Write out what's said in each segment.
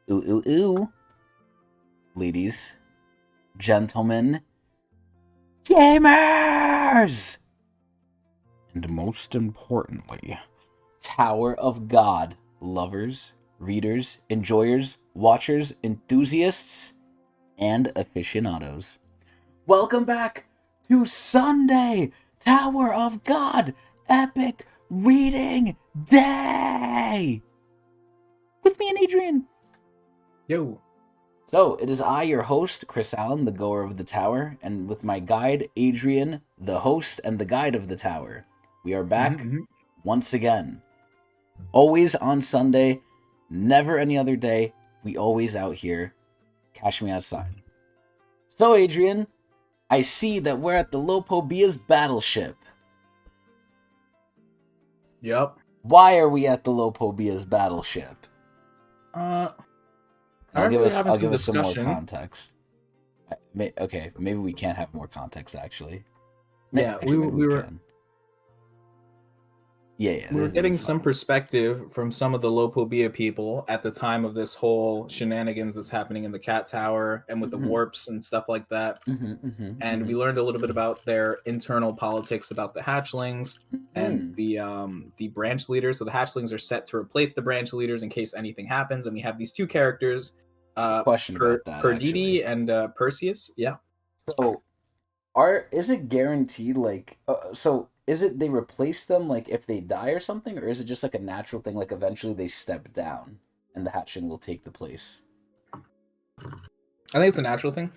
Ooh, ooh, ooh. Ladies, gentlemen, gamers! And most importantly, Tower of God lovers, readers, enjoyers, watchers, enthusiasts, and aficionados. Welcome back to Sunday Tower of God Epic Reading Day! With me and Adrian. Yo. So, it is I, your host, Chris Allen, the goer of the tower, and with my guide, Adrian, the host and the guide of the tower. We are back once again. Always on Sunday, never any other day. We always out here. Cash me outside. So, Adrian, I see that we're at the Lopobia's battleship. Yep. Why are we at the Lopobia's battleship? I'll give us some more context. Okay, maybe we can't have more context, actually. Yeah, we were... Can. We were getting some perspective from some of the Lopobia people at the time of this whole shenanigans that's happening in the Cat Tower and with the warps and stuff like that. And we learned a little bit about their internal politics about the hatchlings and the branch leaders. So the hatchlings are set to replace the branch leaders in case anything happens. And we have these two characters, Perditi and Perseus. Yeah. So, is it guaranteed, is it they replace them, like, if they die or something? Or is it just, like, a natural thing, like, eventually they step down and the hatchling will take the place? I think it's a natural thing.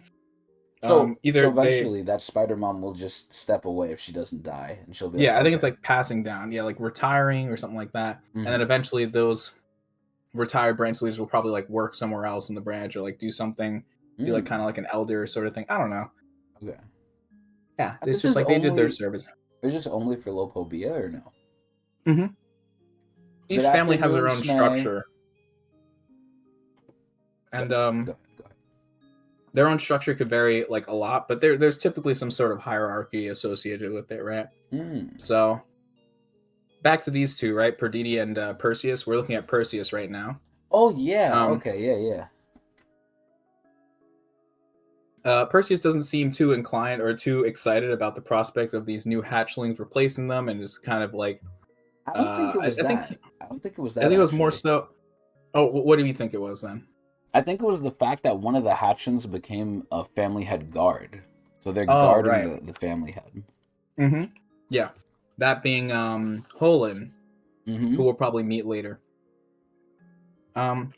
So eventually that Spider-Mom will just step away if she doesn't die, and she'll be I think it's like passing down. Yeah, like retiring or something like that. And then eventually those retired branch leaders will probably, like, work somewhere else in the branch or, like, do something, be, like, kind of like an elder sort of thing. I don't know. Okay. Yeah, it's just like they did their service. Is this only for Lopobia or no? Each family has their own structure. And Go ahead. Their own structure could vary, like, a lot, but there's typically some sort of hierarchy associated with it, right? So, back to these two, right? Perditi and Perseus. We're looking at Perseus right now. Oh, yeah. Okay, yeah. Perseus doesn't seem too inclined or too excited about the prospect of these new hatchlings replacing them, and is kind of like... I don't think it was that. I don't think it was that. I think it was more so... Oh, what do you think it was then? I think it was the fact that one of the hatchlings became a family head guard. So they're guarding the family head. Yeah. That being Holin, who we'll probably meet later. Thank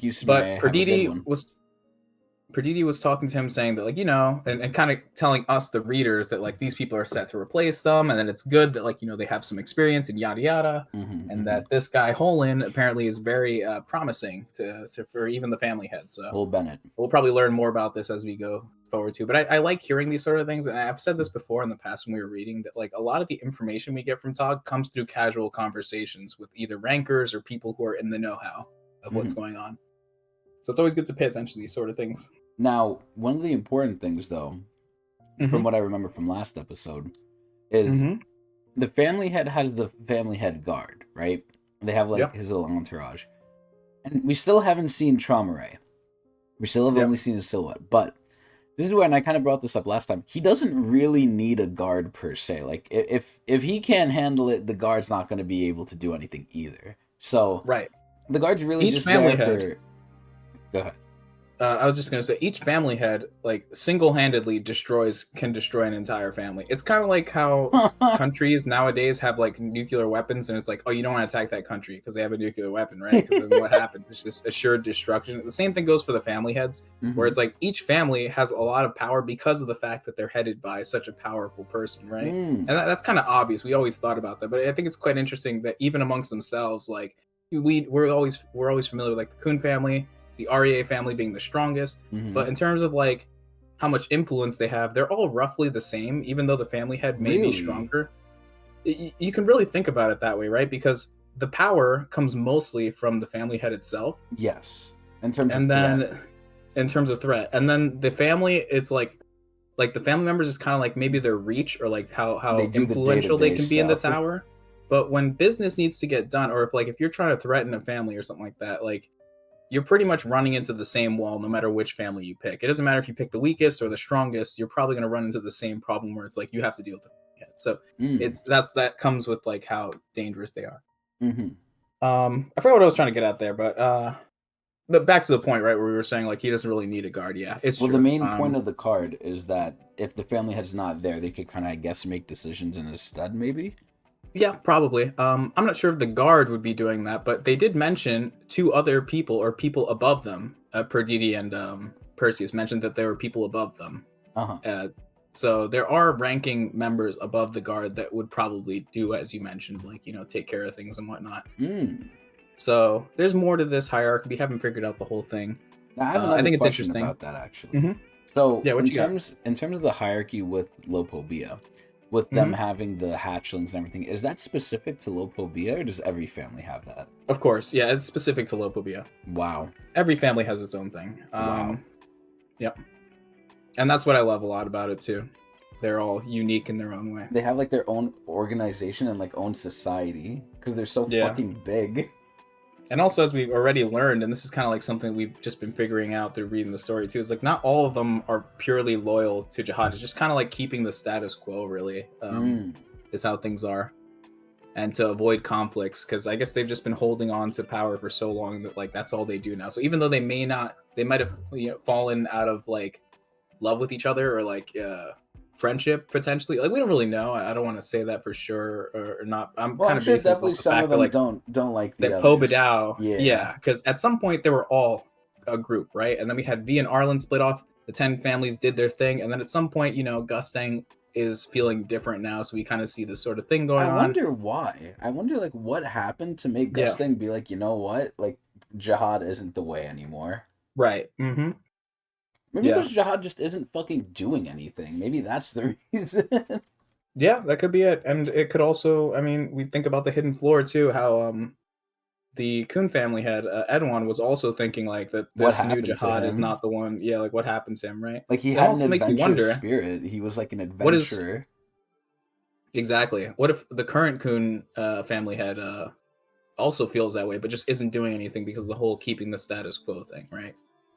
you, Smay. But Perditi was talking to him, saying that, like, you know, and kind of telling us, the readers, that, like, these people are set to replace them, and then it's good that, like, you know, they have some experience and yada yada, and that this guy Holin apparently is very promising for even the family head. So Will Bennett. We'll probably learn more about this as we go forward too. But I like hearing these sort of things, and I've said this before in the past when we were reading, that, like, a lot of the information we get from Todd comes through casual conversations with either rankers or people who are in the know-how of what's going on. So it's always good to pay attention to these sort of things. Now, one of the important things, though, from what I remember from last episode, is the family head has the family head guard, right? They have, like, his little entourage. And we still haven't seen Traumaray. We still have only seen his silhouette. But this is where, and I kind of brought this up last time, he doesn't really need a guard per se. Like, if he can't handle it, the guard's not going to be able to do anything either. So, the guard's really just there for... Go ahead. I was just going to say, each family head, like, single-handedly can destroy an entire family. It's kind of like how countries nowadays have, like, nuclear weapons, and it's like, oh, you don't want to attack that country because they have a nuclear weapon, right? Because then what happens? It's just assured destruction. The same thing goes for the family heads, where it's like each family has a lot of power because of the fact that they're headed by such a powerful person, right? And that's kind of obvious. We always thought about that, but I think it's quite interesting that even amongst themselves, like, we're always familiar with, like, the Kun family, the REA family being the strongest, but in terms of, like, how much influence they have, they're all roughly the same, even though the family head may be stronger. You can really think about it that way, right? Because the power comes mostly from the family head itself. Yes. In terms of threat. And then the family, it's like the family members is kind of like maybe their reach, or like how influential they can be in the tower. But when business needs to get done, or if you're trying to threaten a family or something like that, like, you're pretty much running into the same wall no matter which family you pick. It doesn't matter if you pick the weakest or the strongest, you're probably going to run into the same problem where it's like you have to deal with it. So that comes with like how dangerous they are. I forgot what I was trying to get at there, but back to the point, right, where we were saying like he doesn't really need a guard. Yeah, it's true. The main point of the card is that if the family head's not there, they could kind of, I guess, make decisions in his stead, maybe. Yeah, probably. I'm not sure if the guard would be doing that, but they did mention 2 other people or people above them. Perditi and Perseus mentioned that there were people above them. So there are ranking members above the guard that would probably do as you mentioned, like, you know, take care of things and whatnot. So there's more to this hierarchy. We haven't figured out the whole thing. Now, I have another question it's interesting about that, actually. So yeah, in terms of the hierarchy with Lopobia, with them having the hatchlings and everything, is that specific to Lopobia, or does every family have that? Of course, yeah, it's specific to Lopobia. Wow. Every family has its own thing. Wow. Yep. And that's what I love a lot about it too. They're all unique in their own way. They have like their own organization and like own society because they're so fucking big. And also, as we've already learned, and this is kind of like something we've just been figuring out through reading the story too, it's like not all of them are purely loyal to Jihad. It's just kind of like keeping the status quo, really, is how things are. And to avoid conflicts, because I guess they've just been holding on to power for so long that like that's all they do now. So even though they might have fallen out of like love with each other or like friendship potentially, like we don't really know. I don't want to say that for sure or not. I'm kind of basing definitely some of them like, don't like the that Pobedao, because at some point they were all a group, right? And then we had V and Arlen split off. The 10 families did their thing, and then at some point, Gustang is feeling different now, so we kind of see this sort of thing going on. I wonder why. I wonder like what happened to make Gustang be like, you know what, like Jihad isn't the way anymore. Right. Maybe because Jihad just isn't fucking doing anything. Maybe that's the reason. Yeah, that could be it. And it could also, I mean, we think about the hidden floor too, how the Kun family head, Edwan, was also thinking like that this new Jihad is not the one. Yeah, like what happened to him, right? Like he had an adventurous spirit. He was like an adventurer. Exactly. What if the current Kun family head also feels that way, but just isn't doing anything because of the whole keeping the status quo thing, right?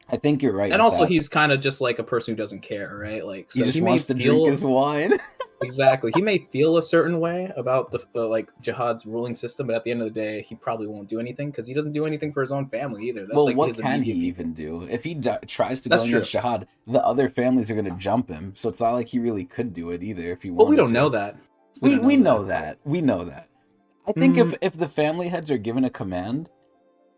I think you're right. And also, he's kind of just like a person who doesn't care, right? Like, so he just wants to drink his wine. Exactly. He may feel a certain way about the like Jihad's ruling system, but at the end of the day, he probably won't do anything because he doesn't do anything for his own family either. That's like what can he even do? If he tries to go against Jihad, the other families are going to jump him. So it's not like he really could do it either if he wanted to. Well, we don't know that. We know that. We know that. I think if the family heads are given a command,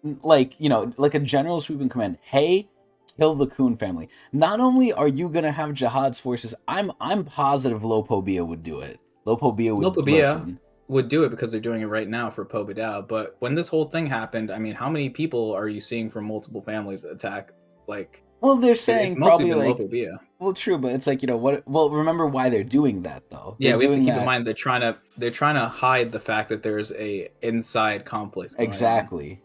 like, like a general sweeping command, hey, kill the Kun family. Not only are you gonna have Jihad's forces, I'm positive Lopobia would do it. Lopobia would do it because they're doing it right now for Pobedao. But when this whole thing happened, I mean, how many people are you seeing from multiple families attack? Like, well, they're saying it's probably like Lopobia. Well, true, but it's like what? Well, remember why they're doing that though. Yeah, we have to keep in mind they're trying to hide the fact that there's a inside conflict. Exactly.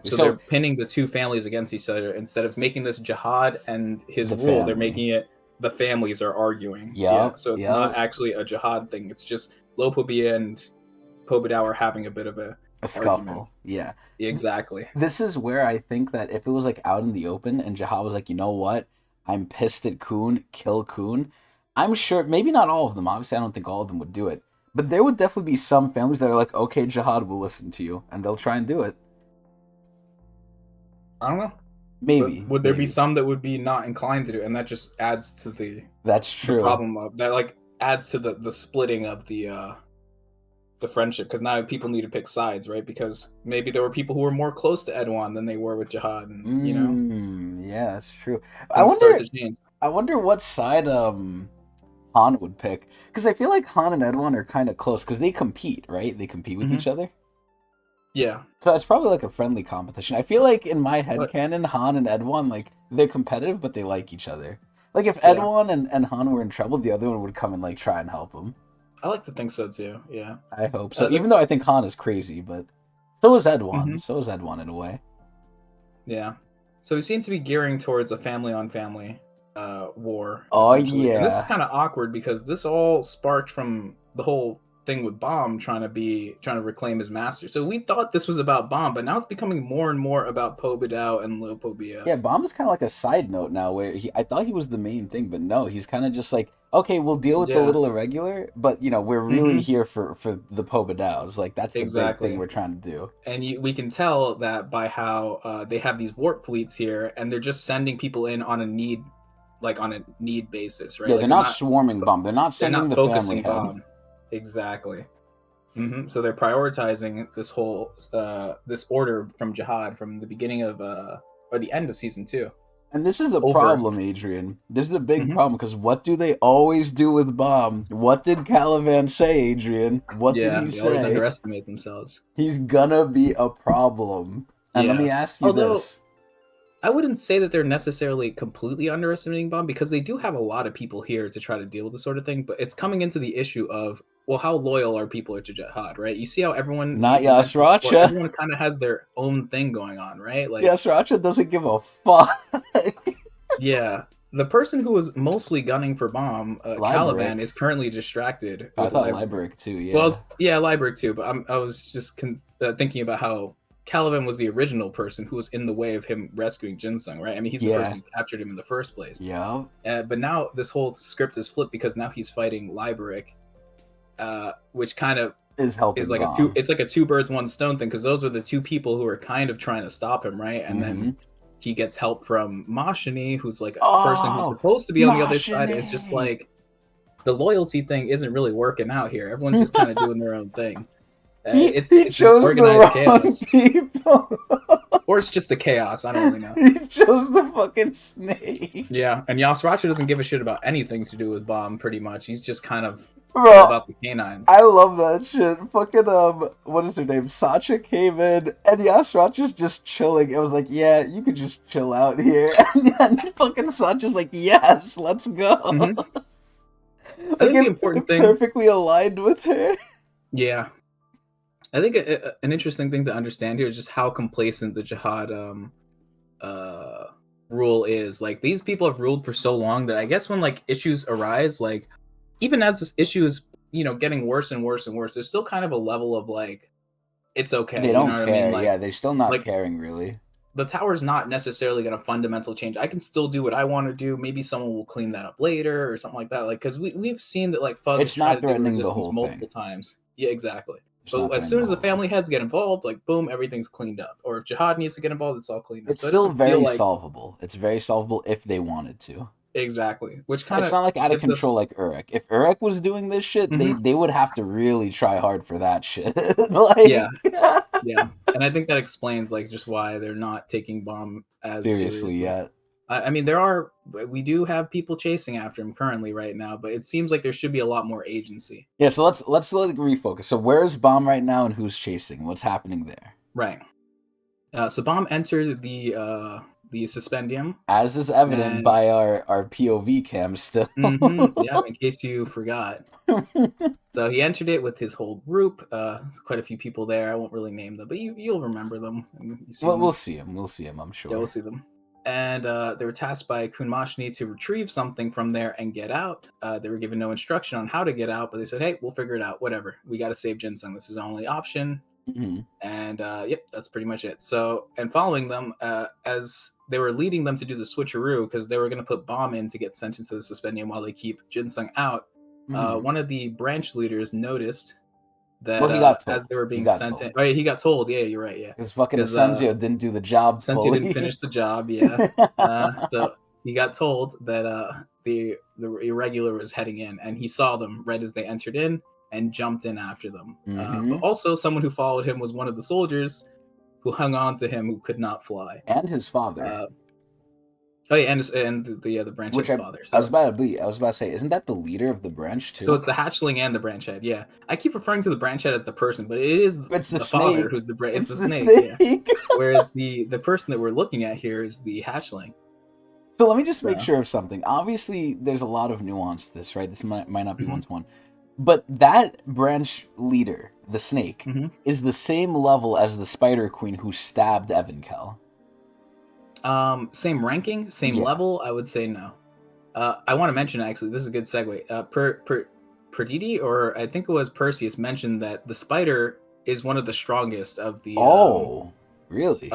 So they're pinning the 2 families against each other instead of making this Jihad and his rule. They're making it the families are arguing. So it's not actually a Jihad thing. It's just Lopobia and Pobedao are having a bit of a scuffle. Argument. Yeah, exactly. This is where I think that if it was like out in the open and Jihad was like, you know what, I'm pissed at Kun, kill Kun, I'm sure, maybe not all of them, obviously I don't think all of them would do it, but there would definitely be some families that are like, okay, Jihad will listen to you, and they'll try and do it. I don't know. Maybe. But would there be some that would be not inclined to do it, and that just adds to the problem of that, like adds to the splitting of the friendship, because now people need to pick sides, right? Because maybe there were people who were more close to Edwan than they were with Jihad, and yeah, that's true. I wonder what side Han would pick, because I feel like Han and Edwan are kind of close because they compete, right? They compete with each other. Yeah. So it's probably like a friendly competition. I feel like in my headcanon, Han and Edwan, like they're competitive, but they like each other. Like if Edwan and Han were in trouble, the other one would come and like try and help them. I like to think so too. Yeah, I hope so. Even though I think Han is crazy, but so is Edwan. So is Edwan in a way. Yeah. So we seem to be gearing towards a family-on-family war. Oh yeah. And this is kind of awkward because this all sparked from the whole thing with Bomb trying to reclaim his master. So we thought this was about Bomb, but now it's becoming more and more about Pobedao and Lopobia. Yeah, Bomb is kind of like a side note now, where I thought he was the main thing, but no, he's kind of just like, okay, we'll deal with the little irregular, but we're really here for the Pobedaos. Like that's the big thing we're trying to do. And we can tell that by how they have these warp fleets here, and they're just sending people in on a need basis, right? Yeah, like they're not swarming Bomb. They're not sending the family Bomb. head. Exactly. So they're prioritizing this whole this order from Jihad from the beginning of or the end of season 2. And this is a problem, Adrian. This is a big problem, because what do they always do with Bomb? What did Caliban say, Adrian? What did he say? They always underestimate themselves. He's gonna be a problem. And let me ask you this. I wouldn't say that they're necessarily completely underestimating Bomb, because they do have a lot of people here to try to deal with this sort of thing, but it's coming into the issue of, well, how loyal are people to Jihad, right? You see how everyone... Not Yasracha. Everyone kind of has their own thing going on, right? Like Yasracha doesn't give a fuck. Yeah. The person who was mostly gunning for Bomb, Caliban, is currently distracted. I thought Liberic too, yeah. Well, Liberic too, but I was just thinking about how Caliban was the original person who was in the way of him rescuing Jinsung, right? I mean, he's the person who captured him in the first place. Yeah. But now this whole script is flipped, because now he's fighting Liberic, which kind of is like it's like a two birds, one stone thing, because those were the two people who were kind of trying to stop him, right? And then he gets help from Mashini, who's like a person who's supposed to be on the other side. It's just like the loyalty thing isn't really working out here. Everyone's just kind of doing their own thing. It's organized chaos. People. Or it's just a chaos. I don't really know. He chose the fucking snake. Yeah, and Yasracha doesn't give a shit about anything to do with Bomb, pretty much. He's just kind of all about the canines. I love that shit. Fucking, what is her name? Sacha came in, and Yasracha's just chilling. It was like, yeah, you could just chill out here. And fucking Sacha's like, yes, let's go. I think the important thing... perfectly aligned with her. Yeah. I think an interesting thing to understand here is just how complacent the Jihad rule is. Like, these people have ruled for so long that I guess when like issues arise, like even as this issue is getting worse and worse and worse, there's still kind of a level of like, it's okay. They don't care. I mean? Like, yeah, they're still not caring really. The tower's not necessarily going to fundamental change. I can still do what I want to do. Maybe someone will clean that up later or something like that. Like, because we've seen that like Fug it's not threatening the whole multiple times. Yeah, exactly. But as soon as the family heads get involved, like boom, everything's cleaned up. Or if Jihad needs to get involved, it's all cleaned up. It's still very solvable. It's very solvable if they wanted to. Exactly. Which kind of it's not like out of control like Uruk. If Uruk was doing this shit, they would have to really try hard for that shit. Like... Yeah. And I think that explains like just why they're not taking Bomb as seriously yet. I mean, we do have people chasing after him currently right now, but it seems like there should be a lot more agency. Yeah, so let's refocus. So where's Bomb right now, and who's chasing? What's happening there? Right. So Bomb entered the suspendium, as is evident by our POV cam still. Yeah, in case you forgot. So he entered it with his whole group. There's quite a few people there. I won't really name them, but you'll remember them. We'll see them. We'll see them, I'm sure. Yeah, we'll see them. And they were tasked by Kunmashni to retrieve something from there and get out. They were given no instruction on how to get out, but they said, hey, we'll figure it out. Whatever. We got to save Jinsung. This is our only option. And yep, that's pretty much it. So, and following them, as they were leading them to do the switcheroo, because they were going to put Bomb in to get sent into the suspendium while they keep Jinsung out, one of the branch leaders noticed that as they were being sent in... Oh, yeah, he got told. Yeah, you're right, yeah. Because fucking Sensio didn't do the job. Sensio didn't finish the job, yeah. So he got told that the irregular was heading in, and he saw them right as they entered in and jumped in after them. But also someone who followed him was one of the soldiers who hung on to him, who could not fly. And his father. Oh yeah, and the branch head's father. So. I was about to say, isn't that the leader of the branch too? So it's the hatchling and the branch head. Yeah, I keep referring to the branch head as the person, but it's the father who's the branch. It's the snake. Yeah. Whereas the person that we're looking at here is the hatchling. So let me just make sure of something. Obviously, there's a lot of nuance to this, right? This might not be one-to-one. But that branch leader, the snake, is the same level as the Spider Queen who stabbed Evankel. Same ranking, same level. I would say no. I want to mention, actually, this is a good segue. Perditi, or I think it was Perseus, mentioned that the spider is one of the strongest of the Oh, really?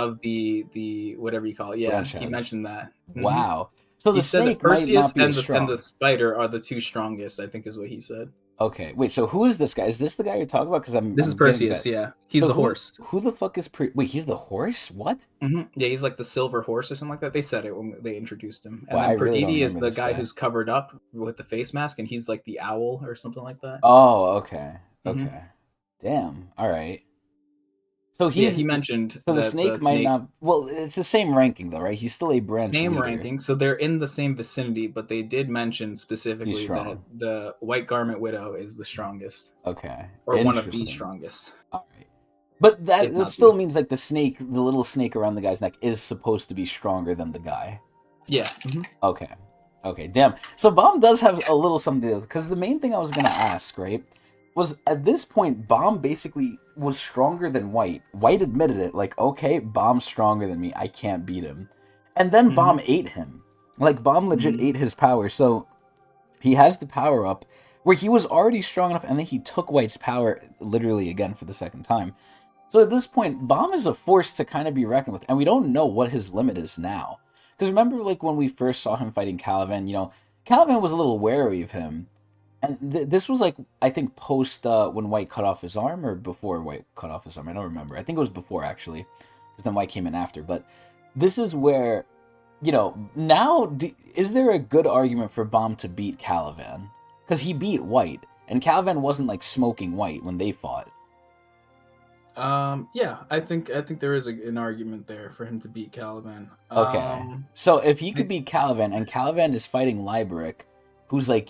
whatever you call it. Yeah, Branch he heads. mentioned that. Wow. So He the said that snake might Perseus not be as and the strong. spider are the two strongest, I think is what he said. Okay, wait. So who is this guy? Is this the guy you're talking about? Because This is I'm getting Perseus, that. yeah. He's So the horse. who the fuck is Wait, he's the horse? What? Yeah, he's like the silver horse or something like that. They said it when they introduced him. And Wow, I then really don't Perditi is remember the this guy guy. who's covered up with the face mask, and he's like the owl or something like that. Oh, okay. hmm Okay. Damn. All right. So Yeah, he's he mentioned so the that the snake might snake not. Well, it's the same ranking though, right? He's still a branch same leader. ranking, so they're in the same vicinity, but they did mention He's specifically that strong. the White Garment Widow is the strongest, Okay. or one of the Interesting. strongest, All right. But if that not still the. means like the snake, the little snake around the guy's neck, is supposed to be stronger than the guy. Yeah. Okay. Okay. Damn. So Bomb does have a little something because the main thing I was gonna ask, right, was at this point Bomb basically was stronger than White. White admitted it, like, okay, Bomb's stronger than me. I can't beat him. And then Bomb ate him. Like Bomb legit ate his power. So he has the power up where he was already strong enough, and then he took White's power literally again for the second time. So at this point, Bomb is a force to kind of be reckoned with, and we don't know what his limit is now. Because remember, like, when we first saw him fighting Caliban, Caliban was a little wary of him. And this was, like, I think post when White cut off his arm, or before White cut off his arm. I don't remember. I think it was before, actually. Because then White came in after. But this is where, now, is there a good argument for Bomb to beat Caliban? Because he beat White, and Caliban wasn't, like, smoking White when they fought. Yeah, I think there is an argument there for him to beat Caliban. Okay. So if he could beat Caliban, and Caliban is fighting Liberic, who's like,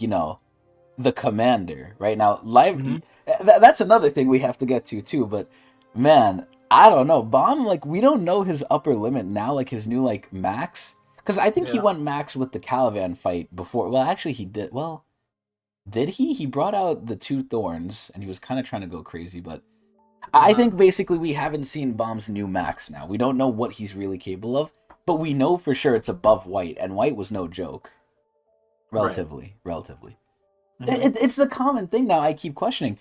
the commander, right? Now, that's another thing we have to get to, too, but, man, I don't know. Bomb, like, we don't know his upper limit now, like, his new, like, max. Because I think he went max with the Caliban fight before. Well, actually, he did. Well, did he? He brought out the two thorns, and he was kind of trying to go crazy, but I think basically we haven't seen Bomb's new max now. We don't know what he's really capable of, but we know for sure it's above White, and White was no joke. Relatively. It's the common thing now I keep questioning.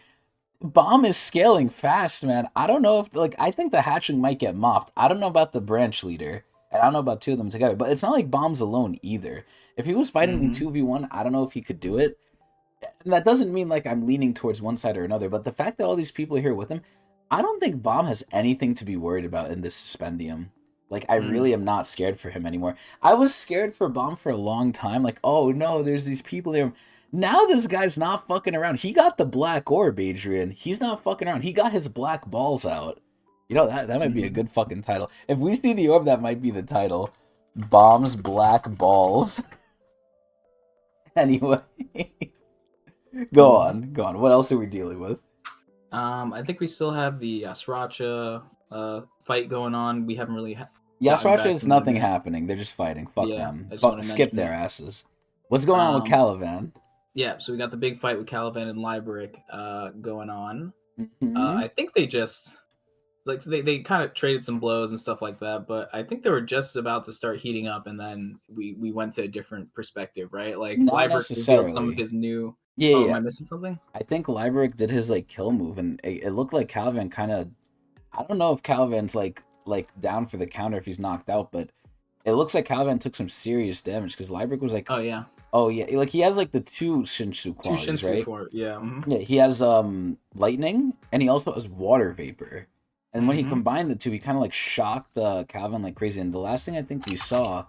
Bomb is scaling fast, man. I don't know if, like, I think the hatchling might get mopped. I don't know about the branch leader, and I don't know about two of them together, but it's not like Bomb's alone either. If he was fighting in 2v1, I don't know if he could do it. And that doesn't mean, like, I'm leaning towards one side or another, but the fact that all these people are here with him, I don't think Bomb has anything to be worried about in this suspendium. Like, I really am not scared for him anymore. I was scared for Bomb for a long time. Like, oh no, there's these people there. Now this guy's not fucking around. He got the black orb, Adrian. He's not fucking around. He got his black balls out. That might be a good fucking title. If we see the orb, that might be the title. Bomb's black balls. Anyway. Go on. What else are we dealing with? I think we still have the Sriracha fight going on. We haven't really. Sriracha is nothing happening. They're just fighting. Fuck them. Skip their asses. What's going on with Caliban? Yeah, so we got the big fight with Caliban and Liberic going on. I think they just they kind of traded some blows and stuff like that, but I think they were just about to start heating up, and then we went to a different perspective, right? Like Liberic revealed some of his new. Yeah. Am I missing something? I think Liberic did his like kill move, and it looked like Caliban kind of. I don't know if Caliban's like down for the counter if he's knocked out, but it looks like Caliban took some serious damage because Liberic was like, oh yeah, like he has like the two Shinshu qualities, right? Yeah. Yeah, he has lightning, and he also has water vapor. And when he combined the two, he kind of like shocked Caliban like crazy. And the last thing I think we saw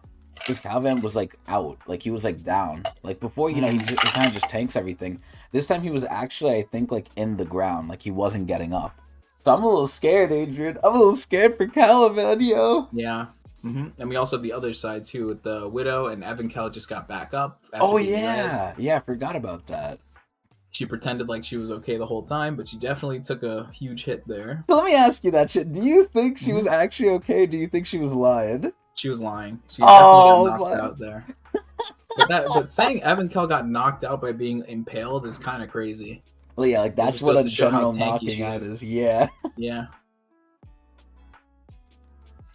was Caliban was like out, like he was like down. Like before, he kind of just tanks everything. This time he was actually, I think, like in the ground, like he wasn't getting up. So I'm a little scared, Adrian. I'm a little scared for Caliban, yo. Yeah. And we also have the other side too with the Widow, and Evankel just got back up. Oh yeah, I forgot about that. She pretended like she was okay the whole time, but she definitely took a huge hit there. So let me ask you that shit. Do you think she was actually okay? Do you think she was lying? She was lying. She definitely got knocked out there. But saying Evankel got knocked out by being impaled is kind of crazy. Well, yeah, like that's what a general knocking out is. Yeah. Yeah.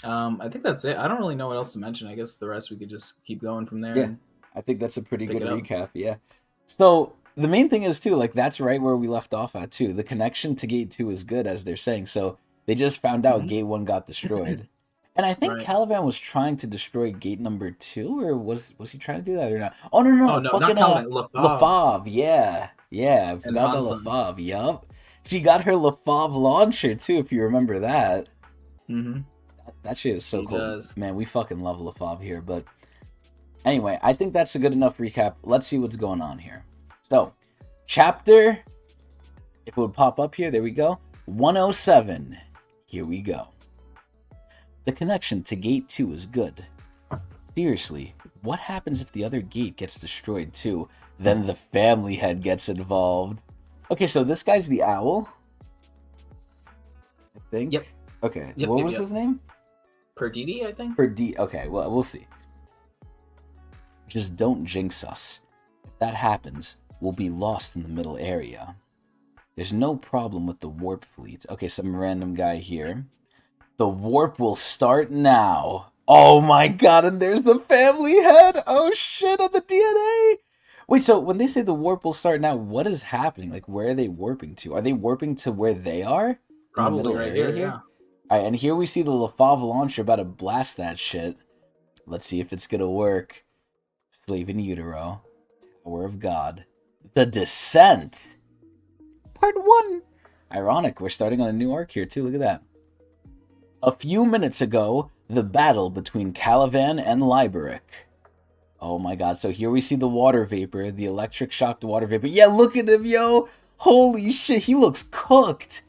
I think that's it. I don't really know what else to mention. I guess the rest we could just keep going from there. Yeah, and I think that's a pretty good recap. Yeah. So the main thing is too, like that's right where we left off at too. The connection to Gate 2 is good, as they're saying. So they just found out Gate 1 got destroyed. And I think Right. Caliban was trying to destroy Gate number 2, or was he trying to do that or not? Oh no, Oh no, no, not fucking Calvin, LaFave LaFave, yeah, I and forgot about Hansen. LaFave. Yup, she got her LaFave launcher too, if you remember that. Mm-hmm. That shit is so He cool, does. man. We fucking love LaFave here, but anyway, I think that's a good enough recap. Let's see what's going on here. So, chapter, if it would pop up here, there we go. 107. Here we go. The connection to Gate 2 is good. Seriously, what happens if the other gate gets destroyed too? Then the family head gets involved. Okay, so this guy's the owl? I think? Yep. Okay, Yep, what was his name? Perditi, I think? Okay, well, we'll see. Just don't jinx us. If that happens, we'll be lost in the middle area. There's no problem with the warp fleet. Okay, some random guy here. The warp will start now. Oh my god, and there's the family head! Oh shit, on the DNA! Wait, so when they say the warp will start now, what is happening? Like, where are they warping to? Are they warping to where they are? In the Probably middle right area here, yeah. Alright, and here we see the LaFave launcher about to blast that shit. Let's see if it's gonna work. Slave in Utero. Tower of God. The Descent! Part 1! Ironic, we're starting on a new arc here too, look at that. A few minutes ago, the battle between Caliban and Liberic. Oh my god, so here we see the water vapor, the electric shocked water vapor. Yeah, look at him, yo! Holy shit, he looks cooked!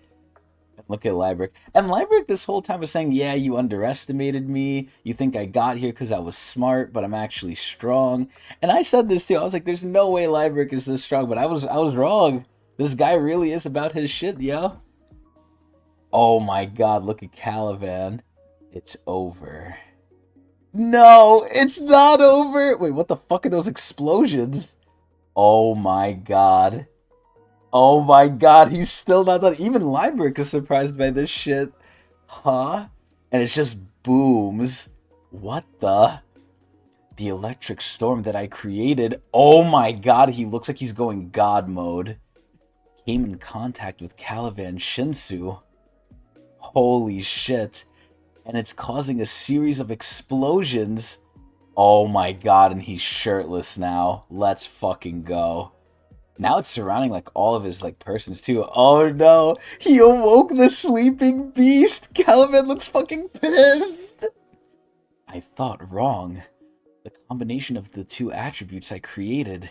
Look at Liberic. And Liberic this whole time was saying, yeah, you underestimated me. You think I got here because I was smart, but I'm actually strong. And I said this too. I was like, there's no way Liberic is this strong, but I was wrong. This guy really is about his shit, yo. Oh my god, look at Caliban. It's over. No, it's not over! Wait, what the fuck are those explosions? Oh my god. Oh my god, he's still not done. Even Liberic is surprised by this shit. Huh? And it just booms. What the? The electric storm that I created. Oh my god, he looks like he's going god mode. Came in contact with Caliban Shinsu. Holy shit. And it's causing a series of explosions. Oh my god, and he's shirtless now. Let's fucking go. Now it's surrounding like all of his like persons too. Oh no, he awoke the sleeping beast. Caliban looks fucking pissed. I thought wrong. The combination of the two attributes I created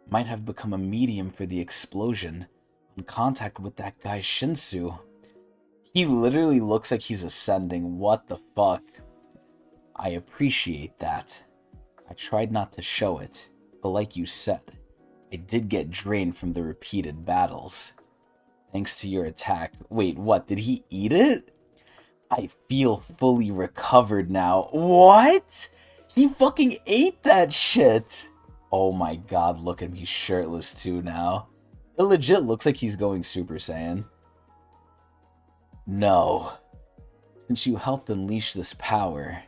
might have become a medium for the explosion in contact with that guy Shinsu. He literally looks like he's ascending. What the fuck? I appreciate that. I tried not to show it, but like you said, I did get drained from the repeated battles. Thanks to your attack. Wait, what? Did he eat it? I feel fully recovered now. What? He fucking ate that shit. Oh my god, look at him. He's shirtless too now. It legit looks like he's going Super Saiyan. No. Since you helped unleash this power,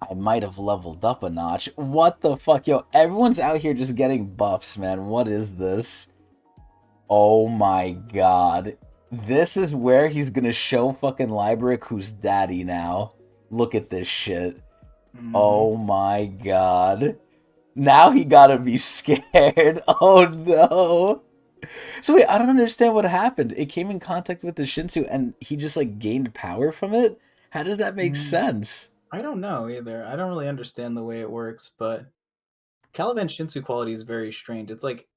I might have leveled up a notch. What the fuck, yo? Everyone's out here just getting buffs, man. What is this? Oh my god. This is where he's gonna show fucking Liberic who's daddy now. Look at this shit. Oh my god. Now he gotta be scared. Oh no. So wait, I don't understand what happened. It came in contact with the Shinsu and he just like gained power from it? How does that make sense? I don't know either. I don't really understand the way it works, but Caliban Shinsu quality is very strange. It's like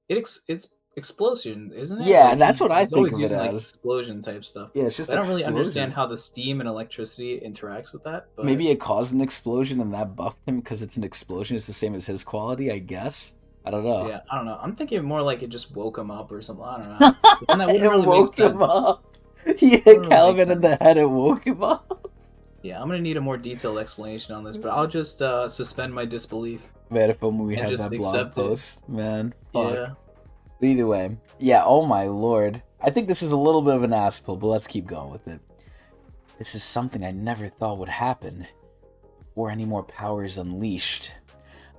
it's explosion, isn't it? Yeah, Like that's what I he's think always of it using like as. explosion type stuff. Yeah, it's just I don't really understand explosion. how the steam and electricity interacts with that, but Maybe it caused an explosion and that buffed him because it's an explosion. It's the same as his quality, I guess. I don't know. yeah, I don't know. I'm thinking more like it just woke him up or something. I don't know. But then that wouldn't It really make woke him sense. up. Yeah, Wouldn't really make Calvin in the sense. head, it woke him up. Yeah, I'm gonna need a more detailed explanation on this, but I'll just suspend my disbelief Man, if only we and had just that blog accept it. post, man. Fuck. Yeah. But either way, yeah, oh my lord. I think this is a little bit of an ass pull, but let's keep going with it. This is something I never thought would happen. Before any more power is unleashed,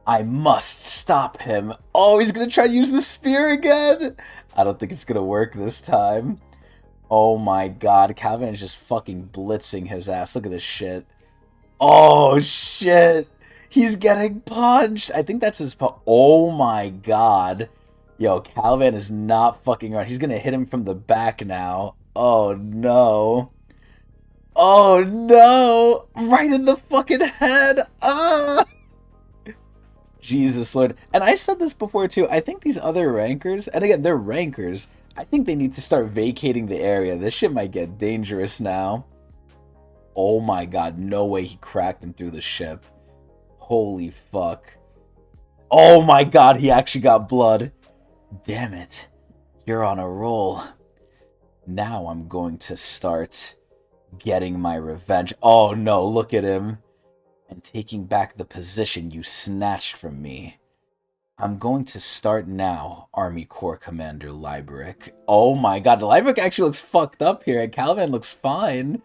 I must stop him. Oh, he's gonna try to use the spear again. I don't think it's gonna work this time. Oh my god, Calvin is just fucking blitzing his ass. Look at this shit. Oh shit. He's getting punched. I think that's his oh my god. Yo, Calvin is not fucking around. He's gonna hit him from the back now. Oh no. Oh no! Right in the fucking head! Ah! Jesus Lord. And I said this before too. I think these other rankers, and again, they're rankers, I think they need to start vacating the area. This shit might get dangerous now. Oh my god, no way he cracked him through the ship. Holy fuck. Oh my god, he actually got blood. Damn it. You're on a roll. Now I'm going to start getting my revenge. Oh no, look at him. And taking back the position you snatched from me. I'm going to start now, Army Corps Commander Liberick. Oh my god, Liberick actually looks fucked up here, and Caliban looks fine.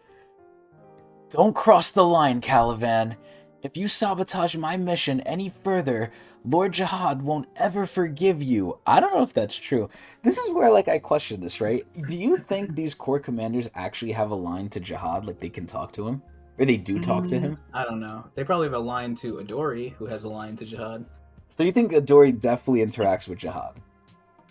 Don't cross the line, Caliban. If you sabotage my mission any further, Lord Jihad won't ever forgive you. I don't know if that's true. This is where, like, I question this, right? Do you think these Corps Commanders actually have a line to Jihad, like they can talk to him? Or they do talk to him? I don't know. They probably have a line to Adori, who has a line to Jihad. So you think Adori definitely interacts with Jihad?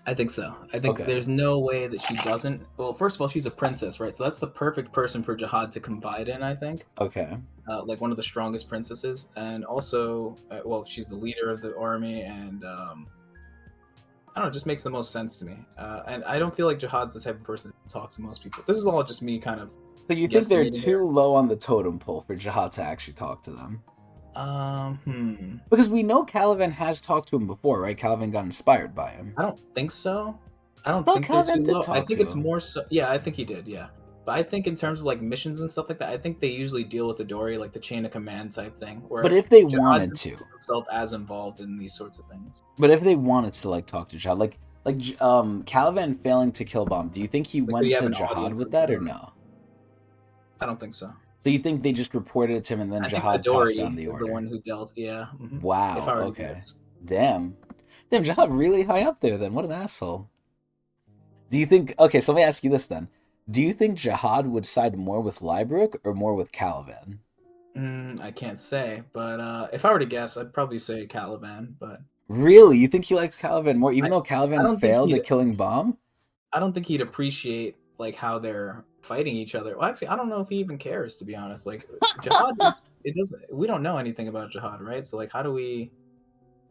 I think so. I think there's no way that she doesn't. Well, first of all, she's a princess, right? So that's the perfect person for Jihad to confide in, I think. Okay. Like one of the strongest princesses. And also, well, she's the leader of the army, and I don't know, it just makes the most sense to me. And I don't feel like Jihad's the type of person to talk to most people. This is all just me kind of. So you think they're too low on the totem pole for Jihad to actually talk to them? Because we know Caliban has talked to him before, right? Caliban got inspired by him. I don't think so. I don't think they're too low. I think it's more so. Yeah, I think he did. Yeah, but I think in terms of like missions and stuff like that, I think they usually deal with the Dory, like the chain of command type thing. But if they wanted to, himself as involved in these sorts of things. But if they wanted to like talk to Jihad, like Caliban failing to kill Bomb, do you think he went to Jihad with that or no? I don't think so. So you think they just reported it to him and then Jihad passed down the order? The one who dealt, yeah. Mm-hmm. Wow. Okay. Damn, Jihad really high up there. Then what an asshole. Do you think? Okay, so let me ask you this then. Do you think Jihad would side more with Liberick or more with Caliban? I can't say, but if I were to guess, I'd probably say Caliban. But really, you think he likes Caliban more, even though Caliban failed at killing Bomb? I don't think he'd appreciate like how they're fighting each other. Well, actually, I don't know if he even cares, to be honest. Like Jihad, it doesn't. We don't know anything about Jihad, right? So like, how do we?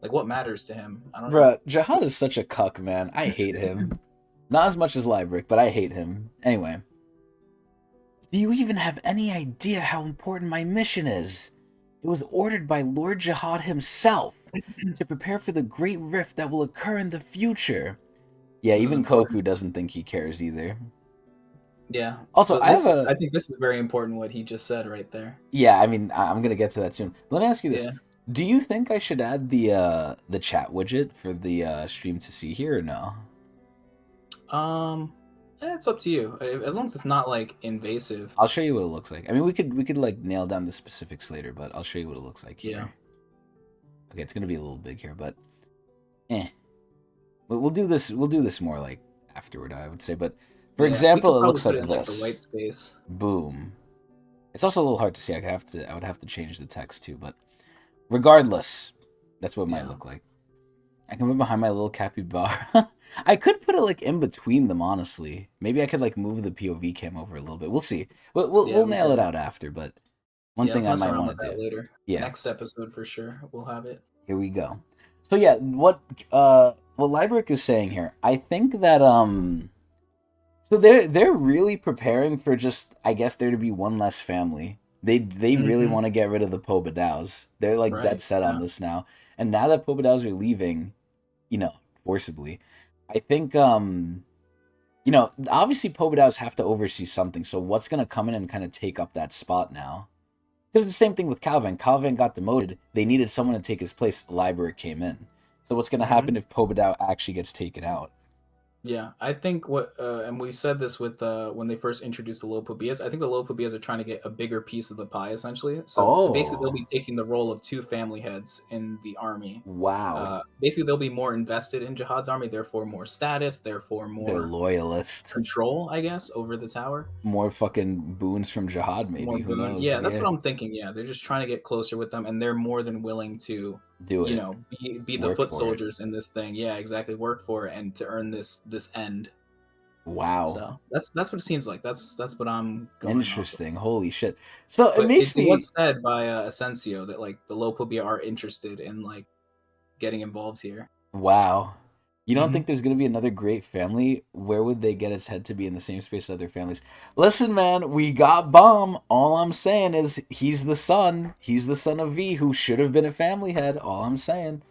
Like, what matters to him? I don't know. Bruh, Jihad is such a cuck, man. I hate him. Not as much as Liberick, but I hate him. Anyway. Do you even have any idea how important my mission is? It was ordered by Lord Jihad himself to prepare for the great rift that will occur in the future. Yeah, even Koku doesn't think he cares either. Yeah. Also, I think this is very important what he just said right there. Yeah, I mean, I'm gonna get to that soon. Let me ask you this. Yeah. Do you think I should add the chat widget for the stream to see here or no? It's up to you. As long as it's not like invasive. I'll show you what it looks like. I mean, we could like nail down the specifics later, but I'll show you what it looks like here. Yeah. Okay, it's gonna be a little big here, but we'll do this. We'll do this more like afterward, I would say. But for example, it looks like this. Like the white space. Boom. It's also a little hard to see. I would have to change the text too, but regardless, that's what it might look like. I can put behind my little capybara. I could put it like in between them, honestly. Maybe I could like move the POV cam over a little bit. We'll see. We'll nail it out after. But one thing I might want to do later. Yeah, next episode for sure. We'll have it. Here we go. So yeah, what Liberick is saying here, I think that so they're really preparing for just, I guess, there to be one less family. They really want to get rid of the Pobadows. They're like dead set on this now. And now that Pobadows are leaving, forcibly, I think obviously Pobadows have to oversee something. So what's gonna come in and kind of take up that spot now? Because it's the same thing with Calvin. Calvin got demoted. They needed someone to take his place. Liberick came in. So what's gonna happen if Pobadow actually gets taken out? Yeah, I think what, and we said this with when they first introduced the Lopobias. I think the Lopobias are trying to get a bigger piece of the pie, essentially. So basically, they'll Oh, be taking the role of two family heads in the army. wow. Basically, they'll be more invested in Jihad's army, therefore more status, therefore They're more loyalist. control, I guess, over the tower. More fucking boons from Jihad, More maybe. Who boon. knows? Yeah, that's Yeah. what I'm thinking. Yeah, they're just trying to get closer with them, and they're more than willing to, Do it. be the Work foot for it. soldiers in this thing. Yeah, exactly. Work for it and to earn this end. Wow. So that's what it seems like. That's what I'm going off of. Interesting. Holy shit. So it But makes it me was said by Asensio that like the Lopobia are interested in like getting involved here. wow. You don't Hmm. think there's gonna be another great family? Where would they get its head to be in the same space as other families? Listen, man, we got Bomb. All I'm saying is he's the son. He's the son of V, who should have been a family head. All I'm saying.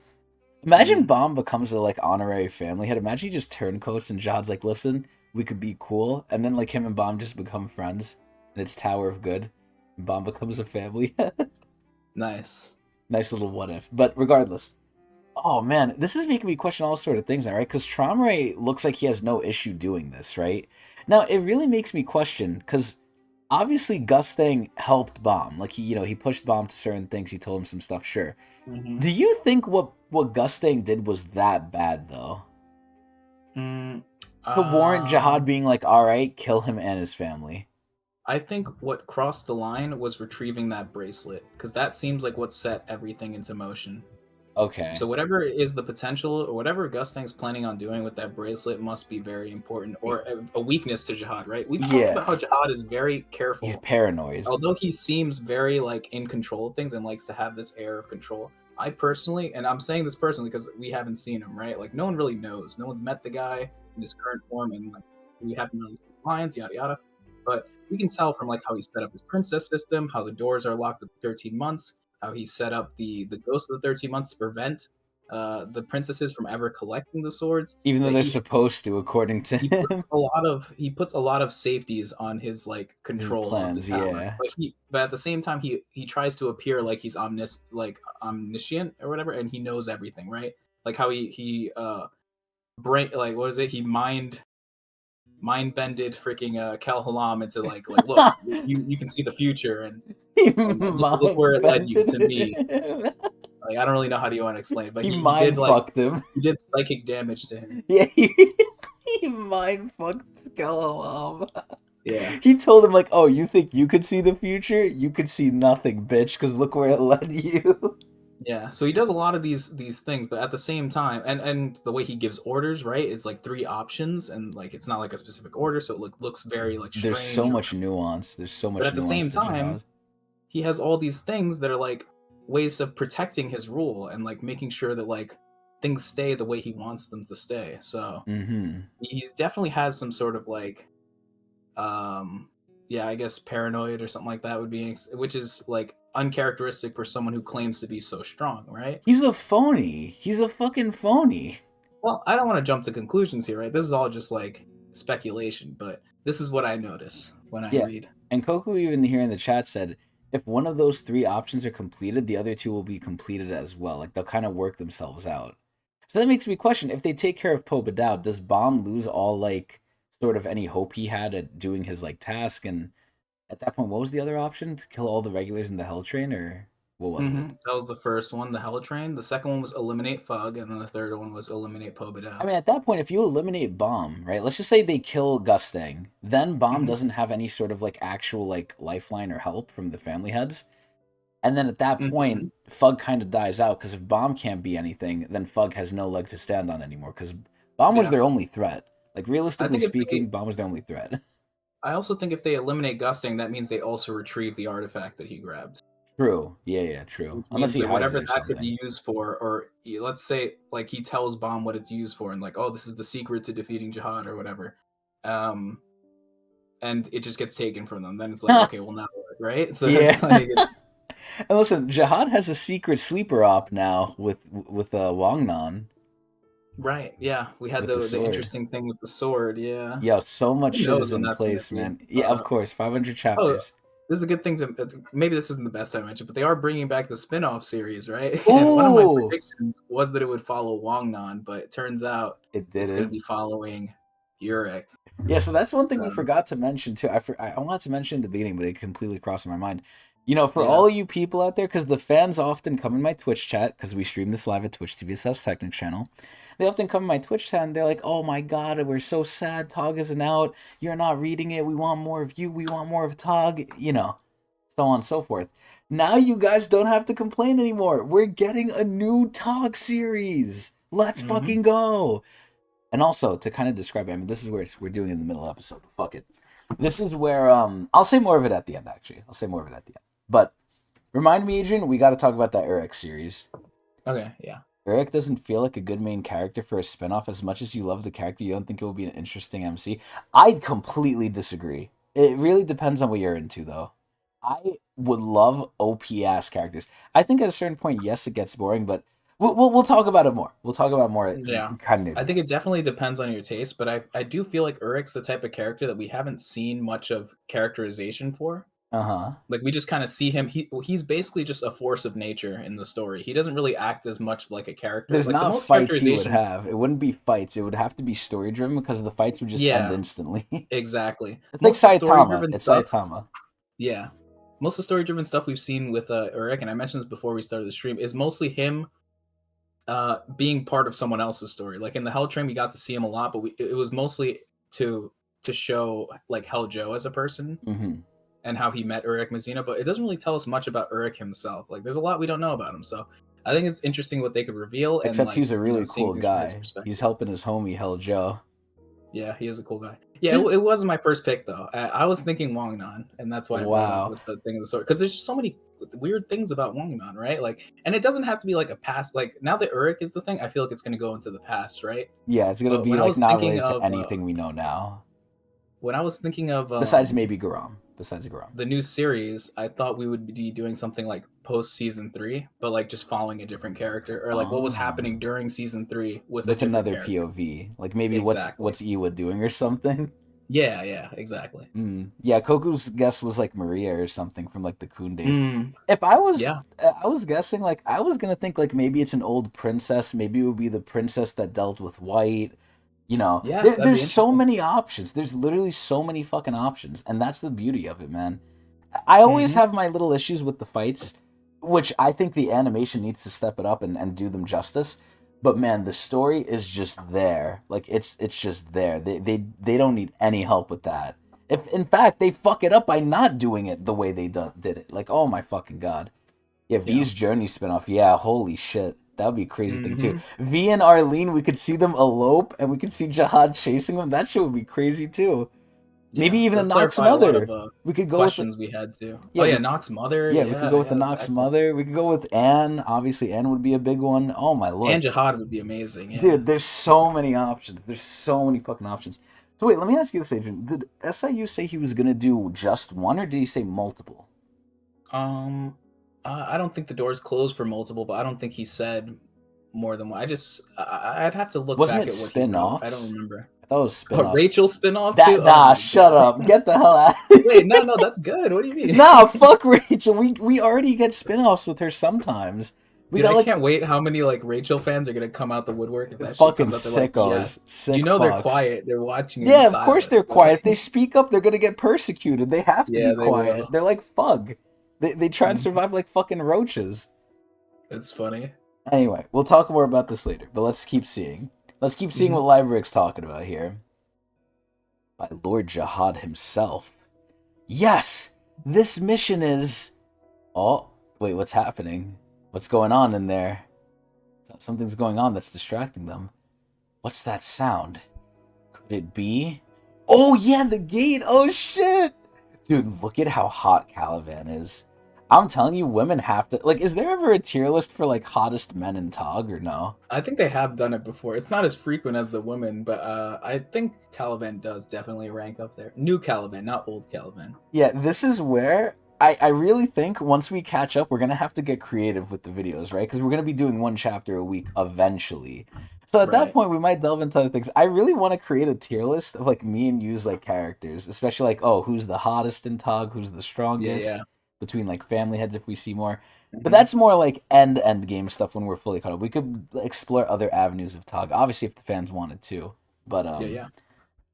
Imagine Hmm. Bomb becomes a like honorary family head. Imagine he just turncoats and Jod's like, listen, we could be cool, and then like him and Bomb just become friends, and it's Tower of Good. And Bomb becomes a family head. Nice. Nice little what if. But regardless, oh man, this is making me question all sort of things now, right? Because Tromare looks like he has no issue doing this, right? Now it really makes me question because obviously Gustang helped Bomb, like he pushed Bomb to certain things. He told him some stuff, sure. Hmm. Do you think what Gustang did was that bad though? Mm, To warrant Jihad um, being like, all right, kill him and his family. I think what crossed the line was retrieving that bracelet because that seems like what set everything into motion. Okay. So whatever is the potential, or whatever Gustang's planning on doing with that bracelet, must be very important, or a weakness to Jihad, right? We've talked Yeah. about how Jihad is very He's careful, paranoid. although he seems very like in control of things and likes to have this air of control. I personally, and I'm saying this personally because we haven't seen him, right? Like no one really knows. No one's met the guy in his current form, and like we haven't really seen lines, yada yada. But we can tell from like how he set up his princess system, how the doors are locked with 13 months, how he set up the ghost of the 13 months to prevent the princesses from ever collecting the swords. Even though That they're supposed to, according to him. he puts a lot of safeties on his like His control of the plans, tower, yeah. but at the same time he tries to appear like he's omniscient or whatever, and he knows everything, right? Like how he brain, like what is it, he mind bended freaking Kel Halam into like look, you can see the future, He and look mind where it led you to bended me. him. Like I don't really know how do you want to explain it, but He he did mind like fucked him. he did psychic damage to him. Yeah, he mind fucked Galalab. Yeah. He told him like, "Oh, you think you could see the future? You could see nothing, bitch. Because look where it led you." Yeah, so he does a lot of these things, but at the same time, and the way he gives orders, right, is like three options, and like it's not like a specific order, so it looks very like There's so strange. Or much nuance. There's so but much at the nuance same to time, Jihad. he has all these things that are like ways of protecting his rule and like making sure that like things stay the way he wants them to stay. So Mm-hmm. he definitely has some sort of like um yeah, I guess paranoid or something like that would be, which is like uncharacteristic for someone who claims to be so strong, right? He's a phony. He's a fucking phony. Well, I don't want to jump to conclusions here, right? This is all just like speculation, but this is what I notice when I Yeah. read. And Koku even here in the chat said, if one of those three options are completed, the other two will be completed as well. Like they'll kind of work themselves out. So that makes me question, if they take care of Poe Badao, does Bomb lose all like sort of any hope he had at doing his like task? And at that point, what was the other option? To kill all the regulars in the Hell Train, or what was it? That was the first one, the Hell Train. The second one was eliminate Fug, and then the third one was eliminate I Pobedao. mean, at that point, if you eliminate Bomb, right? Let's just say they kill Gustang, then Bomb Hmm. doesn't have any sort of like actual like lifeline or help from the family heads. And then at that point, Hmm. Fug kind of dies out because if Bomb can't be anything, then Fug has no leg to stand on anymore because Bomb was Yeah, their only threat. Like I realistically think if speaking, they, Bomb was their only threat. I also think if they eliminate Gusting, that means they also retrieve the artifact that he grabbed. True. Yeah, yeah, true. Which Unless means he that hides it whatever or that could something. be used for, or let's say like he tells Bomb what it's used for, and like, oh, this is the secret to defeating Jihad or whatever. Um, and it just gets taken from them. Then it's like, okay, well now what, right? So Yeah. it's like, And listen, Jihad has a secret sleeper op now with Wangnan right, yeah, we had with the the sword. interesting thing with the sword, yeah. Yo, so much Who shit knows is when in that's gonna place, be? man. Yeah, of course, 500 Oh, chapters. this is a good thing to maybe this isn't the best time I mentioned, but they are bringing back the spin-off series, right? And one of my Ooh, predictions was that it would follow Wangnan, but it turns out it it's going to didn't. be following Urek. Yeah, so that's one thing we forgot to mention too. I wanted to mention in the beginning, but it completely crossed my mind. For all you people out there, because the fans often come in my Twitch chat, because we stream this live at Twitch TV Technics channel. They often come in my Twitch chat and they're like, "Oh my God, we're so sad. Tog isn't out. You're not reading it. We want more of you. We want more of Tog." So on and so forth. Now you guys don't have to complain anymore. We're getting a new Tog series. Let's fucking go. And also, to kind of describe it, I mean, this is where we're doing it in the middle of the episode. Fuck it. This is where, I'll say more of it at the end, actually. I'll say more of it at the end. But, remind me, Adrian, we got to talk about that Eric series. Okay, yeah. Eric doesn't feel like a good main character for a spinoff. As much as you love the character, you don't think it will be an interesting MC. I completely disagree. It really depends on what you're into, though. I would love OP-ass characters. I think at a certain point, yes, it gets boring, but we'll talk about it more. We'll talk about more. Yeah, kind of. I think it definitely depends on your taste, but I do feel like Urik's the type of character that we haven't seen much of characterization for. Like we just kind of see him. He's basically just a force of nature in the story. He doesn't really act as much like a character. There's like, not the fights he would have. It wouldn't be fights. It would have to be story driven because the fights would just end instantly. Exactly. It's like Saitama. It's Saitama. Yeah. Most of the story driven stuff we've seen with Urik, and I mentioned this before we started the stream, is mostly him being part of someone else's story. Like in the Hell Train, we got to see him a lot, but it was mostly to show like Hell Joe as a person and how he met Urik Mazina, but it doesn't really tell us much about Urik himself. Like there's a lot we don't know about him, so I think it's interesting what they could reveal. Except and, he's a really cool guy. He's helping his homie Hell Joe. Yeah, he is a cool guy. Yeah, it wasn't my first pick though. I was thinking Wongnan, and that's why I brought up with the thing of the story. Because there's just so many weird things about Wongnan, right? Like, and it doesn't have to be like a past. Like now that Urik is the thing, I feel like it's going to go into the past, right? Yeah, it's going to be like not related to anything we know now. When I was thinking of besides maybe Garam. The new series, I thought we would be doing something like post season 3, but like just following a different character, or like what was happening during season 3 with another character. POV, like maybe what's Iwa doing or something. Yeah, exactly. Yeah, Koku's guess was like Maria or something from like the Kun days. If I was, I was guessing like I was gonna think like maybe it's an old princess. Maybe it would be the princess that dealt with White. There's so many options. There's literally so many fucking options, and that's the beauty of it, man. I always have my little issues with the fights, which I think the animation needs to step it up and do them justice. But man, the story is just there. Like it's just there. They don't need any help with that. If in fact they fuck it up by not doing it the way they did it. Like, oh my fucking god. Yeah, V's Journey spinoff. Yeah, holy shit. That would be a crazy thing too. V and Arlene, we could see them elope, and we could see Jihad chasing them. That shit would be crazy too. Maybe even a Nox mother. We could go questions we had too. Yeah, Nox mother. Yeah, we could go with the Nox mother. We could go with Anne. Obviously, Anne would be a big one. Oh my lord. And Jihad would be amazing. Yeah. Dude, there's so many options. There's so many fucking options. So wait, let me ask you this, Adrian. Did SIU say he was gonna do just one, or did he say multiple? I don't think the door's closed for multiple, but I don't think he said more than one. I'd have to look back at what spin-offs? I don't remember. I thought it was spin-offs. Rachel spin-off too? Nah, shut up. Get the hell out. Wait, no, that's good. What do you mean? Nah, fuck Rachel. We already get spin-offs with her sometimes. I can't wait how many like Rachel fans are gonna come out the woodwork if that fucking shit comes sickos. Like, sick they're quiet. They're watching. Yeah, of course they're quiet. If they speak up, they're gonna get persecuted. They have to be quiet. They're like Fug. They try and survive like fucking roaches. It's funny. Anyway, we'll talk more about this later, but let's keep seeing. Let's keep seeing what Livebrick's talking about here. By Lord Jihad himself. Yes! This mission is... Oh, wait, what's happening? What's going on in there? Something's going on that's distracting them. What's that sound? Could it be... Oh, yeah, the gate! Oh, shit! Dude, look at how hot Caliban is. I'm telling you, women have to... Like, is there ever a tier list for, like, hottest men in TOG, or no? I think they have done it before. It's not as frequent as the women, but I think Caliban does definitely rank up there. New Caliban, not old Caliban. Yeah, this is where... I really think once we catch up, we're going to have to get creative with the videos, right? Because we're going to be doing one chapter a week eventually. So at that point, we might delve into other things. I really want to create a tier list of, like, me and you's, like, characters. Especially, like, oh, who's the hottest in TOG? Who's the strongest? Yeah. Between like family heads if we see more. But that's more like end game stuff when we're fully caught up. We could explore other avenues of TOG, obviously if the fans wanted to. But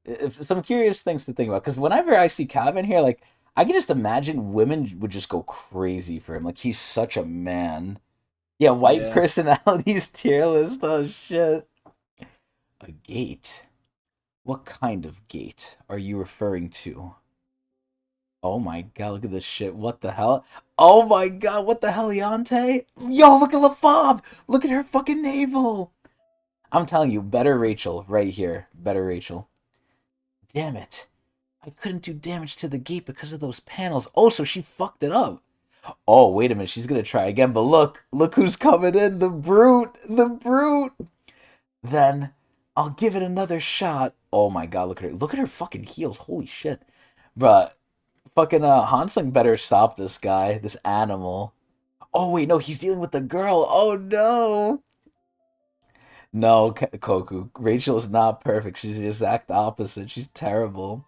It's some curious things to think about. Because whenever I see Caliban here, like, I can just imagine women would just go crazy for him. Like, he's such a man. Yeah, white Yeah. personalities tier list. Oh, shit. A gate. What kind of gate are you referring to? Oh my god, look at this shit. What the hell? Oh my god, what the hell, Yante? Yo, look at LaFave! Look at her fucking navel! I'm telling you, better Rachel right here. Better Rachel. Damn it. I couldn't do damage to the gate because of those panels. Oh, so she fucked it up. Oh, wait a minute. She's gonna try again. But look who's coming in. The Brute. The Brute. Then I'll give it another shot. Oh my god, look at her. Look at her fucking heels. Holy shit. Bruh. Fucking Hansung better stop this guy. This animal. Oh, wait, no. He's dealing with the girl. Oh, no. No, Koku. Rachel is not perfect. She's the exact opposite. She's terrible.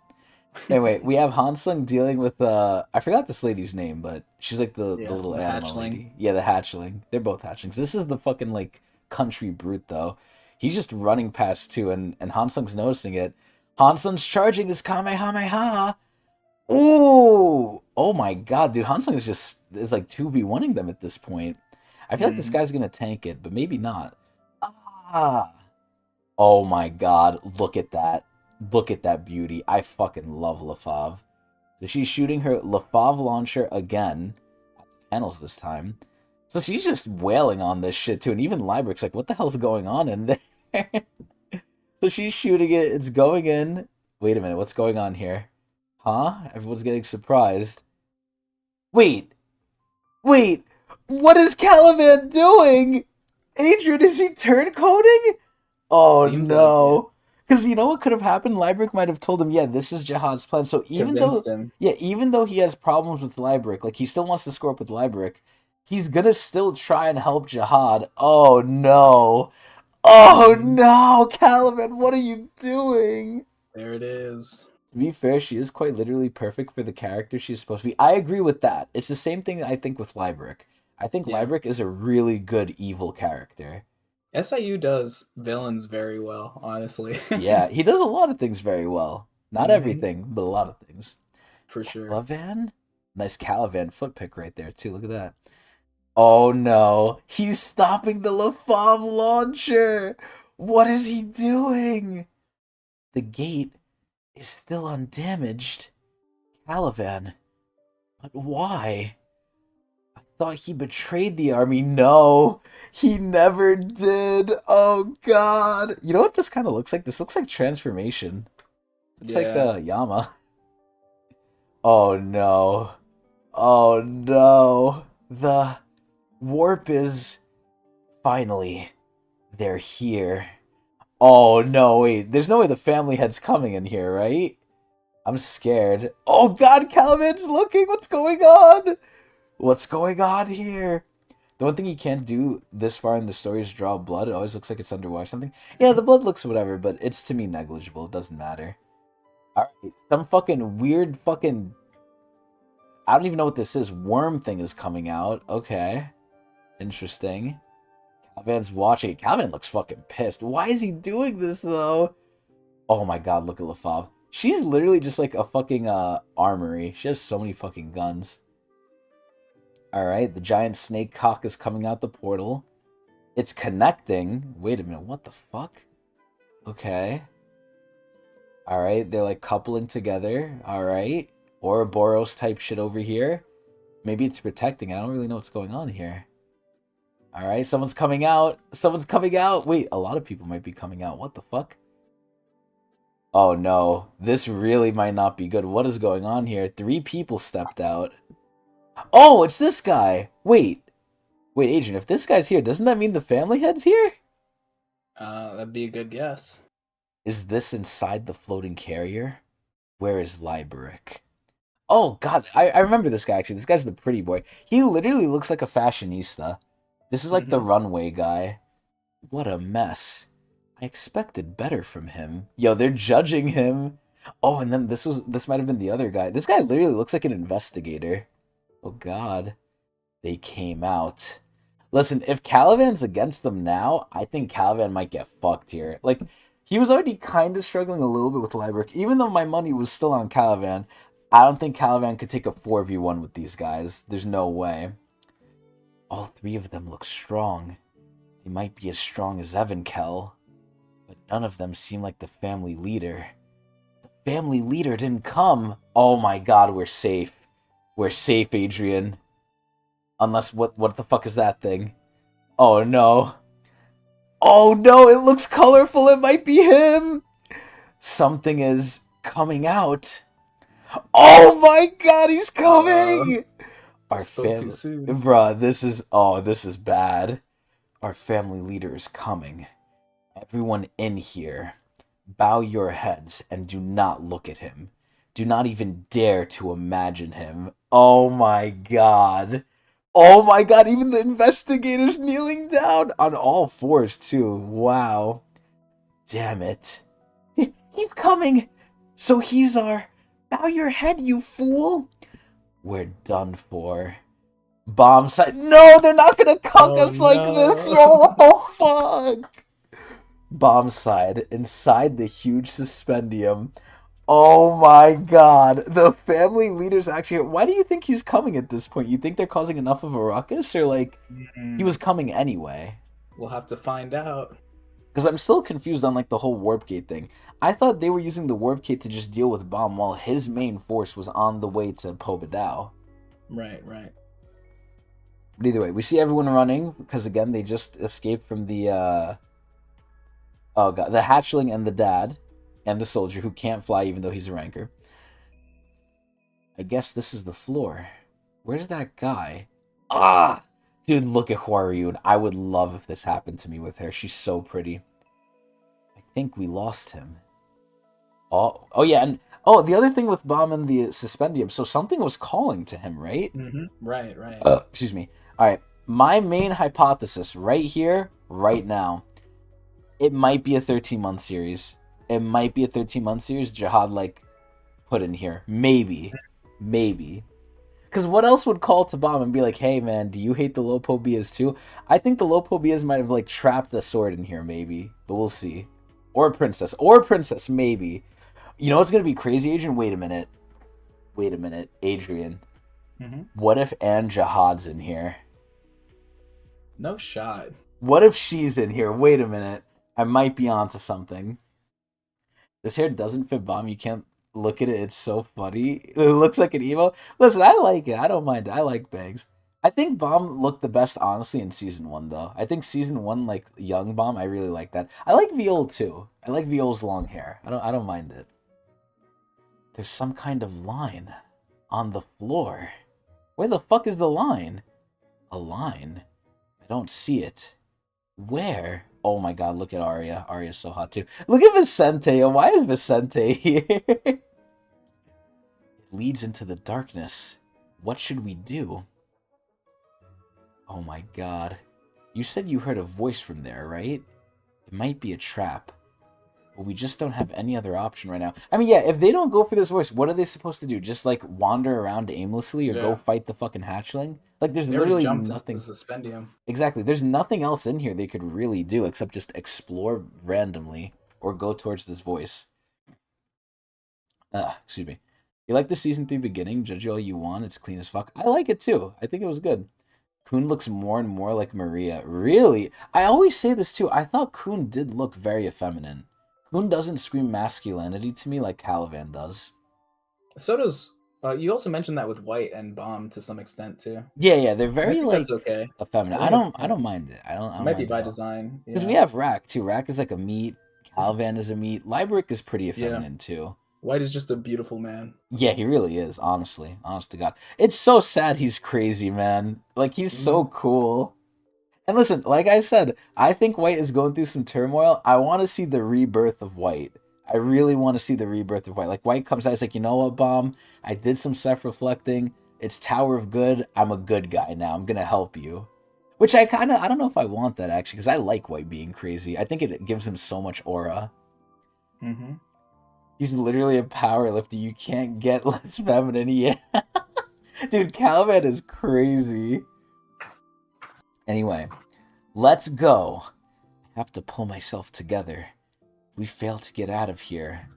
Anyway, we have Hansung dealing with I forgot this lady's name, but she's like the little the animal hatchling. lady. Yeah, the hatchling. They're both hatchlings. This is the fucking like country brute though. He's just running past too, and Hansung's noticing it. Hansung's charging his Kamehameha. Ooh! Oh my god, dude, Hansung is like 2v1ing them at this point. I feel like this guy's gonna tank it, but maybe not. Ah! Oh my god, look at that. Look at that beauty. I fucking love LaFave. So she's shooting her LaFave launcher again. At the panels this time. So she's just wailing on this shit too. And even Lybrick's like, what the hell's going on in there? So she's shooting it. It's going in. Wait a minute. What's going on here? Huh? Everyone's getting surprised. Wait. Wait. What is Caliban doing? Adrian, is he turncoating? Oh Seems no. like Because you know what could have happened? Lybrick might have told him, yeah, this is Jihad's plan. So convinced him. even though he has problems with Lybrick, like he still wants to score up with Lybrick, he's gonna still try and help Jihad. Oh no. Oh no, Caliban, what are you doing? There it is. To be fair, she is quite literally perfect for the character she's supposed to be. I agree with that. It's the same thing I think with Lybrick. I think Lybrick is a really good evil character. SIU does villains very well, honestly. Yeah, he does a lot of things very well. Not everything, but a lot of things. For sure. Caliban? Nice Caliban foot pick right there, too. Look at that. Oh, no. He's stopping the LaFave launcher. What is he doing? The gate is still undamaged. Caliban. But why? I thought he betrayed the army. No, he never did. Oh, God. You know what this kind of looks like? This looks like transformation. It's like Yama. Oh, no. Oh, no. The warp is... Finally, they're here. Oh, no, wait. There's no way the family head's coming in here, right? I'm scared. Oh, God, Caliban's looking. What's going on? What's going on here? The one thing you can't do this far in the story is draw blood. It always looks like it's underwater or something. Yeah, the blood looks whatever, but it's to me negligible. It doesn't matter. Alright, some fucking weird fucking... I don't even know what this is. Worm thing is coming out. Okay. Interesting. Calvin's watching it. Calvin looks fucking pissed. Why is he doing this, though? Oh my god, look at LaFave. She's literally just like a fucking armory. She has so many fucking guns. Alright, the giant snake cock is coming out the portal. It's connecting. Wait a minute, what the fuck? Okay. Alright, they're like coupling together. Alright. Ouroboros type shit over here. Maybe it's protecting. I don't really know what's going on here. Alright, someone's coming out. Someone's coming out. Wait, a lot of people might be coming out. What the fuck? Oh no, this really might not be good. What is going on here? 3 people stepped out. Oh, it's this guy. Wait, Adrian, if this guy's here, doesn't that mean the family head's here? That'd be a good guess. Is this inside the floating carrier? Where is Liberic? Oh god, I remember this guy actually. This guy's the pretty boy. He literally looks like a fashionista. This is like the runway guy. What a mess. I expected better from him. Yo, they're judging him. Oh, and then this might have been the other guy. This guy literally looks like an investigator. Oh god. They came out. Listen, if Caliban's against them now, I think Caliban might get fucked here. Like, he was already kind of struggling a little bit with Liebrecht. Even though my money was still on Calivan, I don't think Calivan could take a 4v1 with these guys. There's no way. All three of them look strong. They might be as strong as Evankel, but none of them seem like the family leader. The family leader didn't come. Oh my god, we're safe. We're safe, Adrian. Unless, what the fuck is that thing? Oh no. Oh no, it looks colorful. It might be him. Something is coming out. Oh my god, he's coming! Our spoke family, too soon. bruh, this is bad. Our family leader is coming. Everyone in here, bow your heads and do not look at him. Do not even dare to imagine him. Oh my god. Oh my god, even the investigators kneeling down on all fours too. Wow. Damn it. He's coming. So he's our... Bow your head, you fool. We're done for. Bomb side. No, they're not gonna cuck us like this. Yo, what the fuck? Bomb side. Inside the huge suspendium. Oh my god. The family leader's actually... Why do you think he's coming at this point? You think they're causing enough of a ruckus? Or like, he was coming anyway? We'll have to find out. Because I'm still confused on like the whole warp gate thing. I thought they were using the warp gate to just deal with Bomb while his main force was on the way to Pobedao. Right. But either way, we see everyone running because again they just escaped from the oh god, the hatchling and the dad and the soldier who can't fly even though he's a ranker. I guess this is the floor. Where's that guy? Ah, dude, look at Huarun. I would love if this happened to me with her. She's so pretty. I think we lost him. Oh yeah, and the other thing with Bomb and the suspendium, so something was calling to him, right? Right. Excuse me. All right, my main hypothesis right here, right now, it might be a 13-month series. It might be a 13-month series Jihad like put in here. Maybe. Because what else would call to Bomb and be like, hey man, do you hate the Lopobias too? I think the Lopobias might have like trapped a sword in here maybe, but we'll see. Or a princess, maybe. You know what's going to be crazy, Adrian? Wait a minute, Adrian. What if Anne Jihad's in here? No shot. What if she's in here? Wait a minute. I might be onto something. This hair doesn't fit Bomb. You can't look at it. It's so funny. It looks like an emo. Listen, I like it. I don't mind it. I like bangs. I think Bomb looked the best, honestly, in Season 1, though. I think Season 1, like, young Bomb, I really like that. I like Viol, too. I like Viol's long hair. I don't mind it. There's some kind of line on the floor. Where the fuck is the line? A line? I don't see it. Where? Oh my god, look at Arya. Arya's so hot too. Look at Vicente. Why is Vicente here? It leads into the darkness. What should we do? Oh my god. You said you heard a voice from there, right? It might be a trap. But we just don't have any other option right now. I mean, yeah, if they don't go for this voice, what are they supposed to do? Just, like, wander around aimlessly or go fight the fucking hatchling? Like, there's literally nothing... Into the suspendium. Exactly. There's nothing else in here they could really do except just explore randomly or go towards this voice. Excuse me. You like the Season 3 beginning? Judge all you want. It's clean as fuck. I like it, too. I think it was good. Kun looks more and more like Maria. Really? I always say this, too. I thought Kun did look very effeminate. Kun doesn't scream masculinity to me like Calivan does. So does... you also mentioned that with White and Bomb to some extent, too. Yeah, they're very, like, that's okay. effeminate. I don't mind it. I don't might be mind by design. Because we have Rack, too. Rack is like a meat. Calivan is a meat. Liebrecht is pretty effeminate, too. White is just a beautiful man. Yeah, he really is, honestly. Honest to God. It's so sad he's crazy, man. Like, he's so cool. And listen, like I said, I think White is going through some turmoil. I want to see the rebirth of White. I really want to see the rebirth of White. Like, White comes out, he's like, you know what, Bomb? I did some self-reflecting. It's Tower of Good. I'm a good guy now. I'm going to help you. Which I don't know if I want that, actually, because I like White being crazy. I think it gives him so much aura. He's literally a powerlifter. You can't get less feminine. Yeah. Dude, Caliban is crazy. Anyway, let's go. I have to pull myself together. we fail to get out of here,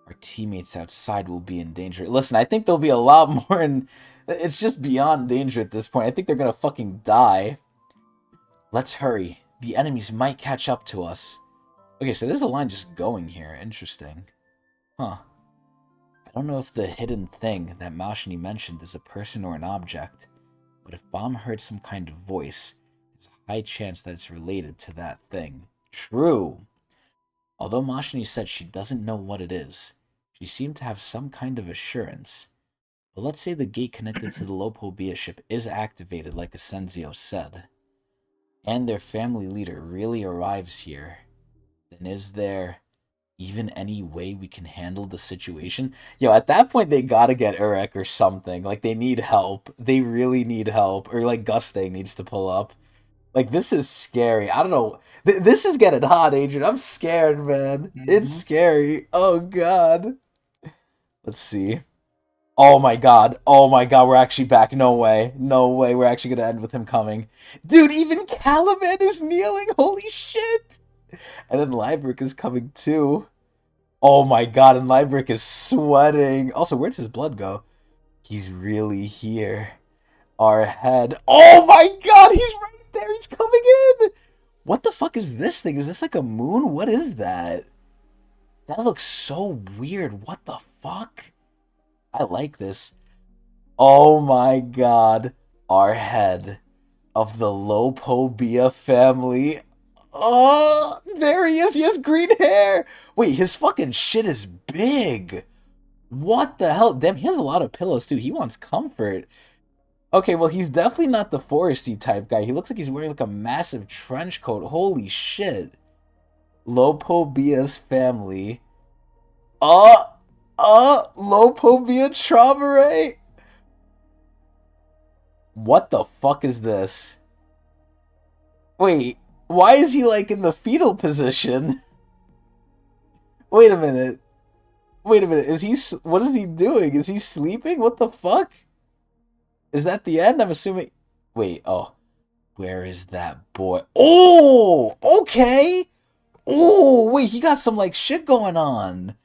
our teammates outside will be in danger. Listen, I think they'll be a lot more in... It's just beyond danger at this point. I think they're gonna fucking die. Let's hurry. The enemies might catch up to us. Okay, so there's a line just going here. Interesting. Huh. I don't know if the hidden thing that Malshini mentioned is a person or an object, but if Bomb heard some kind of voice, there's a high chance that it's related to that thing. True. Although Malshini said she doesn't know what it is, she seemed to have some kind of assurance. But let's say the gate connected to the Lopo BIA ship is activated like Ascensio said, and their family leader really arrives here, then is there even any way we can handle the situation? Yo, at that point they gotta get Urek or something. Like, they need help. They really need help. Or like Guste needs to pull up. Like, this is scary. I don't know. This is getting hot, Adrian. I'm scared, man. It's scary. Oh, God. Let's see. Oh, my God. Oh, my God. We're actually back. No way. No way. We're actually going to end with him coming. Dude, even Caliban is kneeling. Holy shit. And then Liebrecht is coming, too. Oh, my God. And Liebrecht is sweating. Also, where did his blood go? He's really here. Our head. Oh, my God. He's right there. He's coming in. What the fuck is this thing? Is this like a moon? What is that? That looks so weird. What the fuck? I like this. Oh my God. Our head of the Lopobia family. Oh, there he is. He has green hair. Wait, his fucking shit is big. What the hell? Damn, he has a lot of pillows too. He wants comfort. Okay, well, he's definitely not the foresty type guy. He looks like he's wearing like a massive trench coat. Holy shit. Lopobia's family. Lopobia Traumare? What the fuck is this? Wait, why is he like in the fetal position? Wait a minute. Wait a minute. What is he doing? Is he sleeping? What the fuck? Is that the end? I'm assuming... Wait, oh. Where is that boy? Oh! Okay! Oh, wait, he got some, like, shit going on.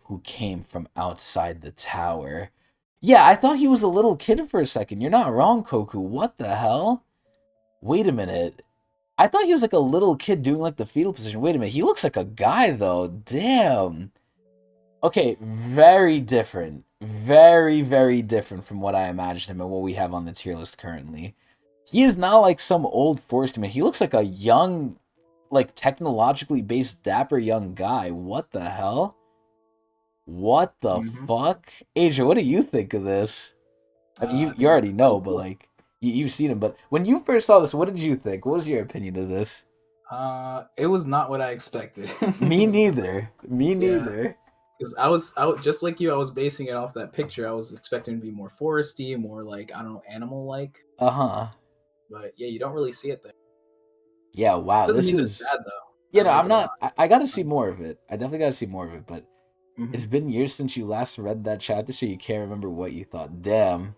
Who came from outside the tower. Yeah, I thought he was a little kid for a second. You're not wrong, Koku. What the hell? Wait a minute. I thought he was, like, a little kid doing, like, the fetal position. Wait a minute. He looks like a guy, though. Damn. Okay, very different. Very, very different from what I imagined him and what we have on the tier list currently. He is not like some old forest man. He looks like a young, like, technologically based dapper young guy. What the hell? What the fuck? Asia, what do you think of this? I mean, you already know, but, like, you've seen him. But when you first saw this, what did you think? What was your opinion of this? It was not what I expected. Me neither. Me neither. Because I was just like you. I was basing it off that picture. I was expecting to be more foresty, more like, I don't know, animal-like. But yeah, you don't really see it there. Yeah, wow. Doesn't mean it's bad though. Yeah, no, I'm not. I got to see more of it. I definitely got to see more of it. But it's been years since you last read that chapter, so you can't remember what you thought. Damn.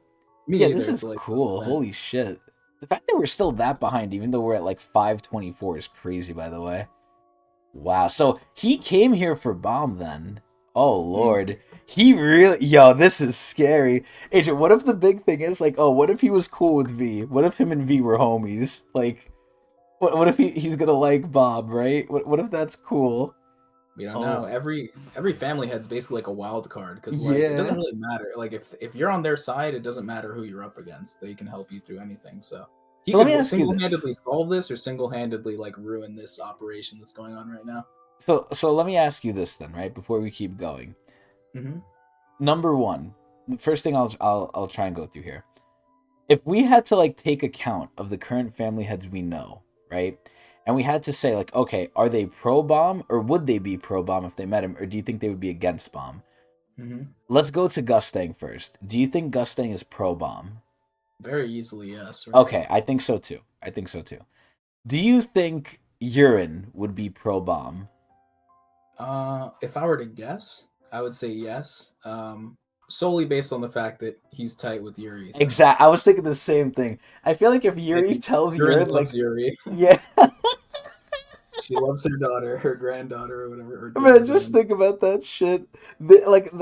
Yeah, this is like cool. Holy shit. The fact that we're still that behind, even though we're at like 524, is crazy. By the way. Wow. So he came here for Bomb then. Oh, Lord. He really... Yo, this is scary. Agent, what if the big thing is, like, oh, what if he was cool with V? What if him and V were homies? Like, what if he's gonna like Bob, right? What if that's cool? We don't know. Every family head's basically like a wild card, because like, it doesn't really matter. Like, if you're on their side, it doesn't matter who you're up against. They can help you through anything, so... He could single-handedly solve this, or single-handedly, like, ruin this operation that's going on right now. So let me ask you this then, right? Before we keep going. Number one, the first thing I'll try and go through here. If we had to like take account of the current family heads we know, right? And we had to say like, okay, are they pro Bomb or would they be pro Bomb if they met him, or do you think they would be against Bomb? Let's go to Gustang first. Do you think Gustang is pro Bomb? Very easily, yes. Right? Okay, I think so too. Do you think Urine would be pro Bomb? If I were to guess, I would say yes. Solely based on the fact that he's tight with Yuri. So. Exactly. I was thinking the same thing. I feel like if Yuri tells Urine, like Yuri. Yeah. She loves her daughter, her granddaughter, or whatever. Her Man, just think about that shit.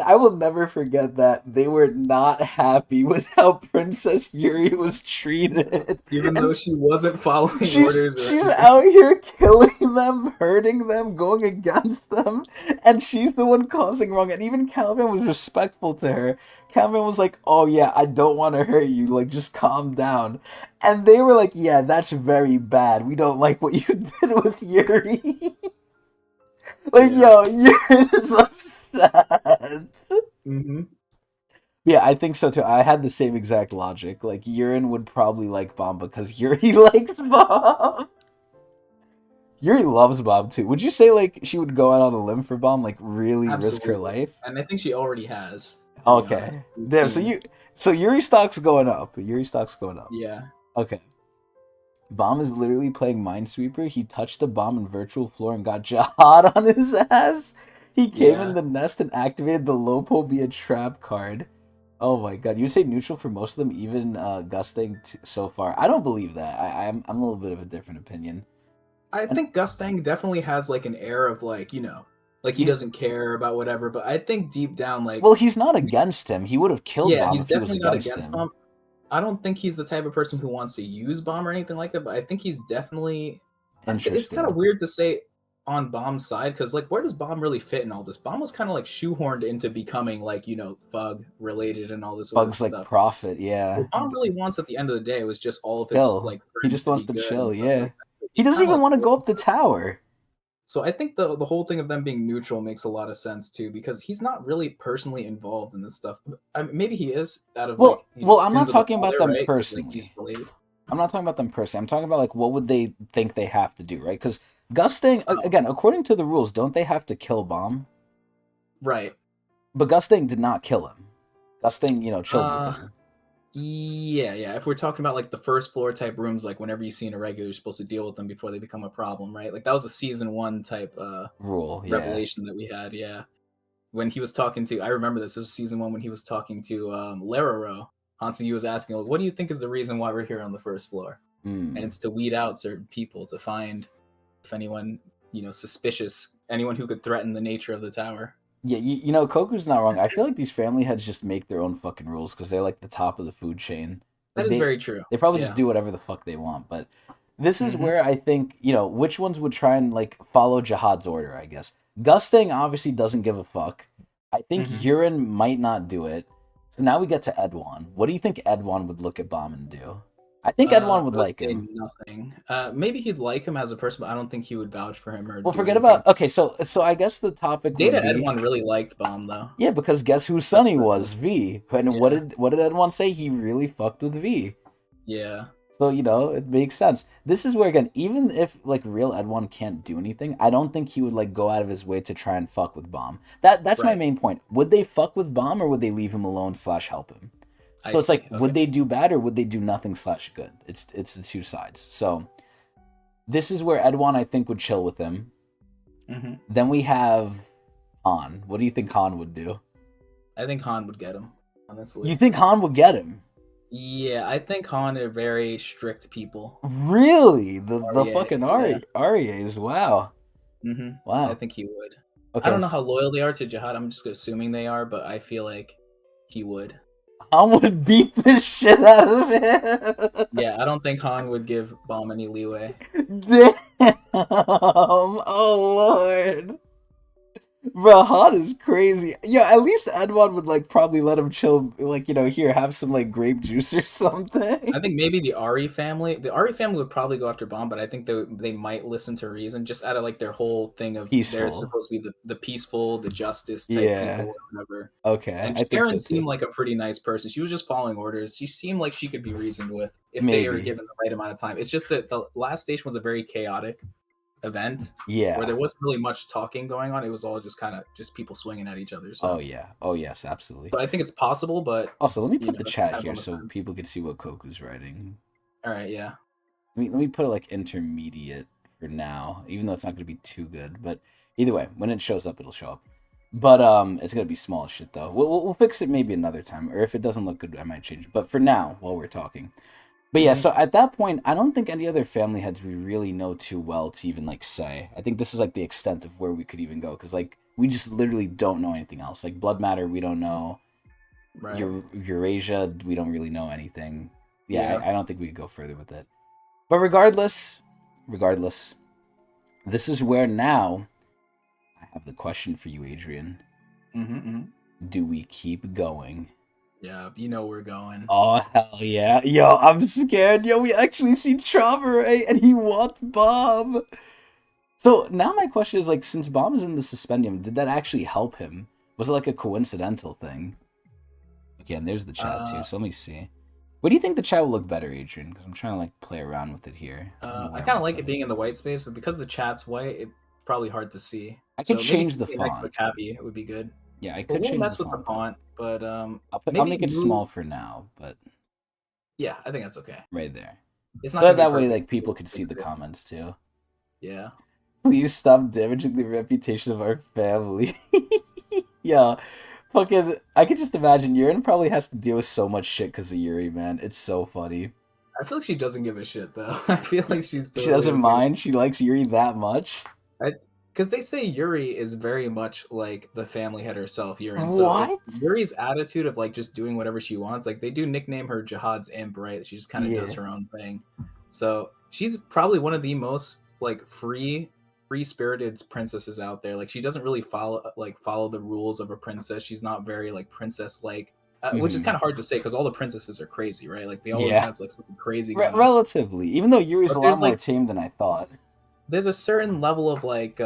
I will never forget that they were not happy with how Princess Yuri was treated, Even though and she wasn't following she's orders or she's anything. out here killing them, hurting them, going against them, and she's the one causing wrong. And even Calvin was respectful to her. Calvin was like, "Oh yeah, I don't want to hurt you. Like, just calm down." And they were like, "Yeah, that's very bad. We don't like what you did with Yuri." Like, Yeah. yo, Urine is upset. Mm-hmm. Yeah, I think so too. I had the same exact logic. Like, Urine would probably like Bomb because Yuri likes Bomb. Yuri loves Bomb too. Would you say, like, she would go out on a limb for Bomb? Like, really risk her Absolutely. life? And I think she already has, to be honest. Okay. We've Damn, seen. so Yuri stock's going up. Yuri stock's going up. Yeah. Okay. Bomb is literally playing Minesweeper. He touched a bomb in virtual floor and got Jihad on his ass. He came in Yeah. the nest and activated the Lopo be a trap card. Oh my god! You say neutral for most of them, even Gusting so far. I don't believe that. I'm a little bit of a different opinion. I And think Gustang definitely has like an air of like, like he he, doesn't care about whatever, but I think deep down, like, well, he's not against him. He would have killed yeah, Bomb he's if he was definitely not against against him. Bomb. I don't think he's the type of person who wants to use Bomb or anything like that, but I think he's definitely. It's kind of Interesting. weird to say on Bomb's side because, like, where does Bomb really fit in all this? Bomb was kind of like shoehorned into becoming like thug related and all this sort of Bugs like stuff. Prophet, yeah. What Bomb really wants at the end of the day was just all of his Chill. like He friends just to wants be to good chill, and stuff yeah. like that. So He he's doesn't kind of even like want to go up the tower. so I think the whole thing of them being neutral makes a lot of sense too because he's not really personally involved in this stuff. I mean, maybe he is out of like Well, I'm sins not of the talking about father, them right? Because like he's personally. delayed. I'm not talking about them personally. I'm talking about like what would they think they have to do, right? Because Gusting, again, according to the rules, don't they have to kill Bomb? Right. But Gusting did not kill him. Gusting, chilled with Uh, him. yeah. If we're talking about like the first floor type rooms, like whenever you see in a regular, you're supposed to deal with them before they become a problem, right? Like that was a season 1 type Rule, yeah. revelation that we had. Yeah. When he was talking to, I remember this. It was season 1 when he was talking to Lararo. Hansuyu was asking, like, "What do you think is the reason why we're here on the first floor?" And it's to weed out certain people to find if anyone suspicious, anyone who could threaten the nature of the tower. Yeah, Koku's not wrong. I feel like these family heads just make their own fucking rules because they're like the top of the food chain. That Like is very true. they probably just Yeah. do whatever the fuck they want. But this is Mm-hmm. where I think, which ones would try and like follow Jihad's order, I guess. Gusting obviously doesn't give a fuck. I think Mm-hmm. Urine might not do it. So now we get to Edwan. What do you think Edwan would look at Bomb and do? I think Edwan would I would like say him. nothing. Maybe he'd like him as a person, but I don't think he would vouch for him or Well, do forget anything. about okay. So I guess the topic Data would be Edwan really liked Bomb though. yeah, because guess who That's Sonny the was? V. And yeah, what did Edwan say? He really fucked with V. yeah, So it makes sense. This is where again, even if like real Edwan can't do anything, I don't think he would like go out of his way to try and fuck with Bomb. That's my right. main point. Would they fuck with Bomb or would they leave him alone / help him? I So it's like, see. Okay. would they do bad or would they do nothing / good? It's the two sides. So this is where Edwan I think would chill with him. Mm-hmm. Then we have Han. What do you think Han would do? I think Han would get him. Honestly. You think Han would get him? Yeah, I think Han are very strict people. Really? The Yeah, fucking yeah. REAs. Wow. Mm-hmm. I Wow. think he would. I Okay. don't know how loyal they are to Jihad. I'm just assuming they are, but I feel like he would. Han would beat the shit out of him. Yeah, I don't think Han would give Bomb any leeway. Damn. Oh lord. Bro, Han is crazy. Yeah, at least Edward would like probably let him chill, like, here, have some like grape juice or something. I think maybe the Ari family. The Ari family would probably go after Bomb, but I think they might listen to reason just out of like their whole thing of they're Peaceful. supposed to be the peaceful, the justice type Yeah. people or whatever. Okay. And I think so Sharon too. seemed like a pretty nice person. She was just following orders. She seemed like she could be reasoned with if they were Maybe. given the right amount of time. It's just that the last station was a very chaotic event where Yeah. there wasn't really much talking going on. It was all just kind of just people swinging at each other. So. Oh yeah. Oh yes, absolutely. So I think it's possible, but Also, let me put the chat kind of here on the so fence. people can see what Koku's writing. All right, yeah. Let me put it like intermediate for now, even though it's not going to be too good. But either way, when it shows up, it'll show up. But it's going to be small as shit though. We'll fix it maybe another time, or if it doesn't look good, I might change it. But for now, while we're talking, But yeah, so at that point, I don't think any other family heads we really know too well to even like say. I think this is like the extent of where we could even go because like we just literally don't know anything else. Like blood matter, we don't know. Right. Eurasia, we don't really know anything. Yeah, Yeah. I don't think we could go further with it. But regardless, this is where now I have the question for you, Adrian. Do we keep going? Yeah, you know we're going. Oh, hell yeah. Yo, I'm scared. Yo, we actually see Trauma, right? And he wants Bob. So now my question is, like, since Bob is in the suspendium, did that actually help him? Was it like a coincidental thing? Again, there's the chat too, so let me see. What do you think the chat will look better, Adrian? Because I'm trying to, like, play around with it here. I kind of like it being in the white space, but because the chat's white, it's probably hard to see. I could change the font. Next to Cappy, it would be good. Yeah, I could change the font, but I'll make it small for now, but yeah, I think that's okay. Right there. It's not so that way, like, people could see the comments too. Yeah. Please stop damaging the reputation of our family. Yeah, fucking. I could just imagine Urine probably has to deal with so much shit because of Yuri, man. It's so funny. I feel like she doesn't give a shit though. I feel like she's. She doesn't mind. She likes Yuri that much. Because they say Yuri is very much like the family head herself, Yuri. What? So Yuri's attitude of like just doing whatever she wants, like they do nickname her Jihad's imp, right? She just kind of does her own thing. So she's probably one of the most like free-spirited princesses out there. Like she doesn't really follow the rules of a princess. She's not very like princess-like, which is kind of hard to say because all the princesses are crazy, right? Like they always have like something crazy. Relatively, even though Yuri's a lot more tame than I thought. There's a certain level of like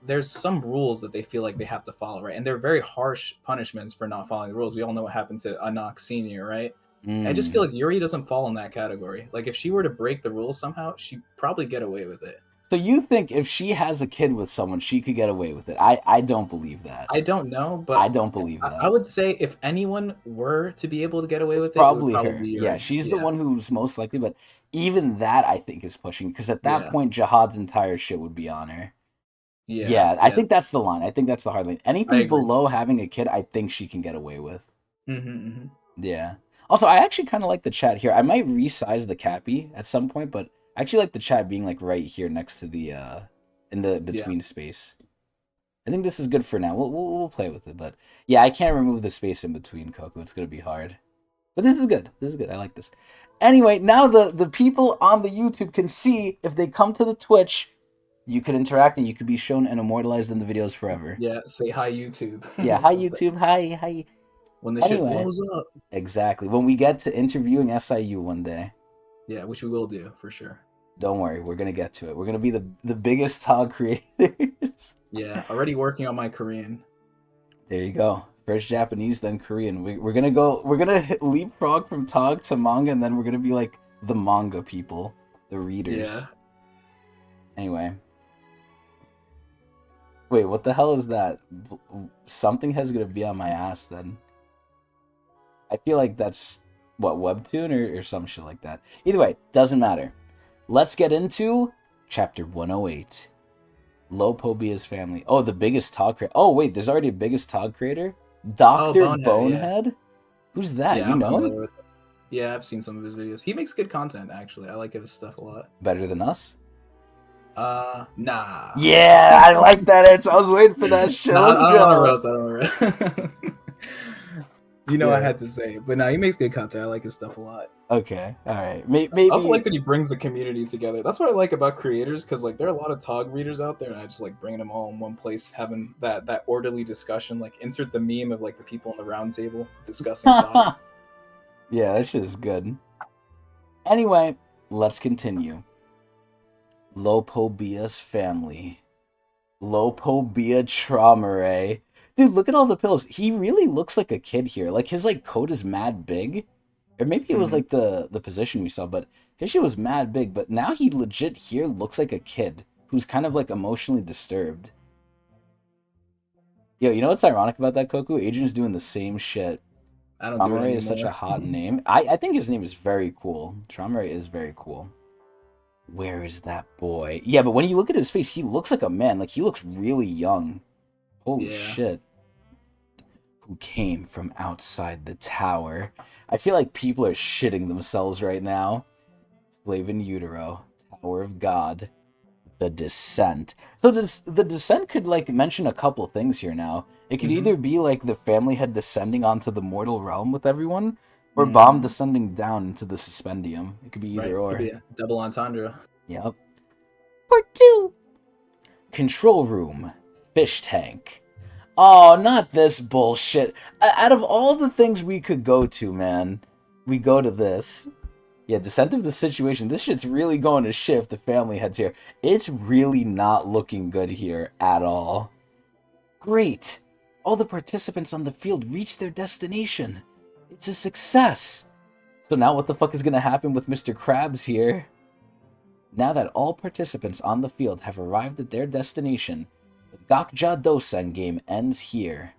there's some rules that they feel like they have to follow, right? And they're very harsh punishments for not following the rules. We all know what happened to Anak Senior, right? I just feel like Yuri doesn't fall in that category. Like if she were to break the rules somehow, she'd probably get away with it. So you think if she has a kid with someone, she could get away with it? I don't believe that. I don't know, but I don't believe that. I would say if anyone were to be able to get away with it, probably her. Yuri. Yeah, she's the one who's most likely, but even that I think is pushing because at that point Jihad's entire shit would be on her. Yeah, I think that's the line. I think that's the hard line. Anything below having a kid, I think she can get away with. Yeah. Also, I actually kind of like the chat here. I might resize the Cappy at some point, but I actually like the chat being like right here next to the in the between space. I think this is good for now. We'll play with it, but yeah, I can't remove the space in between, Coco. It's gonna be hard. But this is good. This is good. I like this. Anyway, now the people on the YouTube can see if they come to the Twitch, you could interact and you could be shown and immortalized in the videos forever. Yeah, say hi YouTube. Yeah, hi YouTube. Hi. When the shit blows up. Exactly. When we get to interviewing SIU one day. Yeah, which we will do for sure. Don't worry, we're gonna get to it. We're gonna be the biggest TOG creators. Yeah, already working on my Korean. There you go. First Japanese, then Korean. We're gonna leapfrog from TOG to manga, and then we're gonna be like the manga people, the readers. Yeah. Anyway. Wait, what the hell is that? Something has gonna be on my ass then. I feel like that's what, Webtoon or some shit like that. Either way, doesn't matter. Let's get into chapter 108. Lopobia's family. Oh, the biggest TOG creator. Oh, wait, there's already a biggest TOG creator? Dr. Bonehead? Yeah. Who's that? Yeah, you know him? Yeah, I've seen some of his videos. He makes good content, actually. I like his stuff a lot. Better than us? Nah. Yeah, I like that answer. I was waiting for that shit. Let's go. I don't know. You know, I had to say it. But no, he makes good content. I like his stuff a lot. Okay, all right. Maybe. I also like that he brings the community together. That's what I like about creators, because like there are a lot of TOG readers out there, and I just like bringing them all in one place, having that orderly discussion. Like insert the meme of like the people on the round table discussing topics. Yeah, that shit is good. Anyway, let's continue. Lopobia's family. Lopobia Traumare. Dude, look at all the pillows. He really looks like a kid here. Like, his, like, coat is mad big. Or maybe it was, like, the position we saw, but his shit was mad big. But now he legit here looks like a kid who's kind of, like, emotionally disturbed. Yo, you know what's ironic about that, Koku? Adrian's doing the same shit. I don't do it anymore. Is such a hot name. I think his name is very cool. Traumare is very cool. Where is that boy? Yeah, but when you look at his face, he looks like a man. Like, he looks really young. Holy shit. who came from outside the tower. I feel like people are shitting themselves right now. Slave in utero, Tower of God, the Descent. So the Descent could like mention a couple things here now. It could either be like the family head descending onto the mortal realm with everyone, or Bomb descending down into the Suspendium. It could be either or. Could be a double entendre. Yep. Part 2. Control room, fish tank. Oh, not this bullshit. Out of all the things we could go to, man, we go to this. Yeah, Descent of the Situation. This shit's really going to shit if the family heads here. It's really not looking good here at all. Great. All the participants on the field reached their destination. It's a success. So now what the fuck is going to happen with Mr. Krabs here? Now that all participants on the field have arrived at their destination, the Gakja Dosen game ends here.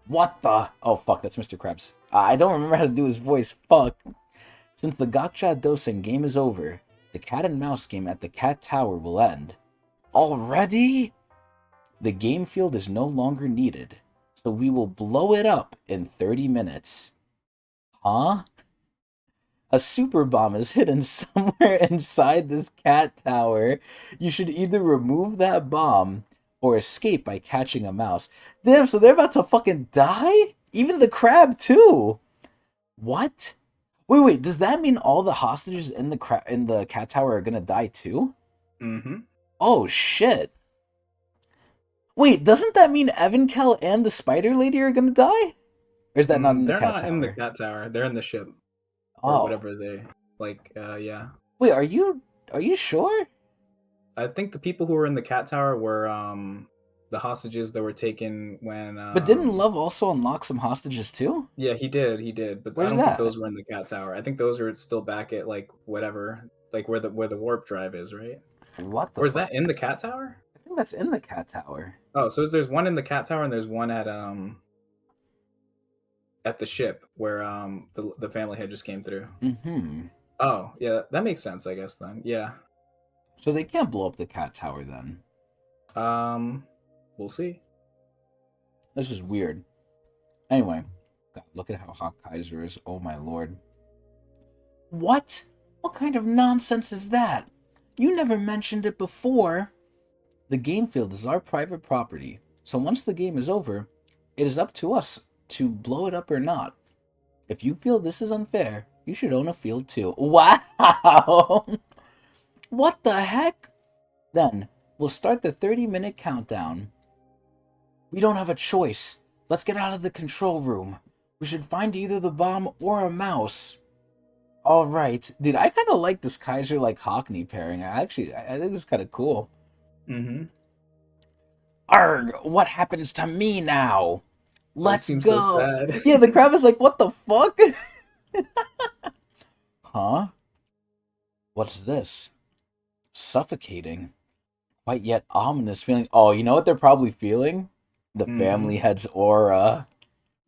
What the? Oh, fuck, that's Mr. Krabs. I don't remember how to do his voice. Fuck. Since the Gakja Dosen game is over, the cat and mouse game at the Cat Tower will end. Already? The game field is no longer needed, so we will blow it up in 30 minutes. Huh? A super bomb is hidden somewhere inside this cat tower. You should either remove that bomb or escape by catching a mouse. Damn, so they're about to fucking die? Even the crab, too. What? Wait, does that mean all the hostages in the cat tower are gonna die, too? Mm-hmm. Oh, shit. Wait, doesn't that mean Evankel and the spider lady are gonna die? Or is that not in the cat tower? They're not in the cat tower. They're in the ship. Or whatever they like. Yeah. Wait, are you sure? I think the people who were in the cat tower were the hostages that were taken when. But didn't Love also unlock some hostages too? Yeah, he did. But Where's I don't that? think those were in the cat tower. I think those are still back at like whatever, like where the warp drive is, right? What? Or is that in the cat tower? I think that's in the cat tower. Oh, so there's one in the cat tower and there's one at the ship where the family head just came through. Mm-hmm. Oh, yeah, that makes sense, I guess then. Yeah. So they can't blow up the cat tower then. We'll see. This is weird. Anyway, God, look at how hot Kaiser is. Oh my lord. What? What kind of nonsense is that? You never mentioned it before. The game field is our private property, so once the game is over, it is up to us to blow it up or not. If you feel this is unfair, you should own a field too. Wow! What the heck? Then, we'll start the 30-minute countdown. We don't have a choice. Let's get out of the control room. We should find either the bomb or a mouse. Alright. Dude, I kind of like this Kaiser like Hockney pairing. I think it's kind of cool. Mm-hmm. Arg! What happens to me now? Let's go. So sad. Yeah, the crab is like, what the fuck? Huh? What's this? Suffocating. Quite yet ominous feeling. Oh, you know what they're probably feeling? The family head's aura.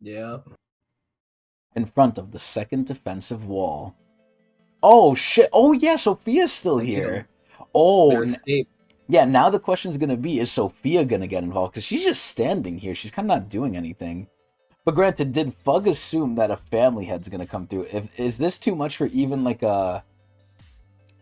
Yeah. In front of the second defensive wall. Oh, shit. Oh, yeah, Sophia's still here. Oh, yeah, now the question's going to be, is Sophia going to get involved? Because she's just standing here. She's kind of not doing anything. But granted, did Fug assume that a family head's going to come through? Is this too much for even like a...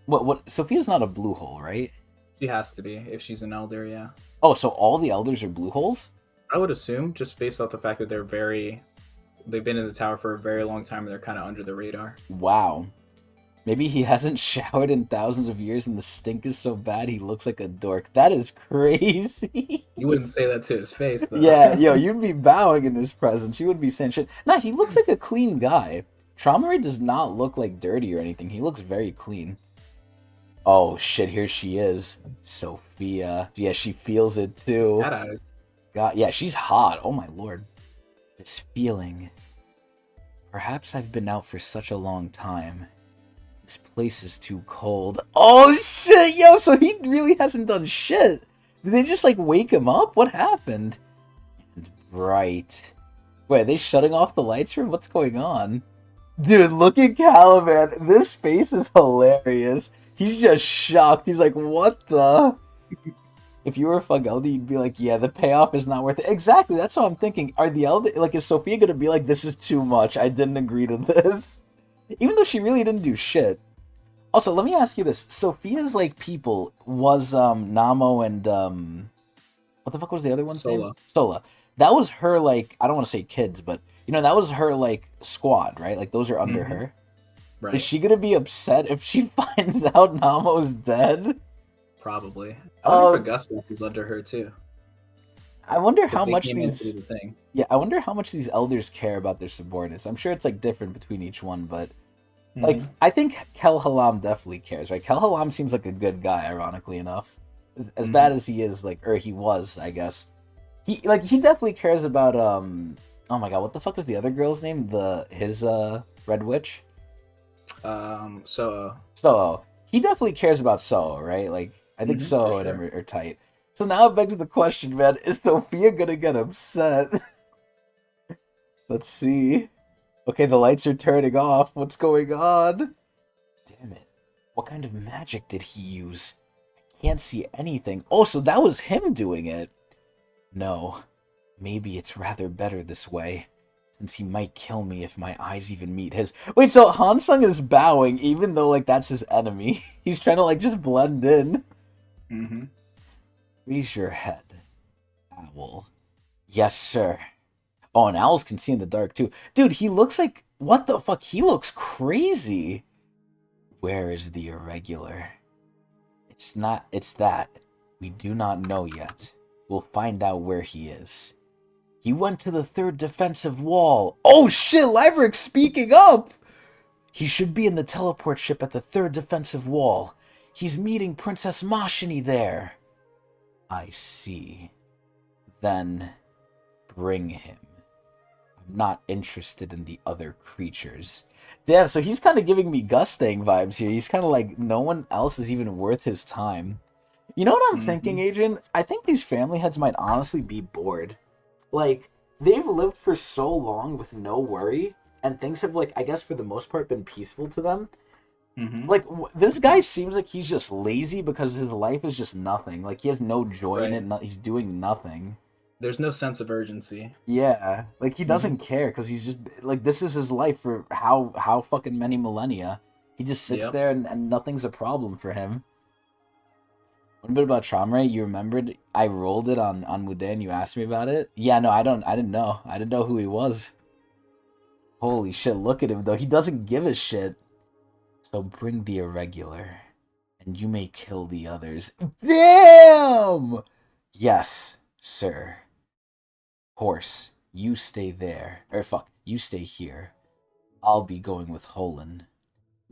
What? Sophia's not a blue hole, right? She has to be, if she's an elder, yeah. Oh, so all the elders are blue holes? I would assume, just based off the fact that they've been in the tower for a very long time and they're kind of under the radar. Wow. Maybe he hasn't showered in thousands of years and the stink is so bad he looks like a dork. That is crazy. You wouldn't say that to his face, though. Yeah, you'd be bowing in his presence. You wouldn't be saying shit. Nah, he looks like a clean guy. Trauma Ray does not look like dirty or anything. He looks very clean. Oh, shit, here she is. Sophia. Yeah, she feels it, too. Cat eyes. God, yeah, she's hot. Oh, my lord. This feeling. Perhaps I've been out for such a long time. This place is too cold. Oh, shit, yo, so he really hasn't done shit. Did they just, like, wake him up? What happened? And bright. Wait, are they shutting off the lights for him? What's going on? Dude, look at Caliban. This face is hilarious. He's just shocked. He's like, what the? if you were a Fug Elder, you'd be like, yeah, the payoff is not worth it. Exactly, that's what I'm thinking. Are the Elder, like, is Sophia gonna be like, this is too much, I didn't agree to this? Even though she really didn't do shit. Also, let me ask you this. Sophia's, like, people was, Namo and, what the fuck was the other one's name? Sola. That was her, like, I don't want to say kids, but, you know, that was her, like, squad, right? Like, those are under her. Right. Is she gonna be upset if she finds out Namo's dead? Probably. I wonder if Augustus is under her too. I wonder how much these. Yeah, I wonder how much these elders care about their subordinates. I'm sure it's like different between each one, but like I think Kel Halam definitely cares, right? Kel Halam seems like a good guy, ironically enough. As bad as he is, like, or he was, I guess. He definitely cares about oh my god, what the fuck is the other girl's name? His Red Witch? Soho. He definitely cares about Soho, right? Like, I think Soho and him are tight. So now it begs the question, man, is Sophia gonna get upset? Let's see. Okay, the lights are turning off. What's going on? Damn it. What kind of magic did he use? I can't see anything. Oh, so that was him doing it. No. Maybe it's rather better this way, since he might kill me if my eyes even meet his. Wait, so Hansung is bowing even though, like, that's his enemy. He's trying to, like, just blend in. Raise your head, Owl. Yes, sir. Oh, and owls can see in the dark, too. Dude, he looks like... What the fuck? He looks crazy. Where is the irregular? It's that. We do not know yet. We'll find out where he is. He went to the third defensive wall. Oh shit, Lybrick's speaking up! He should be in the teleport ship at the third defensive wall. He's meeting Princess Mashini there. I see. Then, bring him. I'm not interested in the other creatures. Damn, so he's kind of giving me Gustang vibes here. He's kind of like, no one else is even worth his time. You know what I'm thinking, Adrian? I think these family heads might honestly be bored. Like, they've lived for so long with no worry, and things have, like, I guess for the most part been peaceful to them. Like, this guy seems like he's just lazy because his life is just nothing. Like, he has no joy in it. He's doing nothing. There's no sense of urgency. Yeah. Like, he doesn't care because he's just, like, this is his life for how fucking many millennia. He just sits there and nothing's a problem for him. One bit about Tramray, you remembered I rolled it on Mude and you asked me about it? Yeah, no, I didn't know. I didn't know who he was. Holy shit, look at him though. He doesn't give a shit. So bring the irregular, and you may kill the others. Damn! Yes, sir. Horse, you stay there. Or fuck, you stay here. I'll be going with Holland.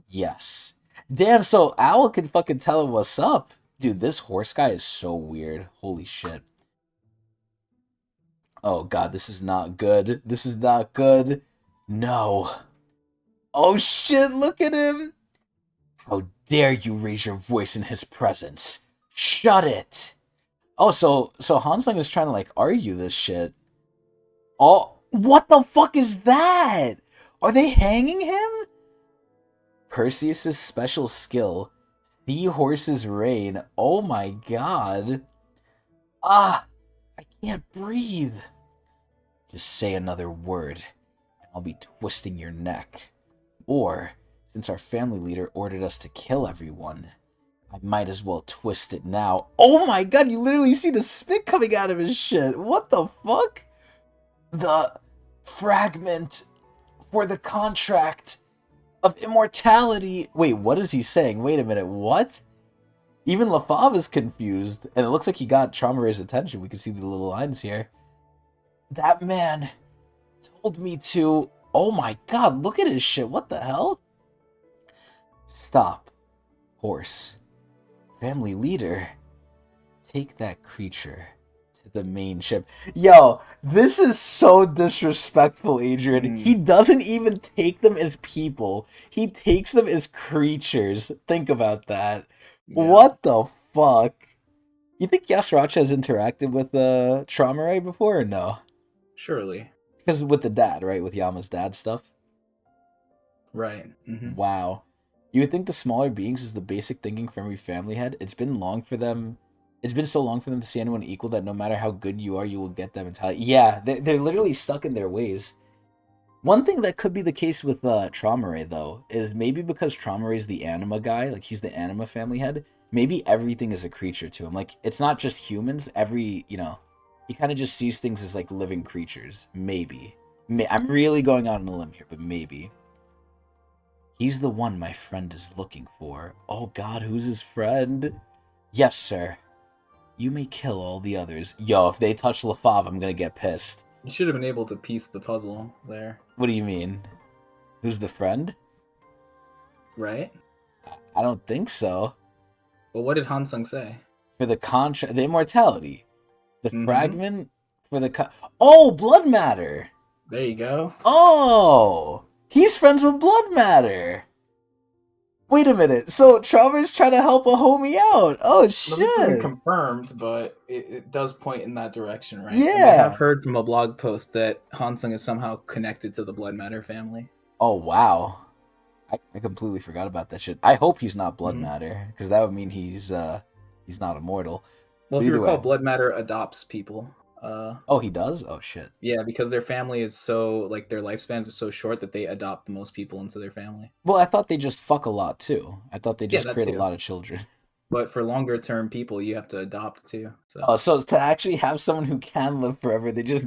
Yes. Damn, so Owl can fucking tell him what's up. Dude, this horse guy is so weird. Holy shit. Oh god, this is not good. This is not good. No. Oh shit, look at him. How dare you raise your voice in his presence? Shut it. Oh, so Hansung is trying to, like, argue this shit. Oh, what the fuck is that? Are they hanging him? Perseus' special skill. Sea Horse's Reign. Oh my god. Ah, I can't breathe. Just say another word, and I'll be twisting your neck. Or, since our family leader ordered us to kill everyone, I might as well twist it now. Oh my god, you literally see the spit coming out of his shit. What the fuck? The fragment for the contract of immortality. Wait, what is he saying? Wait a minute, what? Even LaFave is confused, and it looks like he got Traumeray's attention. We can see the little lines here. That man told me to... Oh my god, look at his shit. What the hell? Stop, horse. Family leader, take that creature to the main ship. Yo, this is so disrespectful, Adrian. He doesn't even take them as people. He takes them as creatures. Think about that. Yeah. What the fuck? You think Yasracha has interacted with Traumeray before or no? Surely. Because with the dad, right? With Yama's dad stuff? Right. Wow. You would think the smaller beings is the basic thinking for every family head. It's been long for them It's been so long for them to see anyone equal that no matter how good you are, you will get that mentality. Yeah, they're literally stuck in their ways. One thing that could be the case with Traumare, though, is maybe because Traumare is the anima guy, like he's the anima family head, maybe everything is a creature to him. Like, it's not just humans, he kind of just sees things as, like, living creatures. Maybe. I'm really going out on a limb here, but maybe. He's the one my friend is looking for. Oh god, who's his friend? Yes, sir. You may kill all the others. Yo, if they touch LaFave, I'm gonna get pissed. You should have been able to piece the puzzle there. What do you mean? Who's the friend? Right? I don't think so. Well, what did Hansung say? For the the immortality. The fragment for the oh, blood matter. There you go. Oh, he's friends with blood matter. Wait a minute. So Trauma's trying to help a homie out. Oh shit. This isn't confirmed, but it does point in that direction, right? Yeah. And I have heard from a blog post that Hansung is somehow connected to the blood matter family. Oh wow. I completely forgot about that shit. I hope he's not blood matter, because that would mean he's not immortal. Well, if you recall, blood matter adopts people. Oh, he does? Oh shit. Yeah, because their family is so, like, their lifespans are so short that they adopt the most people into their family. Well, I thought they just fuck a lot too. I thought they just create a lot of children. But for longer term people, you have to adopt too. So. Oh, so to actually have someone who can live forever, they just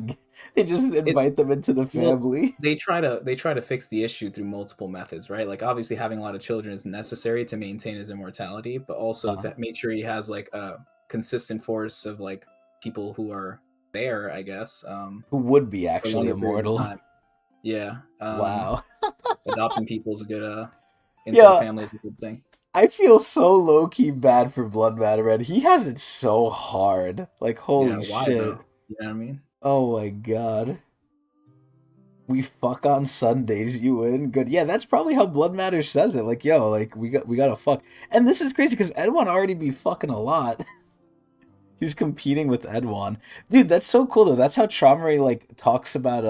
invite them into the family. Well, they try to fix the issue through multiple methods, right? Like, obviously having a lot of children is necessary to maintain his immortality, but also to make sure he has, like, a consistent force of, like, people who are there, I guess. Who would be actually immortal. Yeah. Wow. Adopting people is a good into the family is a good thing. I feel so low-key bad for Blood Matter, and he has it so hard. Like, holy shit. Though? You know what I mean? Oh my god. We fuck on Sundays, you win. Good. Yeah, that's probably how Blood Matter says it. Like, yo, like, we gotta fuck. And this is crazy, because Edwin already be fucking a lot. He's competing with Edwin. Dude, that's so cool, though. That's how Traumare, like, talks about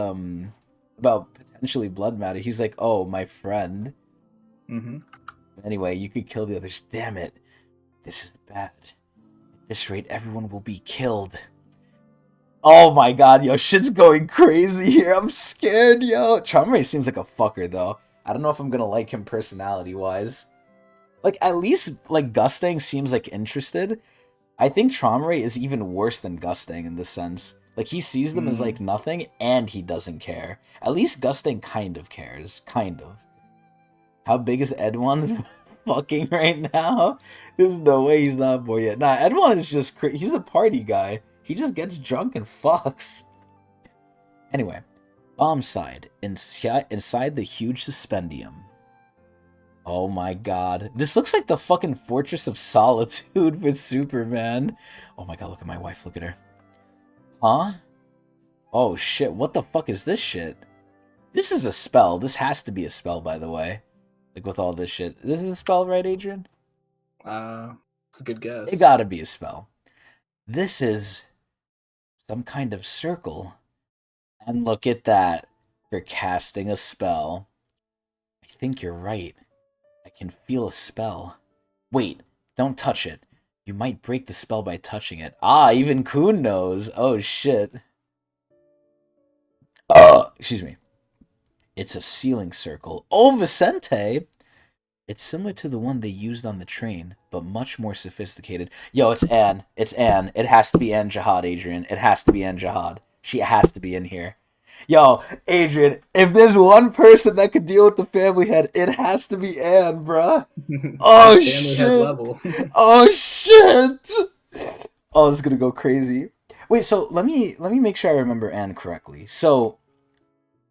potentially Blood Matter. He's like, oh, my friend. Anyway, you could kill the others. Damn it. This is bad. At this rate, everyone will be killed. Oh my god, yo, shit's going crazy here. I'm scared, yo. Traumare seems like a fucker, though. I don't know if I'm gonna like him personality-wise. Like, at least, like, Gustang seems, like, interested. I think Traumare is even worse than Gustang in this sense. Like, he sees them as, like, nothing, and he doesn't care. At least Gustang kind of cares. Kind of. How big is Edwin's fucking right now? There's no way he's not bored yet. Nah, Edwin is just he's a party guy. He just gets drunk and fucks. Anyway, bomb side. Inside the huge suspendium. Oh my god. This looks like the fucking Fortress of Solitude with Superman. Oh my god, look at my wife. Look at her. Huh? Oh shit, what the fuck is this shit? This is a spell. This has to be a spell, by the way. Like, with all this shit. This is a spell, right, Adrian? It's a good guess. It gotta be a spell. This is some kind of circle. And look at that. For casting a spell. I think you're right. I can feel a spell. Wait, don't touch it. You might break the spell by touching it. Ah, even Kuhn knows. Oh, shit. Excuse me. It's a ceiling circle. Oh, Vicente! It's similar to the one they used on the train, but much more sophisticated. Yo, it's Anne. It's Anne. It has to be Anne Jihad, Adrian. It has to be Anne Jihad. She has to be in here. Yo, Adrian, if there's one person that could deal with the family head, it has to be Anne, bruh. Oh, shit. Oh, shit. Oh, this is gonna go crazy. Wait, so let me make sure I remember Anne correctly. So,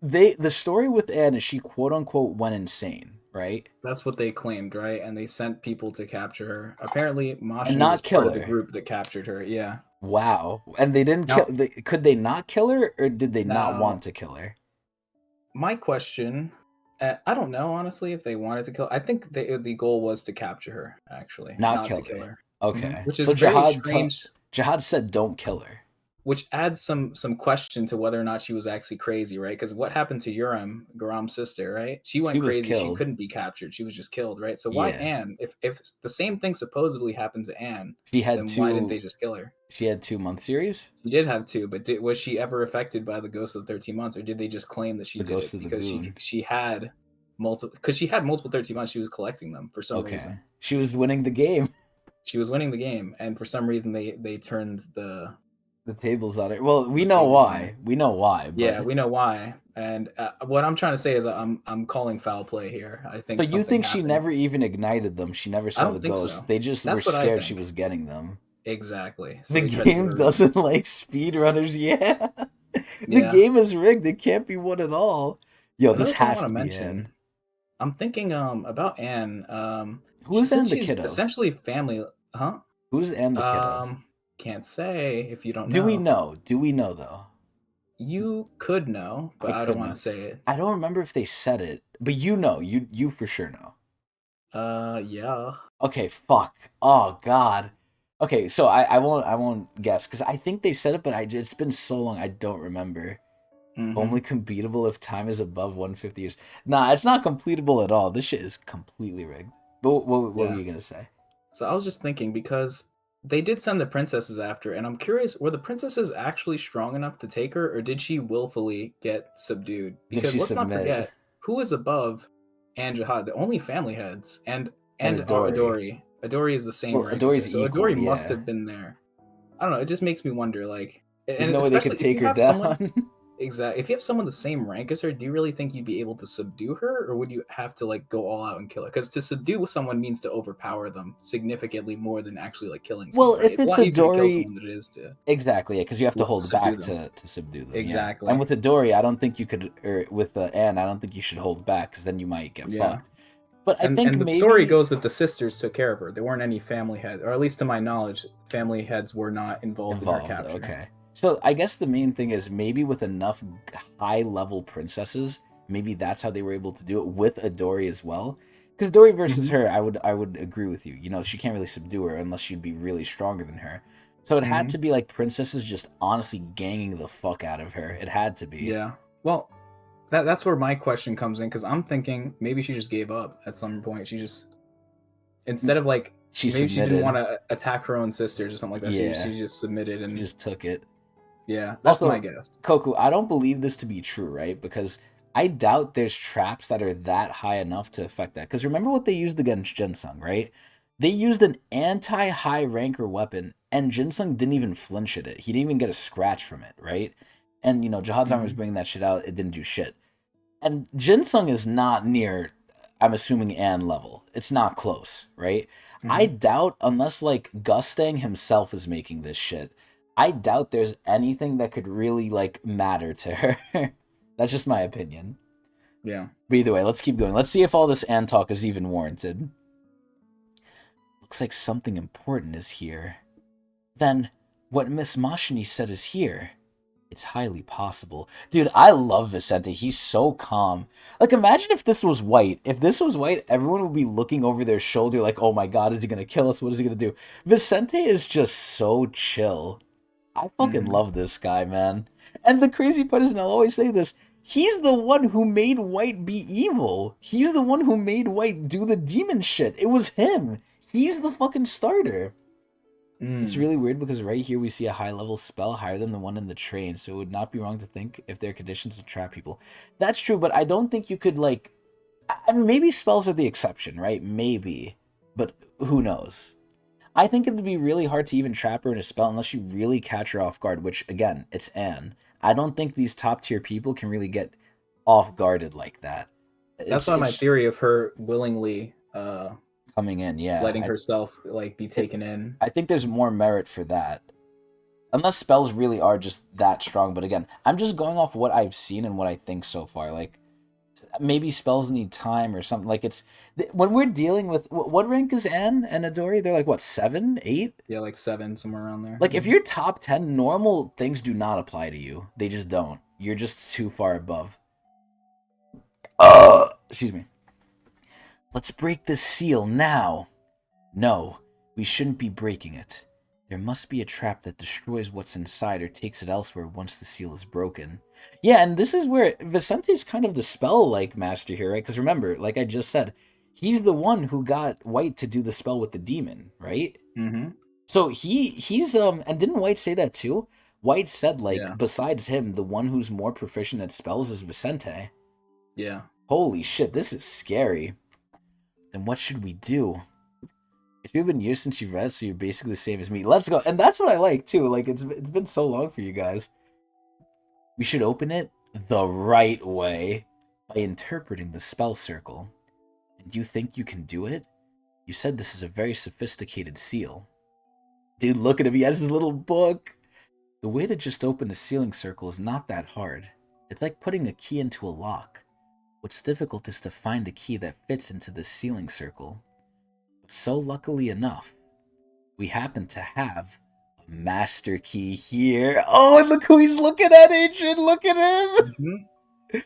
the story with Anne is she quote-unquote went insane, right? That's what they claimed, right? And they sent people to capture her. Apparently, Mashi was part of the group that captured her, yeah. Wow. And they didn't kill... Could they not kill her, or did they not want to kill her? My question... I don't know, honestly, if they wanted to kill... I think the goal was to capture her, actually. Not kill her. Okay. Which is very strange. Jihad said don't kill her. which adds some question to whether or not she was actually crazy, right? Because what happened to Garam's sister, right? She She went was crazy. She killed. couldn't be captured. She was just killed, right? So why Yeah. Anne? If the same thing supposedly happened to Anne, She had then why didn't two. they just kill her? She had 2 month series. She did have two, but was she ever affected by the ghost of the 13 months, or did they just claim that she The did Ghost it of the because Goon. she had multiple 13 months? She was collecting them for some Okay. reason. She was winning the game. She was winning the game, and for some reason they turned The tables on it. Well, we the know tables on her. why. We know why, but Yeah, we know why. And what I'm trying to say is I'm calling foul play here. I so think you something think she happened. never even ignited them? She never I saw the don't think ghost. so. They just were That's what I scared she think. was getting them. Exactly. So The they tried to give game her a run. doesn't like speedrunners. Yeah. The Yeah. game is rigged. It can't be won at all. Yo, this Another thing I has want to to be Anne. mention, I'm thinking about Anne. Who She is said Anne the she's kiddo? essentially family, huh? Who's Anne the kiddo? Can't say if you don't Do we know. know? Do we know though? You could know, but I I don't could want know. to say it. I don't remember if they said it, but you know, you for sure know. Yeah. Okay, fuck. Oh God. Okay, so I won't guess because I think they said it, but it's been so long I don't remember. Mm-hmm. Only completable if time is above 150 years. Nah, it's not completable at all. This shit is completely rigged. But what were Yeah. you gonna say? So I was just thinking because they did send the princesses after, and I'm curious, were the princesses actually strong enough to take her, or did she willfully get subdued? Did Because she let's not submit? forget who is above Anne Jihad, the only family heads, And and Adori. Adori. Adori is the same Well, rank as her, Adori's so equal, Adori must yeah. have been there. I don't know. It just makes me wonder, like, There's and no way they could especially if take you her have someone down. exactly if you have someone the same rank as her, do you really think you'd be able to subdue her, or would you have to like go all out and kill her? Because to subdue someone means to overpower them significantly more than actually like killing Well, someone, right? if It's a it's lot easier to kill Adori, someone than it is to exactly, yeah, because you have to hold subdue back them. to subdue them, yeah. And Exactly. with Adori, I don't think you could, or with Anne, I don't think you should hold back because then you might get Yeah. fucked. But I think And the story maybe goes that the sisters took care of her. There weren't any family heads, or at least to my knowledge, family heads were not involved in her involved. capture. Okay. So I guess the main thing is maybe with enough high level princesses, maybe that's how they were able to do it with Adori as well. Because Dory versus Mm-hmm. her, I would agree with you. You know, she can't really subdue her unless she'd be really stronger than her. So it had Mm-hmm. to be like princesses just honestly ganging the fuck out of her. It had to be. Yeah. Well, that's where my question comes in because I'm thinking maybe she just gave up at some point. She just instead of like She maybe she didn't want submitted. to attack her own sisters or something like that. Yeah, She just submitted she and just took it. yeah, that's my Also, guess. Koku, I don't believe this to be true, right? Because I doubt there's traps that are that high enough to affect that. Because remember what they used against Jinsung, right? They used an anti-high ranker weapon, and Jinsung didn't even flinch at it. He didn't even get a scratch from it, right? And you know, Jihad's armor was Mm-hmm. bringing that shit out. It didn't do shit. And Jinsung is not near, I'm assuming, Anne level. It's not close, right? I Mm-hmm. doubt, unless like Gustang himself is making this shit, I doubt there's anything that could really like matter to her. That's just my opinion. Yeah. But either way, let's keep going. Let's see if all this Anne talk is even warranted. Looks like something important is here. Then, what Miss Mashini said is here. It's highly possible. Dude, I love Vicente. He's so calm. Like, imagine if this was white. If this was white, everyone would be looking over their shoulder like, oh my god, is he gonna kill us? What is he gonna do? Vicente is just so chill. I fucking Mm-hmm. love this guy, man. And the crazy part is, and I'll always say this, he's the one who made white be evil. He's the one who made white do the demon shit. It was him. He's the fucking starter. It's Mm. really weird because right here we see a high level spell higher than the one in the train, so it would not be wrong to think if there are conditions to trap people. That's true, but I don't think you could like. I mean, maybe spells are the exception, right? Maybe, but who knows? I think it would be really hard to even trap her in a spell unless you really catch her off guard. Which again, it's Anne. I don't think these top tier people can really get off guarded like that. That's It's why my it's theory of her willingly coming in, yeah. letting herself like be It, taken in. I think there's more merit for that. Unless spells really are just that strong. But again, I'm just going off what I've seen and what I think so far. Like maybe spells need time or something. Like it's when we're dealing with what rank is Anne and Adori? They're like what 7, 8? Yeah, like 7 somewhere around there. Like if Mm-hmm. you're top 10, normal things do not apply to you. They just don't. You're just too far above. Excuse me. Let's break this seal now. No, we shouldn't be breaking it. There must be a trap that destroys what's inside or takes it elsewhere once the seal is broken. Yeah, and this is where Vicente's kind of the spell like master here, right? Because remember, like I just said, he's the one who got White to do the spell with the demon, right? Mm-hmm. So he's and didn't White say that too? White said like Yeah. besides him, the one who's more proficient at spells is Vicente. Yeah. Holy shit, this is scary. Then what should we do? It's been years since you've read, so you're basically the same as me. Let's go. And that's what I like too. Like it's been so long for you guys. We should open it the right way by interpreting the spell circle. And you think you can do it? You said this is a very sophisticated seal. Dude, look at him. He has his little book. The way to just open a sealing circle is not that hard. It's like putting a key into a lock. What's difficult is to find a key that fits into the sealing circle. But so luckily enough, we happen to have a master key here. Oh, and look who he's looking at, Adrian. Look at him. Mm-hmm.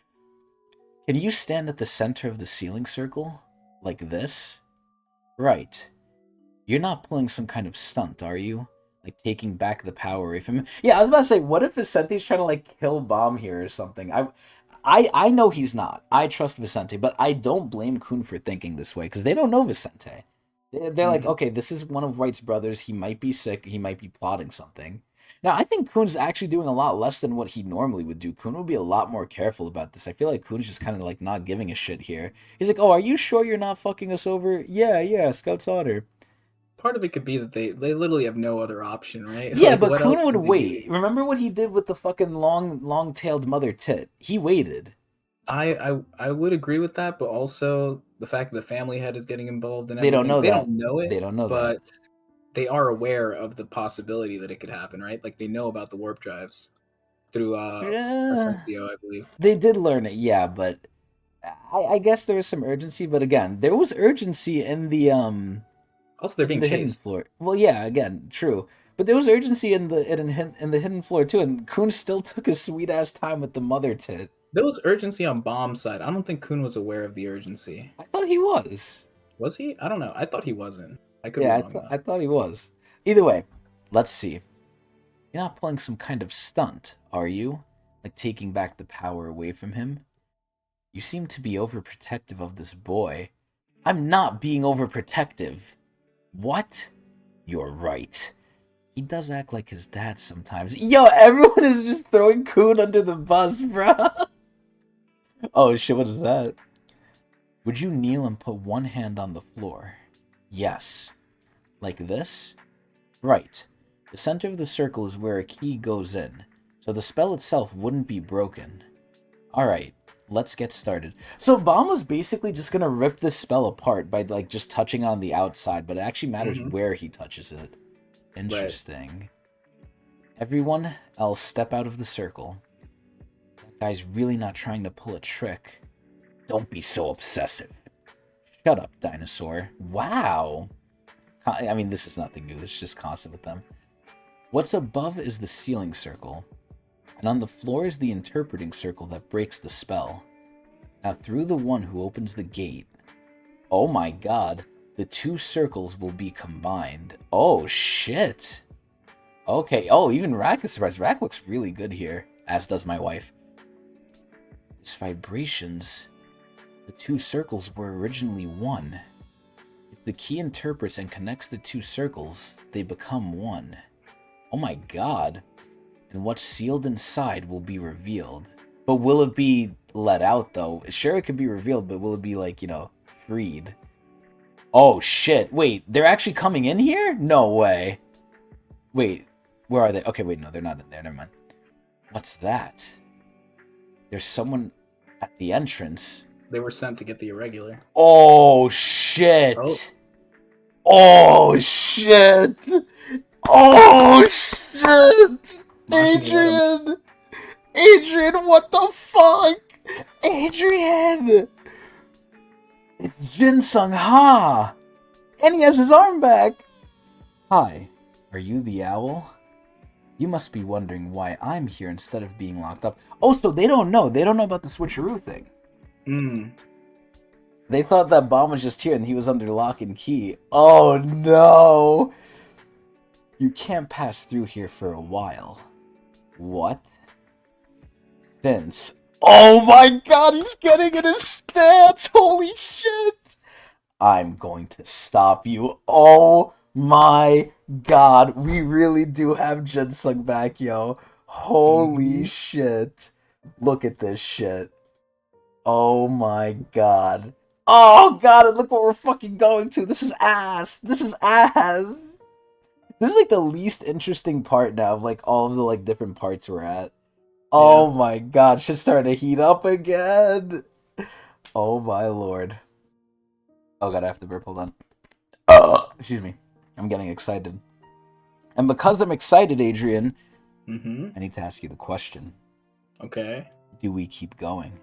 Can you stand at the center of the sealing circle? Like this? Right. You're not pulling some kind of stunt, are you? Like taking back the power away from him? Yeah, I was about to say, what if Vicente's trying to like kill Bomb here or something? I know he's not. I trust Vicente, but I don't blame Kun for thinking this way because they don't know Vicente. They're like, okay, this is one of White's brothers. He might be sick. He might be plotting something. Now, I think Kun's actually doing a lot less than what he normally would do. Kun would be a lot more careful about this. I feel like Kun's just kind of like not giving a shit here. He's like, oh, are you sure you're not fucking us over? Yeah, Scout's honor. Part of it could be that they literally have no other option, right? Yeah, Like, but what Kun else would could they wait. do? Remember what he did with the fucking long-tailed mother tit? He waited. I would agree with that, but also the fact that the family head is getting involved in They don't everything. know They that. don't know it, They don't know that. but they are aware of the possibility that it could happen, right? Like they know about the warp drives through Asensio, I believe. They did learn it, yeah, but I guess there was some urgency. But again, there was urgency in the Also, they're being hidden chased. floor. Well, yeah, again, true. But there was urgency in the hidden floor too, and Kun still took his sweet ass time with the mother tit. There was urgency on Bomb's side. I don't think Kun was aware of the urgency. I thought he was. Was he? I don't know. I thought he wasn't. I could Yeah, be wrong though. I thought he was. Either way, let's see. You're not pulling some kind of stunt, are you? Like taking back the power away from him? You seem to be overprotective of this boy. I'm not being overprotective. What? You're right. He does act like his dad sometimes. Yo, everyone is just throwing Kun under the bus, bruh. Oh shit, what is that? Would you kneel and put one hand on the floor? Yes. Like this? Right. The center of the circle is where a key goes in, so the spell itself wouldn't be broken. Alright, let's get started. So Bomb was basically just gonna rip this spell apart by like just touching on the outside, but it actually matters where he touches it. Interesting. Right. Everyone else step out of the circle. That guy's really not trying to pull a trick. Don't be so obsessive. Shut up, dinosaur. Wow. I mean, this is nothing new. It's just constant with them. What's above is the sealing circle, and on the floor is the interpreting circle that breaks the spell. Now through the one who opens the gate, oh my god, the two circles will be combined. Oh shit. Okay, oh, even Rack is surprised. Rack looks really good here, as does my wife. These vibrations, the two circles were originally one. If the key interprets and connects the two circles, they become one. Oh my god. And what's sealed inside will be revealed. But will it be let out, though? Sure, it could be revealed, but will it be, like, freed? Oh, shit. Wait, they're actually coming in here? No way. Wait, where are they? Okay, wait, no, they're not in there. Never mind. What's that? There's someone at the entrance. They were sent to get the irregular. Oh, shit. Oh shit. Oh, shit. Adrian. Adrian, what the fuck? Adrian. It's Jin Sung Ha. And he has his arm back. Hi, are you the owl? You must be wondering why I'm here instead of being locked up. Oh, so they don't know. They don't know about the switcheroo thing. They thought that Bomb was just here and he was under lock and key. Oh, no. You can't pass through here for a while. What? Since... Oh my god, he's getting in his stance! Holy shit! I'm going to stop you. Oh my god, we really do have Jinsung back, yo. Holy shit. Look at this shit. Oh my god. Oh god, look what we're fucking going to. This is ass. This is ass. This is like the least interesting part now of like all of the like different parts we're at. Oh my god, shit's starting to heat up again. Oh my lord. Oh god, I have to burp, hold on. Excuse me. I'm getting excited. And because I'm excited, Adrian, I need to ask you the question. Okay. Do we keep going?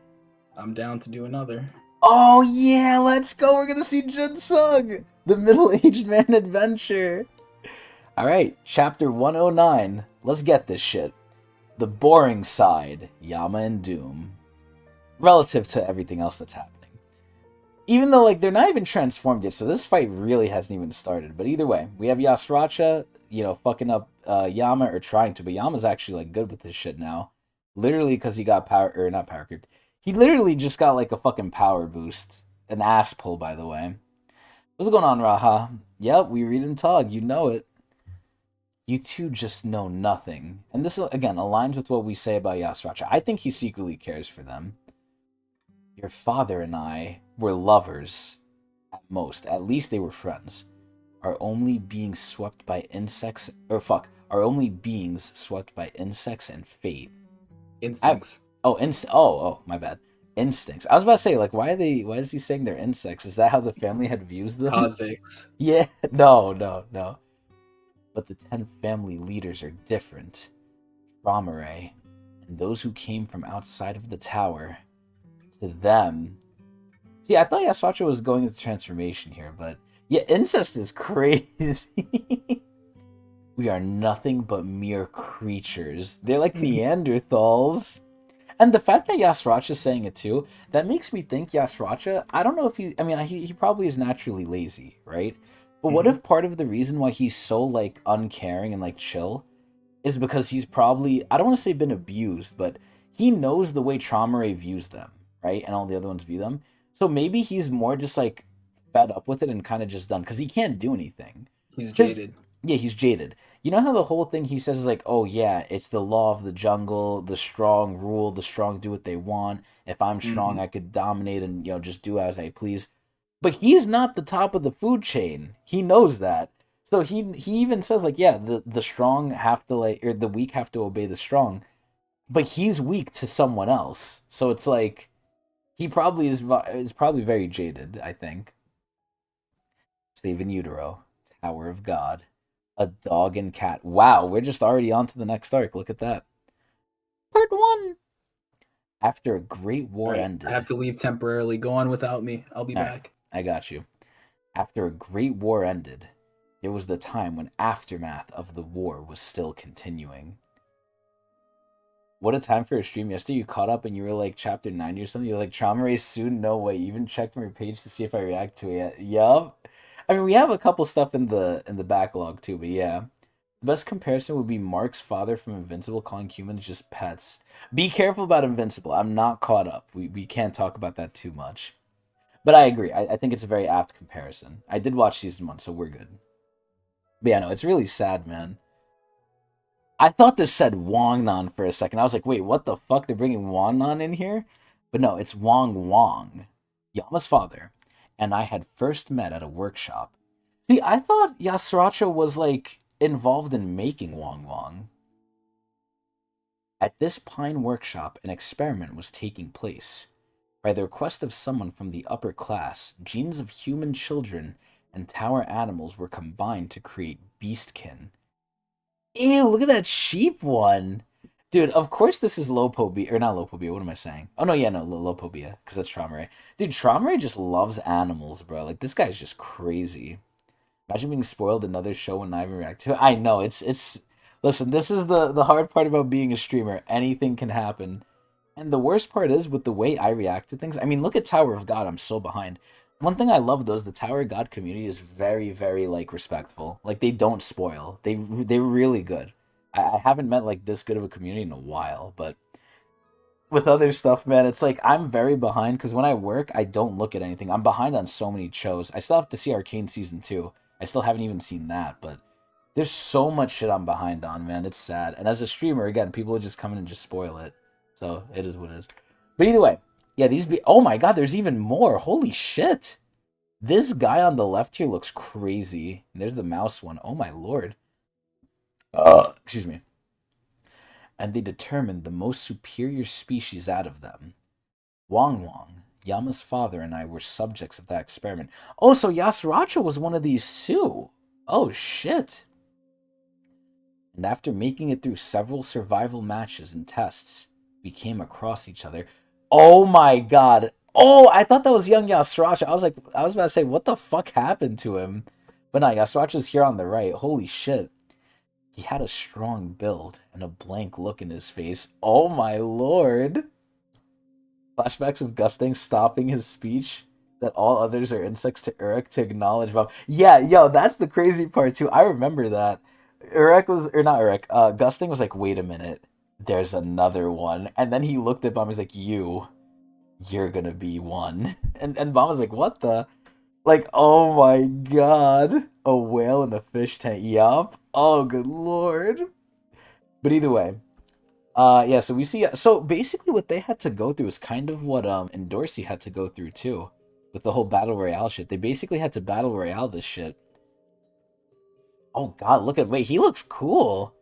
I'm down to do another. Oh yeah, let's go. We're gonna see Jinsung, the middle-aged man adventure. Alright, chapter 109. Let's get this shit. The boring side, Yama and Doom. Relative to everything else that's happening. Even though, like, they're not even transformed yet, so this fight really hasn't even started. But either way, we have Yasracha, you know, fucking up Yama, or trying to, but Yama's actually, like, good with this shit now. Literally because he got power, or not power creeped. He literally just got, like, a fucking power boost. An ass pull, by the way. What's going on, Raha? Yep, we read and talk, you know it. You two just know nothing. And this, again, aligns with what we say about Yasracha. I think he secretly cares for them. Your father and I were lovers. At most. At least they were friends. Are only beings swept by insects... Are only beings swept by insects and fate. Instincts. Oh, my bad. Instincts. I was about to say, like, why is he saying they're insects? Is that how the family had views them? Cosix. Yeah. No. But the 10 family leaders are different. Traumaray, and those who came from outside of the tower, to them... See, I thought Yasracha was going into transformation here, but... Yeah, incest is crazy. We are nothing but mere creatures. They're like Neanderthals. And the fact that Yasracha is saying it too, that makes me think Yasracha, I don't know if he... I mean, he probably is naturally lazy, right? But what if part of the reason why he's so, like, uncaring and, like, chill is because he's probably, I don't want to say been abused, but he knows the way Traumaray views them, right? And all the other ones view them. So maybe he's more just, like, fed up with it and kind of just done, because he can't do anything. He's jaded. Yeah, he's jaded. You know how the whole thing he says is like, oh yeah, it's the law of the jungle, the strong rule, the strong do what they want. If I'm strong, I could dominate and, you know, just do as I please. But he's not the top of the food chain. He knows that. So he even says, like, yeah, the strong have to, like, or the weak have to obey the strong. But he's weak to someone else. So it's like, he probably is probably very jaded, I think. Save in Utero. Tower of God. A dog and cat. Wow, we're just already on to the next arc. Look at that. Part 1. After a great war ended... I have to leave temporarily. Go on without me. I'll be back. I got you. After a great war ended, there was the time when aftermath of the war was still continuing. What a time for a stream. Yesterday you caught up and you were like chapter 90 or something. You're like, Traumaray soon? No way. You even checked my page to see if I react to it. Yup. I mean, we have a couple stuff in the backlog too, but yeah. The best comparison would be Mark's father from Invincible calling humans just pets. Be careful about Invincible. I'm not caught up. We can't talk about that too much. But I agree. I think it's a very apt comparison. I did watch season 1, so we're good. But yeah, no, it's really sad, man. I thought this said Wongnan for a second. I was like, wait, what the fuck? They're bringing Wongnan in here? But no, it's Wong, Yama's father. And I had first met at a workshop. See, I thought Yasracha was, like, involved in making Wong. At this pine workshop, an experiment was taking place. By the request of someone from the upper class, genes of human children and tower animals were combined to create beastkin. Ew, look at that sheep one! Dude, of course this is Lopobia, or not Lopobia, what am I saying? Oh no, yeah, no, Lopobia, because that's Traumaray. Dude, Traumaray just loves animals, bro. Like, this guy's just crazy. Imagine being spoiled another show and not even react to it. I know, it's... Listen, this is the hard part about being a streamer. Anything can happen. And the worst part is, with the way I react to things, I mean, look at Tower of God, I'm so behind. One thing I love though is the Tower of God community is very, very like respectful. Like they don't spoil. They're really good. I haven't met like this good of a community in a while, but with other stuff, man, it's like I'm very behind because when I work, I don't look at anything. I'm behind on so many shows. I still have to see Arcane season 2. I still haven't even seen that, but there's so much shit I'm behind on, man. It's sad. And as a streamer, again, people will just come in and just spoil it. So it is what it is. But either way, yeah, these be. Oh my god, there's even more. Holy shit. This guy on the left here looks crazy. And there's the mouse one. Oh my lord. Excuse me. And they determined the most superior species out of them. Wong Wong, Yama's father, and I were subjects of that experiment. Oh, so Yasuracha was one of these too. Oh shit. And after making it through several survival matches and tests, we came across each other. Oh my god. Oh, I thought that was young Yasuracha. I was about to say, what the fuck happened to him? But no, Yasuracha's here on the right. Holy shit. He had a strong build and a blank look in his face. Oh my lord. Flashbacks of Gusting stopping his speech that all others are insects to Uruk to acknowledge Bob. Yeah, yo, that's the crazy part too. I remember that. Gusting was like, wait a minute, there's another one. And then he looked at Bomb, he's like, you're gonna be one. And Bomb was like, what the? Like, oh my god. A whale in a fish tank. Yup. Oh, good lord. But either way, yeah, so we see, so basically what they had to go through is kind of what Endorsi had to go through too, with the whole battle royale shit. They basically had to battle royale this shit. Oh god, wait, he looks cool.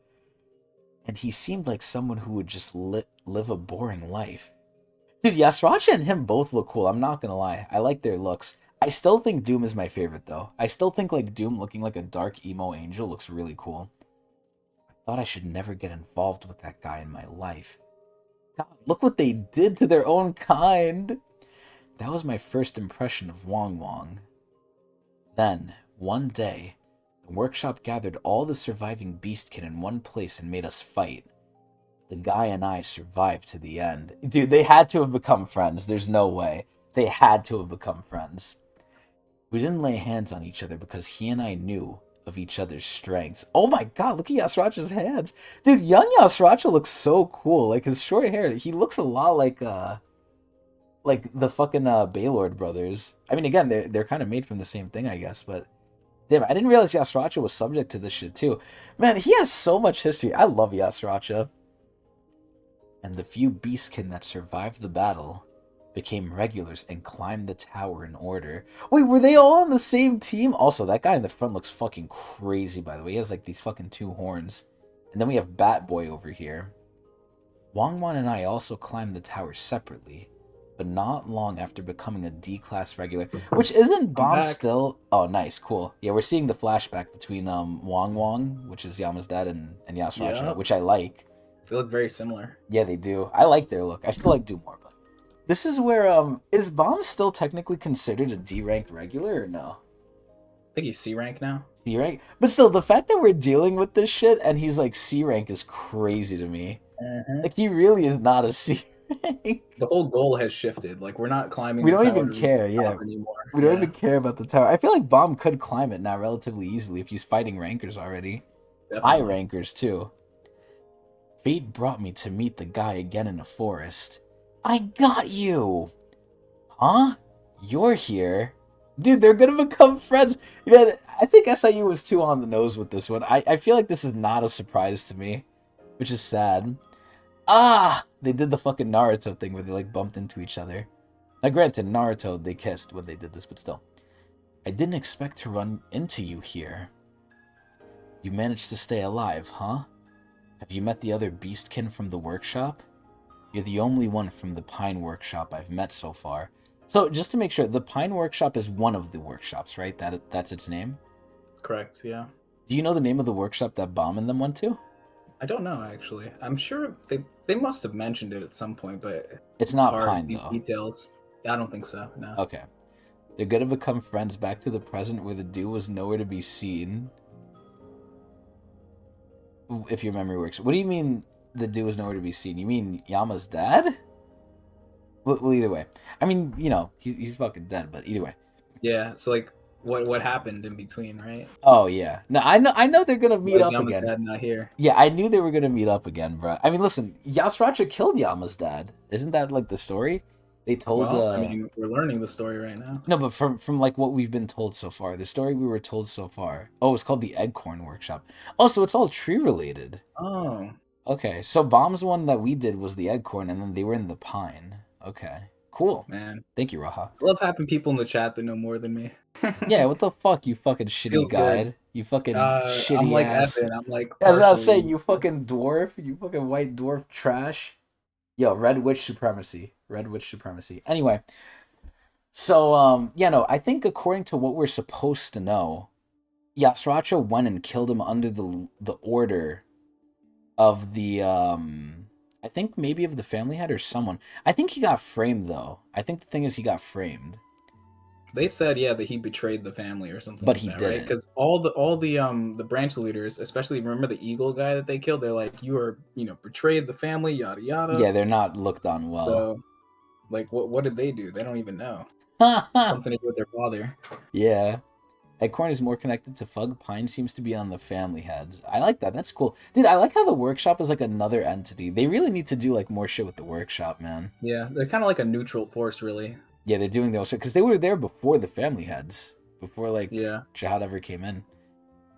And he seemed like someone who would just live a boring life. Dude, Yasracha and him both look cool, I'm not gonna lie. I like their looks. I still think Doom is my favorite though. I still think like Doom looking like a dark emo angel looks really cool. Thought I should never get involved with that guy in my life. God, look what they did to their own kind. That was my first impression of Wong Wong. Then, one day, the workshop gathered all the surviving Beastkin in one place and made us fight. The guy and I survived to the end. Dude, they had to have become friends. There's no way. They had to have become friends. We didn't lay hands on each other because he and I knew of each other's strengths. Oh my god, look at Yasuracha's hands. Dude, young Yasuracha looks so cool. Like his short hair, he looks a lot like the fucking Baylord brothers. I mean, again, they're kind of made from the same thing, I guess, but damn, I didn't realize Yasuracha was subject to this shit too. Man, he has so much history. I love Yasuracha. And the few beastkin that survived the battle became regulars and climbed the tower in order. Wait, were they all on the same team? Also, that guy in the front looks fucking crazy, by the way. He has like these fucking 2 horns. And then we have Bat Boy over here. Wangwan and I also climbed the tower separately, but not long after becoming a D-class regular. Which isn't Bomb still? Oh, nice, cool. Yeah, we're seeing the flashback between Wong, which is Yama's dad, and Yasuracha, which I like. They look very similar. Yeah, they do. I like their look. I still like Doom more, but this is where is Bomb still technically considered a D rank regular or no? I think he's C rank now. C rank? But still, the fact that we're dealing with this shit and he's like C rank is crazy to me. Like he really is not a C rank. The whole goal has shifted. Like we're not climbing. We don't even care, anymore. We don't even care about the tower. I feel like Bomb could climb it now relatively easily if he's fighting rankers already. Definitely. High rankers too. Fate brought me to meet the guy again in a forest. I got you! Huh? You're here? Dude, they're gonna become friends. Man, I think SIU was too on the nose with this one. I feel like this is not a surprise to me, which is sad. Ah! They did the fucking Naruto thing where they like bumped into each other. Now granted, Naruto, they kissed when they did this, but still. I didn't expect to run into you here. You managed to stay alive, huh? Have you met the other beastkin from the workshop? You're the only one from the Pine Workshop I've met so far. So, just to make sure, the Pine Workshop is one of the workshops, right? That's its name? Correct, yeah. Do you know the name of the workshop that Bomb and them went to? I don't know, actually. I'm sure they must have mentioned it at some point, but it's not hard, Pine, these though. Details. I don't think so, no. Okay. They're gonna become friends back to the present where the duo was nowhere to be seen. If your memory works. What do you mean the dude was nowhere to be seen? You mean Yama's dad? Well, either way. I mean, you know, he's fucking dead, but either way. Yeah. So like, what happened in between, right? Oh yeah, no, I know they're gonna Why meet is up Yama's again. dad not here? Yeah, I knew they were gonna meet up again, bro. I mean, listen, Yasracha killed Yama's dad. Isn't that like the story? They told Well, I mean, we're learning the story right now. no, but from like what we've been told so far, the story we were told so far. Oh, it's called the Eggcorn Workshop. Oh, so it's all tree related. Oh, Okay, so Bomb's one that we did was the Eggcorn, and then they were in the Pine. Okay, cool. man. Thank you, Raha. I love having people in the chat that know more than me. Yeah, what the fuck, you fucking shitty Feels good. guide. You fucking I'm shitty like ass. Evan. I'm like I was about to say, partially. you fucking dwarf. You fucking white dwarf trash. Yo, Red Witch supremacy. Red Witch supremacy. Anyway, so, yeah, no, I think according to what we're supposed to know, Yasracha went and killed him under the order of the, I think maybe of the family head or someone. I think he got framed, though. I think the thing is he got framed. They said that he betrayed the family or something But like he that, right? didn't. Because all the branch leaders, especially remember the eagle guy that they killed, they're like, you are betrayed the family, yada yada. Yeah, they're not looked on well. So like, what did they do? They don't even know. Something to do with their father. Yeah. Acorn is more connected to Fug. Pine seems to be on the family heads. I like that. That's cool. Dude, I like how the workshop is like another entity. They really need to do like more shit with the workshop, man. Yeah, they're kind of like a neutral force, really. Yeah, they're doing those shit because they were there before the family heads. Before like Yeah. Jihad ever came in.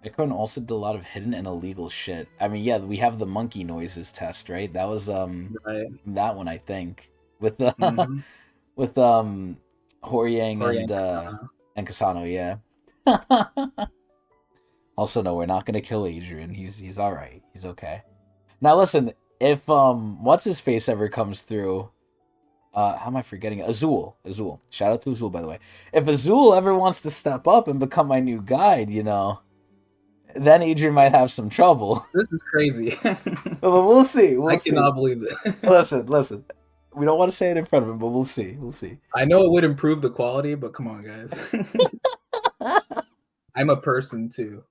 Acorn also did a lot of hidden and illegal shit. I mean, yeah, we have the monkey noises test, right? That was Right. that one I think. With the Mm-hmm. with Horyang and Kasano, yeah. Also, no, we're not gonna kill Adrian. He's all right. He's okay. Now, listen, if what's his face ever comes through, how am I forgetting it? Azul. Shout out to Azul, by the way. If Azul ever wants to step up and become my new guide, then Adrian might have some trouble. This is crazy. But we'll see. I cannot believe it. Listen. We don't want to say it in front of him, but we'll see. I know it would improve the quality, but come on, guys. I'm a person too.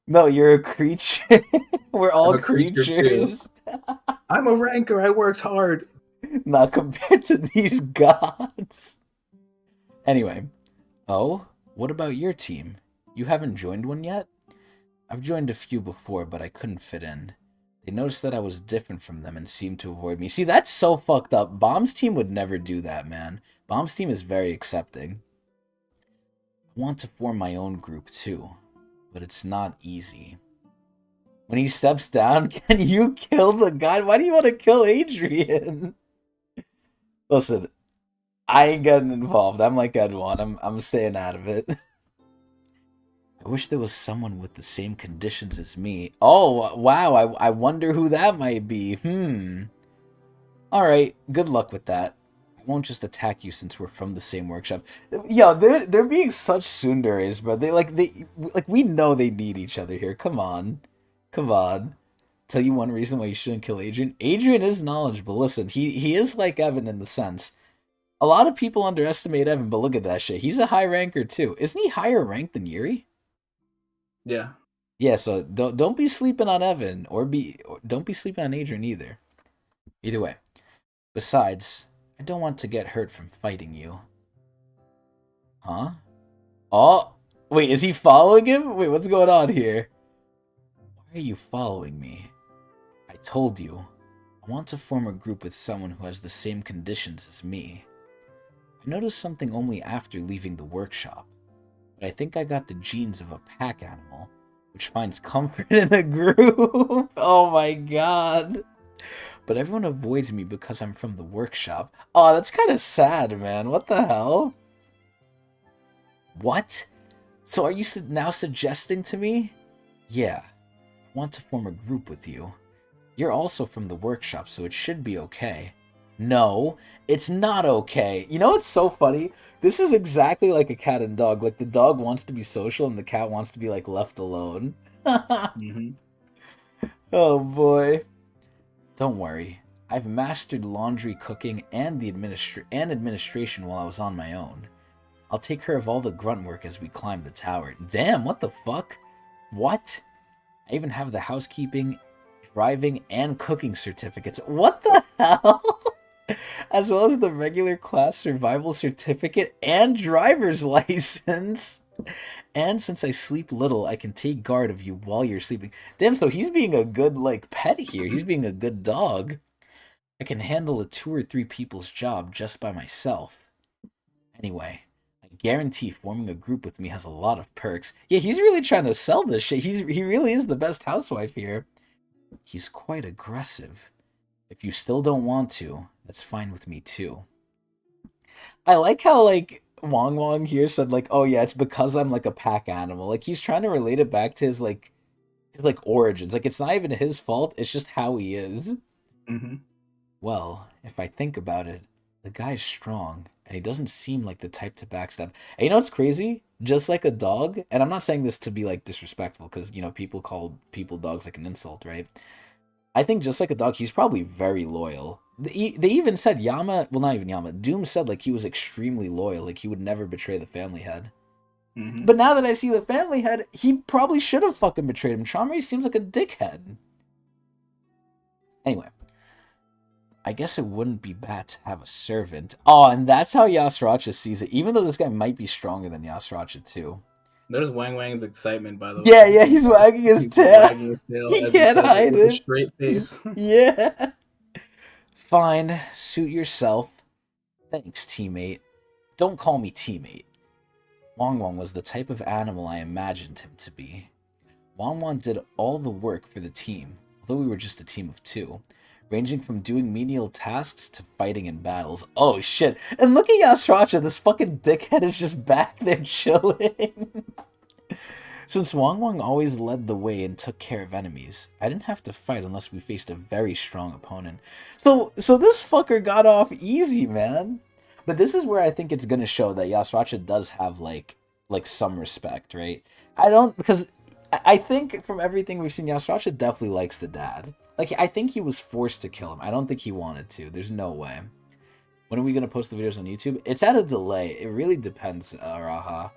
No, you're a creature. We're all I'm a creature creatures. I'm a ranker. I worked hard. Not compared to these gods. Anyway. Oh, what about your team? You haven't joined one yet? I've joined a few before, but I couldn't fit in. They noticed that I was different from them and seemed to avoid me. See, that's so fucked up. Bomb's team would never do that, man. Bomb's team is very accepting. I want to form my own group too, but it's not easy. When he steps down, can you kill the guy? Why do you want to kill Adrian? Listen, I ain't getting involved. I'm like Edwan. I'm staying out of it. I wish there was someone with the same conditions as me. Oh, wow. I wonder who that might be. Alright, good luck with that. I won't just attack you since we're from the same workshop. Yo, they're being such tsunderes, bro. We know they need each other here. Come on. Tell you one reason why you shouldn't kill Adrian. Adrian is knowledgeable. Listen, he is like Evan in the sense. A lot of people underestimate Evan, but look at that shit. He's a high ranker too. Isn't he higher ranked than Yuri? Yeah. Yeah, so don't be sleeping on Evan or don't be sleeping on Adrian either. Either way. Besides, I don't want to get hurt from fighting you. Huh? Oh, wait, is he following him? Wait, what's going on here? Why are you following me? I told you. I want to form a group with someone who has the same conditions as me. I noticed something only after leaving the workshop. But I think I got the genes of a pack animal, which finds comfort in a group. Oh my god. But everyone avoids me because I'm from the workshop. Oh, that's kind of sad, man. What the hell? What? So are you now suggesting to me? Yeah, I want to form a group with you. You're also from the workshop, so it should be okay. No, it's not okay. You know what's so funny? This is exactly like a cat and dog. Like, the dog wants to be social and the cat wants to be, like, left alone. Mm-hmm. Oh, boy. Don't worry. I've mastered laundry, cooking, and the administration while I was on my own. I'll take care of all the grunt work as we climb the tower. Damn, what the fuck? What? I even have the housekeeping, driving, and cooking certificates. What the hell? as well as the regular class survival certificate and driver's license. And since I sleep little, I can take guard of you while you're sleeping. Damn, so he's being a good, like, pet here. He's being a good dog. I can handle a 2 or 3 people's job just by myself. Anyway, I guarantee forming a group with me has a lot of perks. Yeah, he's really trying to sell this shit. He really is the best housewife here. He's quite aggressive. If you still don't want to, that's fine with me too. I like how, like, Wong Wong here said, like, oh yeah, it's because I'm like a pack animal. Like, he's trying to relate it back to his origins. Like, it's not even his fault, it's just how he is. Mm-hmm. Well, if I think about it, the guy's strong, and he doesn't seem like the type to backstab. And you know what's crazy? Just like a dog, and I'm not saying this to be, like, disrespectful, because, you know, people call people dogs like an insult, right? I think just like a dog, he's probably very loyal. They even said Yama, well, not even Yama, Doom said, like, he was extremely loyal, like, he would never betray the family head. Mm-hmm. But now that I see the family head, he probably should have fucking betrayed him. Chomri seems like a dickhead. Anyway. I guess it wouldn't be bad to have a servant. Oh, and that's how Yasracha sees it, even though this guy might be stronger than Yasracha too. There's Wang Wang's excitement, by the way. Yeah, he's wagging his tail. Wagging his tail He as can't he says hide it with it. a straight face. Yeah. Fine, suit yourself. Thanks, teammate. Don't call me teammate. Wong Wong was the type of animal I imagined him to be. Wong Wong did all the work for the team, although we were just a team of 2. Ranging from doing menial tasks to fighting in battles. Oh shit. And look at Yasracha, this fucking dickhead is just back there chilling. Since Wong Wong always led the way and took care of enemies, I didn't have to fight unless we faced a very strong opponent. So this fucker got off easy, man. But this is where I think it's gonna show that Yasracha does have like some respect, right? Because I think from everything we've seen, Yasracha definitely likes the dad. Like, I think he was forced to kill him. I don't think he wanted to. There's no way. When are we going to post the videos on YouTube? It's at a delay. It really depends, Raha.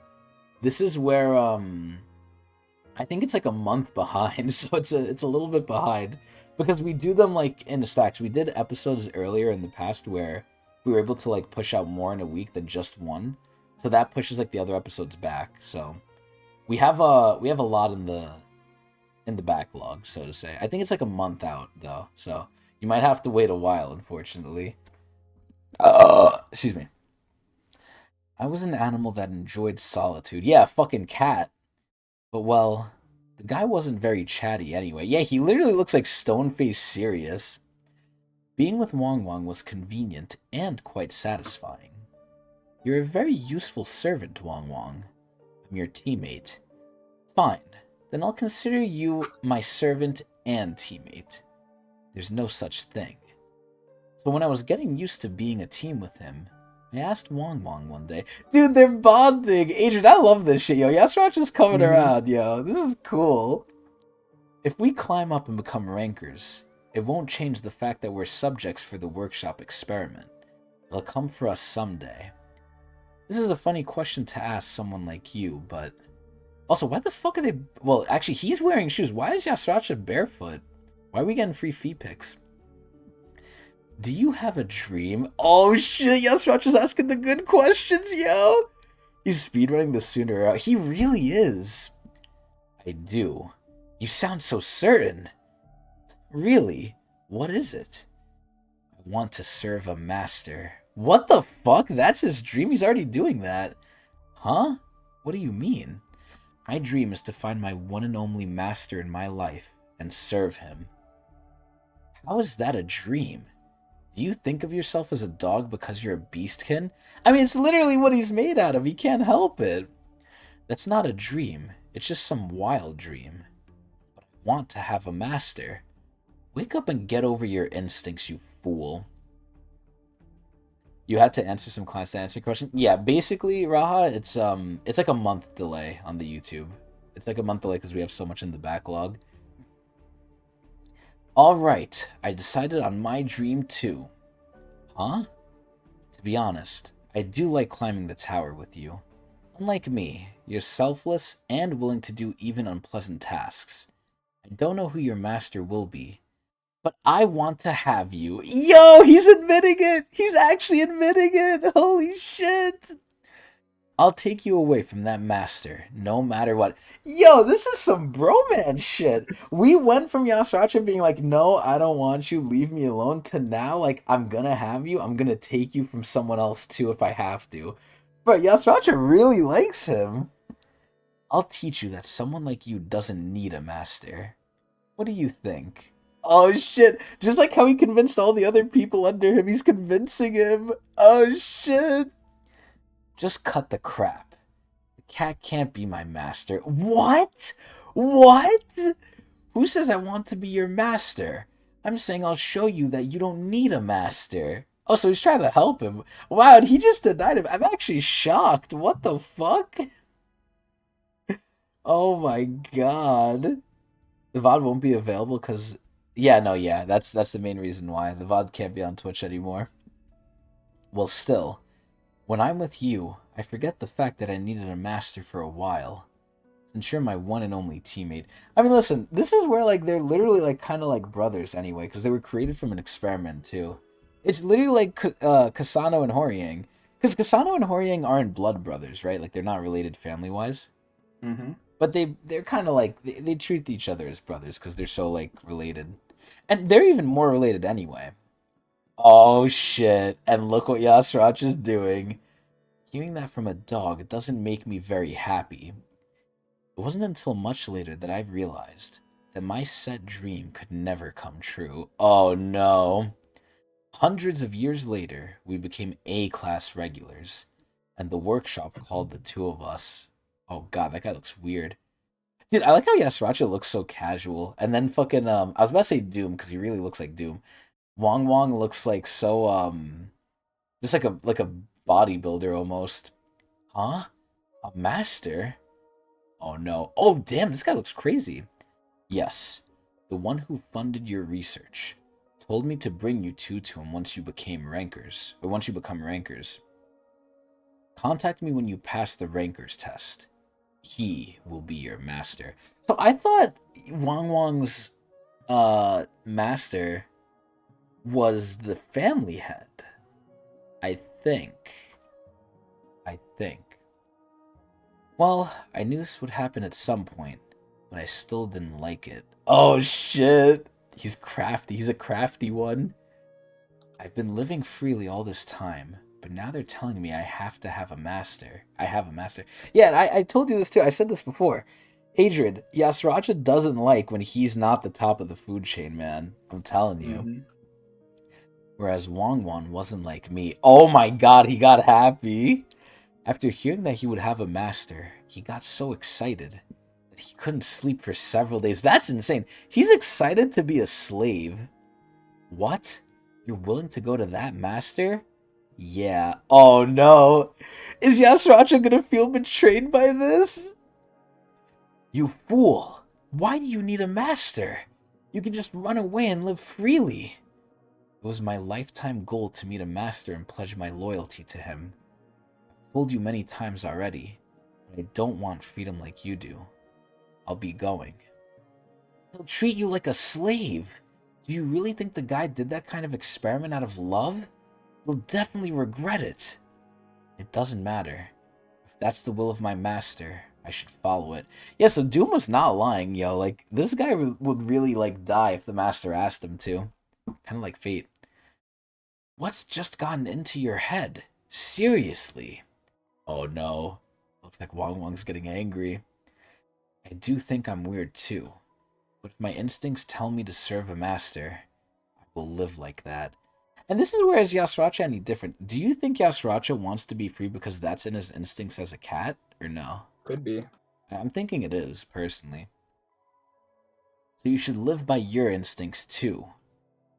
This is where, I think it's like a month behind, so it's a little bit behind. Because we do them, like, in stacks. We did episodes earlier in the past where we were able to, like, push out more in a week than just one. So that pushes, like, the other episodes back, so... We have a lot in the backlog, so to say. I think it's like a month out, though, so you might have to wait a while, unfortunately. Excuse me. I was an animal that enjoyed solitude. Yeah, fucking cat. But, well, the guy wasn't very chatty anyway. Yeah, he literally looks like stone-faced serious. Being with Wong Wong was convenient and quite satisfying. You're a very useful servant, Wong Wong. I'm your teammate. Fine. Then I'll consider you my servant and teammate. There's no such thing. So when I was getting used to being a team with him, I asked Wong Wong one day, dude, they're bonding! Adrian, I love this shit, yo. Yasracha's coming around, yo. This is cool. If we climb up and become rankers, it won't change the fact that we're subjects for the workshop experiment. They'll come for us someday. This is a funny question to ask someone like you, but... Also, why the fuck are they... Well, actually, he's wearing shoes. Why is Yasracha barefoot? Why are we getting free feet pics? Do you have a dream? Oh, shit, Yasracha's asking the good questions, yo! He's speedrunning the sooner out. He really is. I do. You sound so certain. Really? What is it? I want to serve a master. What the fuck? That's his dream? He's already doing that. Huh? What do you mean? My dream is to find my one and only master in my life and serve him. How is that a dream? Do you think of yourself as a dog because you're a beastkin? I mean, it's literally what he's made out of. He can't help it. That's not a dream. It's just some wild dream. But I want to have a master. Wake up and get over your instincts, you fool. You had to answer some clients to answer your question? Yeah, basically, Raha, it's like a month delay on the YouTube. It's like a month delay because we have so much in the backlog. Alright, I decided on my dream too. Huh? To be honest, I do like climbing the tower with you. Unlike me, you're selfless and willing to do even unpleasant tasks. I don't know who your master will be, but I want to have you. Yo, he's admitting it. He's actually admitting it. Holy shit. I'll take you away from that master, no matter what. Yo, this is some bromance shit. We went from Yasracha being like, no, I don't want you, leave me alone, to now, like, I'm gonna have you, I'm gonna take you from someone else too if I have to. But Yasracha really likes him. I'll teach you that someone like you doesn't need a master. What do you think? Oh shit, just like how he convinced all the other people under him, he's convincing him. Oh shit. Just cut the crap. The cat can't be my master. What? What? Who says I want to be your master? I'm saying I'll show you that you don't need a master. Oh, so he's trying to help him. Wow, and he just denied him. I'm actually shocked. What the fuck? Oh my god. The VOD won't be available because... Yeah, no, yeah. That's the main reason why. The VOD can't be on Twitch anymore. Well, still. When I'm with you, I forget the fact that I needed a master for a while. Since you're my one and only teammate. I mean, listen, this is where, like, they're literally, like, kind of like brothers anyway, because they were created from an experiment, too. It's literally like Kasano and Horiang. Because Kasano and Horiang aren't blood brothers, right? Like, they're not related family-wise. Mm-hmm. But they're kind of like, they treat each other as brothers, because they're so, like, related. And they're even more related anyway. Oh, shit. And look what Yasrach is doing. Hearing that from a dog doesn't make me very happy. It wasn't until much later that I realized that my set dream could never come true. Oh no. Hundreds of years later, we became A-class regulars, and the workshop called the two of us. Oh god, that guy looks weird. Dude, I like how Yasracha looks so casual, and then fucking, I was about to say Doom, because he really looks like Doom. Wong Wong looks like so, just like a bodybuilder almost. Huh? A master? Oh no. Oh damn, this guy looks crazy. Yes, the one who funded your research told me to bring you two to him once you became rankers, or once you become rankers. Contact me when you pass the rankers test. He will be your master. So I thought Wong Wong's master was the family head. I think. Well, I knew this would happen at some point, but I still didn't like it. Oh shit! He's crafty. He's a crafty one. I've been living freely all this time, but now they're telling me I have to have a master. I have a master. Yeah, and I told you this too. I said this before. Adrian, Yasracha doesn't like when he's not the top of the food chain, man. I'm telling you. Mm-hmm. Whereas Wong Won wasn't like me. Oh my god, he got happy. After hearing that he would have a master, he got so excited that he couldn't sleep for several days. That's insane. He's excited to be a slave. What? You're willing to go to that master? Yeah. Oh no. Is Yasracha gonna feel betrayed by this? You fool. Why do you need a master? You can just run away and live freely. It was my lifetime goal to meet a master and pledge my loyalty to him. I've told you many times already, but I don't want freedom like you do. I'll be going. He'll treat you like a slave. Do you really think the guy did that kind of experiment out of love? He'll definitely regret it. It doesn't matter. If that's the will of my master, I should follow it. Yeah, so Doom was not lying, yo. Like, this guy would really, like, die if the master asked him to. Kind of like fate. What's just gotten into your head? Seriously? Oh no. Looks like Wong Wong's getting angry. I do think I'm weird too. But if my instincts tell me to serve a master, I will live like that. And this is where is Yasracha any different? Do you think Yasracha wants to be free because that's in his instincts as a cat, or no? Could be. I'm thinking it is, personally. So you should live by your instincts too.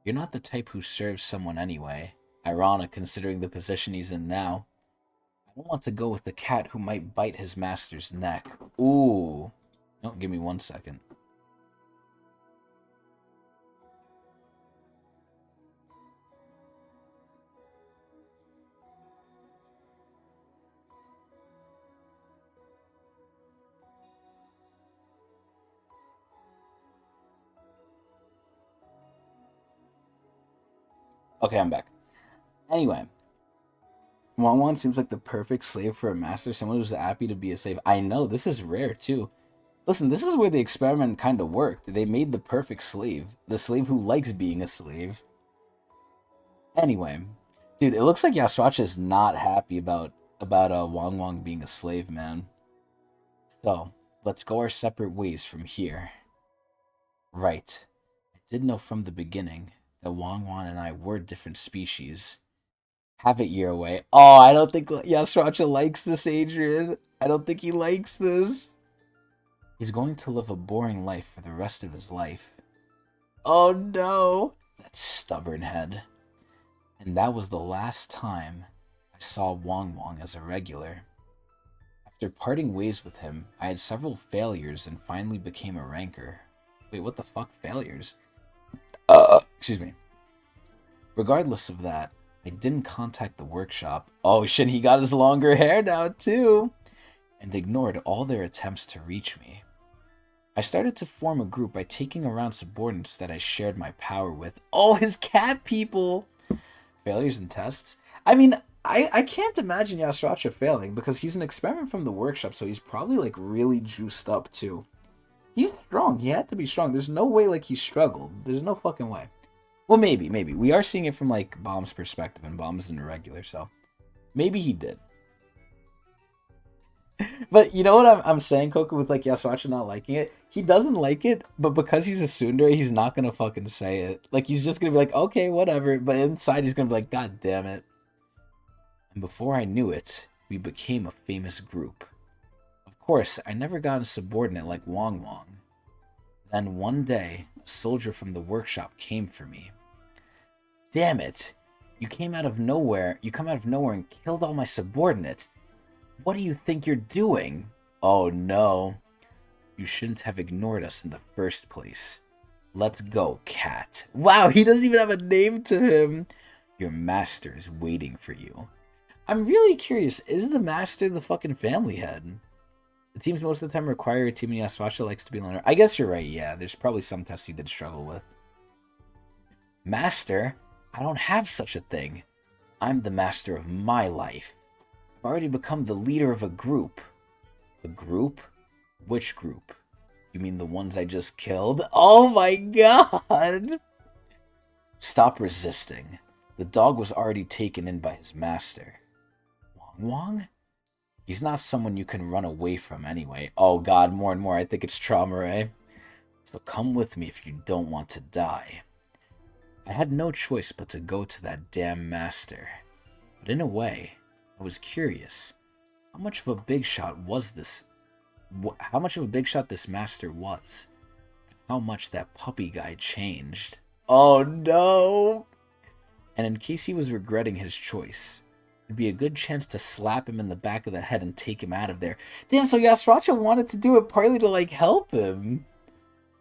You're not the type who serves someone anyway. Ironic considering the position he's in now. I don't want to go with the cat who might bite his master's neck. Ooh. No, give me 1 second. Okay, I'm back. Anyway, Wang Wang seems like the perfect slave for a master, someone who's happy to be a slave. I know, this is rare too. Listen, this is where the experiment kind of worked. They made the perfect slave. The slave who likes being a slave. Anyway, dude, it looks like Yasuacha is not happy about Wang Wang being a slave, man. So, let's go our separate ways from here. Right. I did know from the beginning that Wang Wang and I were different species. Have it your way. Oh, I don't think Yasuacha likes this, Adrian. I don't think he likes this. He's going to live a boring life for the rest of his life. Oh no! That stubborn head. And that was the last time I saw Wang Wang as a regular. After parting ways with him, I had several failures and finally became a ranker. Wait, what the fuck? Failures? Excuse me. Regardless of that, I didn't contact the workshop. Oh shit, he got his longer hair now too! And ignored all their attempts to reach me. I started to form a group by taking around subordinates that I shared my power with. Oh, his cat people! Failures and tests? I mean, I can't imagine Yasuacha failing because he's an experiment from the workshop, so he's probably like really juiced up too. He's strong. He had to be strong. There's no way like he struggled. There's no fucking way. Well, maybe. We are seeing it from like Bomb's perspective, and Bomb's an irregular, so maybe he did. But you know what I'm saying, Coco, with like Yasuacha not liking it? He doesn't like it, but because he's a tsundere, he's not gonna fucking say it. Like he's just gonna be like, okay, whatever. But inside he's gonna be like, God damn it. And before I knew it, we became a famous group. Of course, I never got a subordinate like Wang Wang. Then one day, a soldier from the workshop came for me. Damn it! You come out of nowhere and killed all my subordinates. What do you think you're doing? Oh no. You shouldn't have ignored us in the first place. Let's go, cat. Wow, he doesn't even have a name to him. Your master is waiting for you. I'm really curious, is the master the fucking family head? The teams most of the time require a team and Yasuacha likes to be alone. I guess you're right, yeah. There's probably some tests he did struggle with. Master? I don't have such a thing. I'm the master of my life. I've already become the leader of a group. A group? Which group? You mean the ones I just killed? Oh my god! Stop resisting. The dog was already taken in by his master. Wang Wang? He's not someone you can run away from anyway. Oh god, more and more I think it's trauma, eh? So come with me if you don't want to die. I had no choice but to go to that damn master. But in a way, I was curious. How much of a big shot was this? How much of a big shot this master was? How much that puppy guy changed? Oh no! And in case he was regretting his choice, it'd be a good chance to slap him in the back of the head and take him out of there. Damn, so Yasuacha wanted to do it partly to like help him.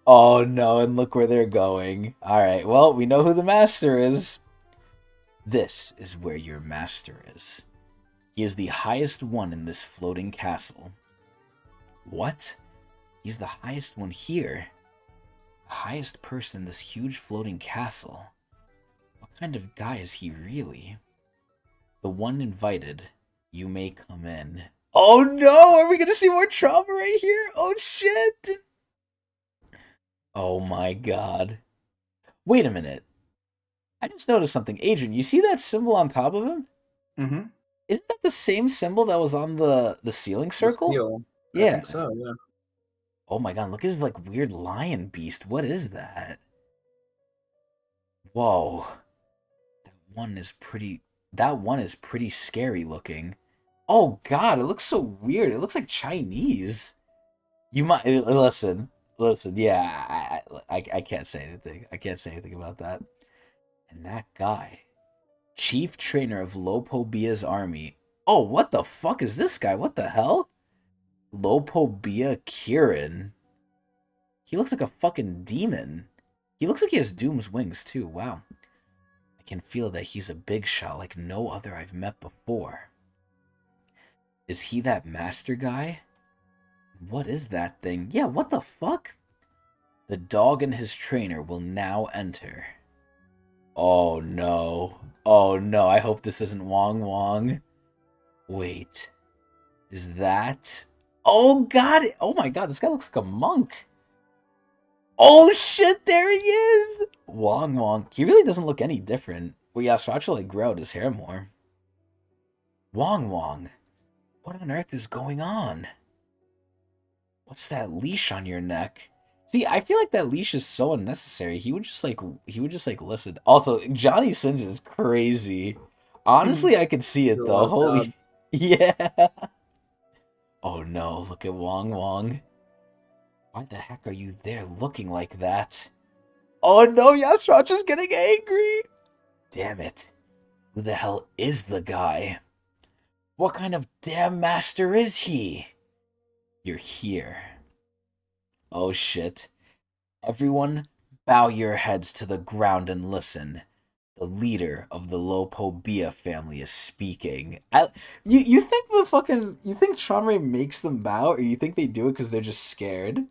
Oh no, and look where they're going. Alright, well, we know who the master is. This is where your master is. He is the highest one in this floating castle. What? He's the highest one here. The highest person in this huge floating castle. What kind of guy is he really? The one invited. You may come in. Oh no! Are we gonna see more trauma right here? Oh shit! Oh my god. Wait a minute. I just noticed something. Adrian, you see that symbol on top of him? Mm-hmm. Isn't that the same symbol that was on the ceiling circle? The seal. Yeah. I think so, yeah. Oh my god, look at his like weird lion beast. What is that? Whoa. That one is pretty scary looking. Oh god, it looks so weird. It looks like Chinese. You might listen, yeah, I can't say anything. I can't say anything about that. And that guy, chief trainer of Lopobia's army. Oh, what the fuck is this guy? What the hell? Lopobia Kirin. He looks like a fucking demon. He looks like he has Doom's wings too. Wow. I can feel that he's a big shot like no other I've met before. Is he that master guy? What is that thing? Yeah, what the fuck? The dog and his trainer will now enter. Oh no. Oh no, I hope this isn't Wong Wong. Wait, is that... Oh god! Oh my god, this guy looks like a monk. Oh shit, there he is! Wong Wong. He really doesn't look any different. Well, yeah, Sriracha like grew out his hair more. Wong Wong. What on earth is going on? What's that leash on your neck? See, I feel like that leash is so unnecessary. He would just like listen. Also, Johnny Sins is crazy. Honestly, I can see it A though. lot of Holy jobs. yeah. Oh no, look at Wong Wong. Why the heck are you there looking like that? Oh no, Yasracha's getting angry. Damn it. Who the hell is the guy? What kind of damn master is he? You're here. Oh shit. Everyone, bow your heads to the ground and listen. The leader of the Lopobia family is speaking. You think you think Chomre makes them bow, or you think they do it because they're just scared?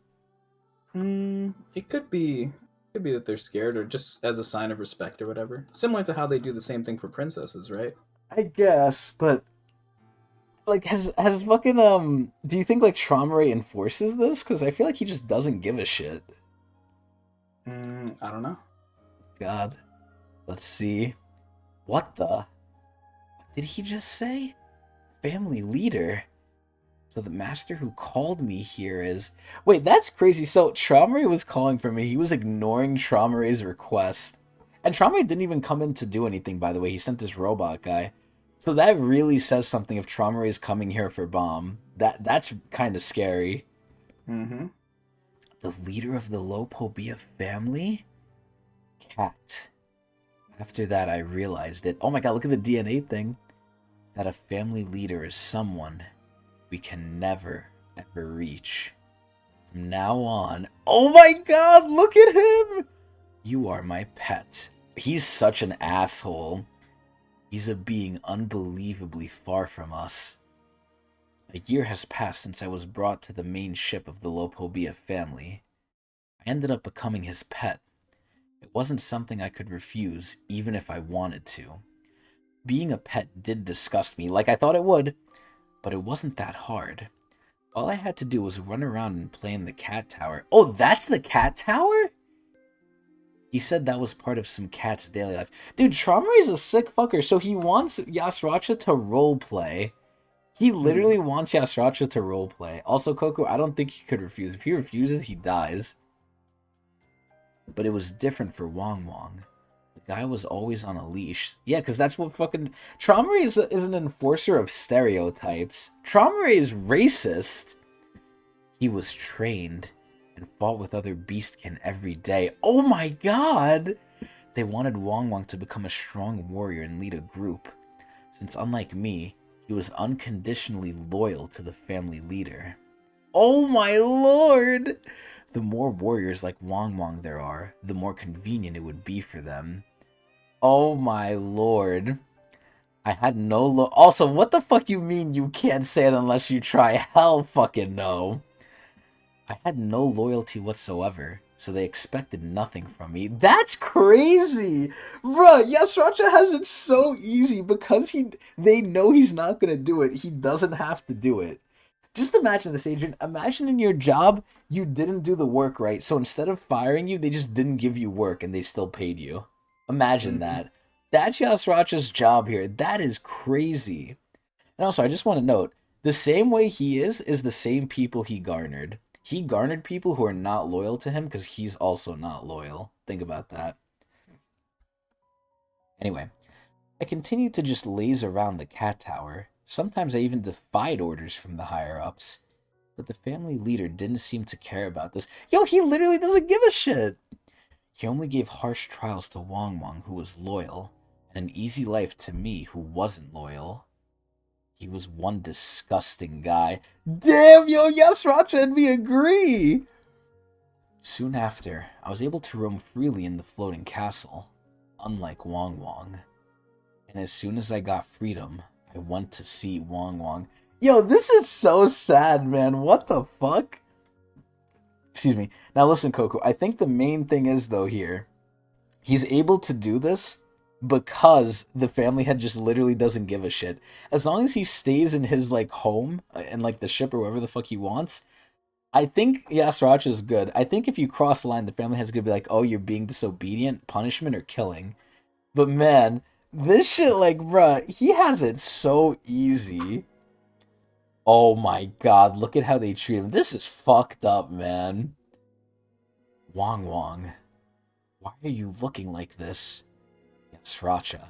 It could be that they're scared or just as a sign of respect or whatever. Similar to how they do the same thing for princesses, right? I guess, but like, has fucking do you think like Chomre enforces this? Because I feel like he just doesn't give a shit. I don't know. God, let's see. What the? What did he just say? Family leader. So the master who called me here is... Wait, that's crazy. So Traumer was calling for me. He was ignoring Traumer's request. And Traumer didn't even come in to do anything, by the way. He sent this robot guy. So that really says something if Traumer is coming here for Bomb. That's kind of scary. Mm-hmm. The leader of the Lopobia family? Cat. After that, I realized it. Oh my god, look at the DNA thing. That a family leader is someone we can never, ever reach. From now on... Oh my god, look at him! You are my pet. He's such an asshole. He's a being unbelievably far from us. A year has passed since I was brought to the main ship of the Lopobia family. I ended up becoming his pet. It wasn't something I could refuse, even if I wanted to. Being a pet did disgust me, like I thought it would, but it wasn't that hard. All I had to do was run around and play in the cat tower. Oh, that's the cat tower? He said that was part of some cat's daily life. Dude, Traumer is a sick fucker, so he wants Yasracha to roleplay. He literally wants Yasracha to roleplay. Also, Coco, I don't think he could refuse. If he refuses, he dies. But it was different for Wong Wong. The guy was always on a leash. Yeah, because that's what fucking... Traumer is an enforcer of stereotypes. Traumer is racist. He was trained and fought with other beastkin every day. Oh my god! They wanted Wong Wong to become a strong warrior and lead a group. Since unlike me, he was unconditionally loyal to the family leader. Oh my lord! The more warriors like Wong Wong there are, the more convenient it would be for them. Oh my lord. I had no Also, what the fuck you mean you can't say it unless you try? Hell fucking no. I had no loyalty whatsoever, so they expected nothing from me. That's crazy! Bruh, Yasracha has it so easy because they know he's not gonna do it. He doesn't have to do it. Just imagine this, Adrian. Imagine in your job, you didn't do the work right, so instead of firing you, they just didn't give you work and they still paid you. Imagine that. That's Yasracha's job here. That is crazy. And also, I just want to note, the same way he is the same people he garnered. He garnered people who are not loyal to him because he's also not loyal. Think about that. Anyway, I continued to just laze around the cat tower. Sometimes I even defied orders from the higher-ups. But the family leader didn't seem to care about this. Yo, he literally doesn't give a shit! He only gave harsh trials to Wong Wong, who was loyal, and an easy life to me, who wasn't loyal. He was one disgusting guy. Damn, yo, Yasracha and me agree! Soon after, I was able to roam freely in the floating castle, unlike Wong Wong. And as soon as I got freedom, I went to see Wong Wong. Yo, this is so sad, man. What the fuck? Excuse me. Now listen, Coco. I think the main thing is, though, here, He's able to do this because the family head just literally doesn't give a shit. As long as he stays in his like home and like the ship or wherever the fuck he wants, I think Yasrach is good. I think if you cross the line, the family head's gonna be like, "Oh, you're being disobedient, punishment or killing." But man, this shit, like, bruh, he has it so easy. Oh my god, look at how they treat him. This is fucked up, man. Wong Wong, why are you looking like this? Yasracha,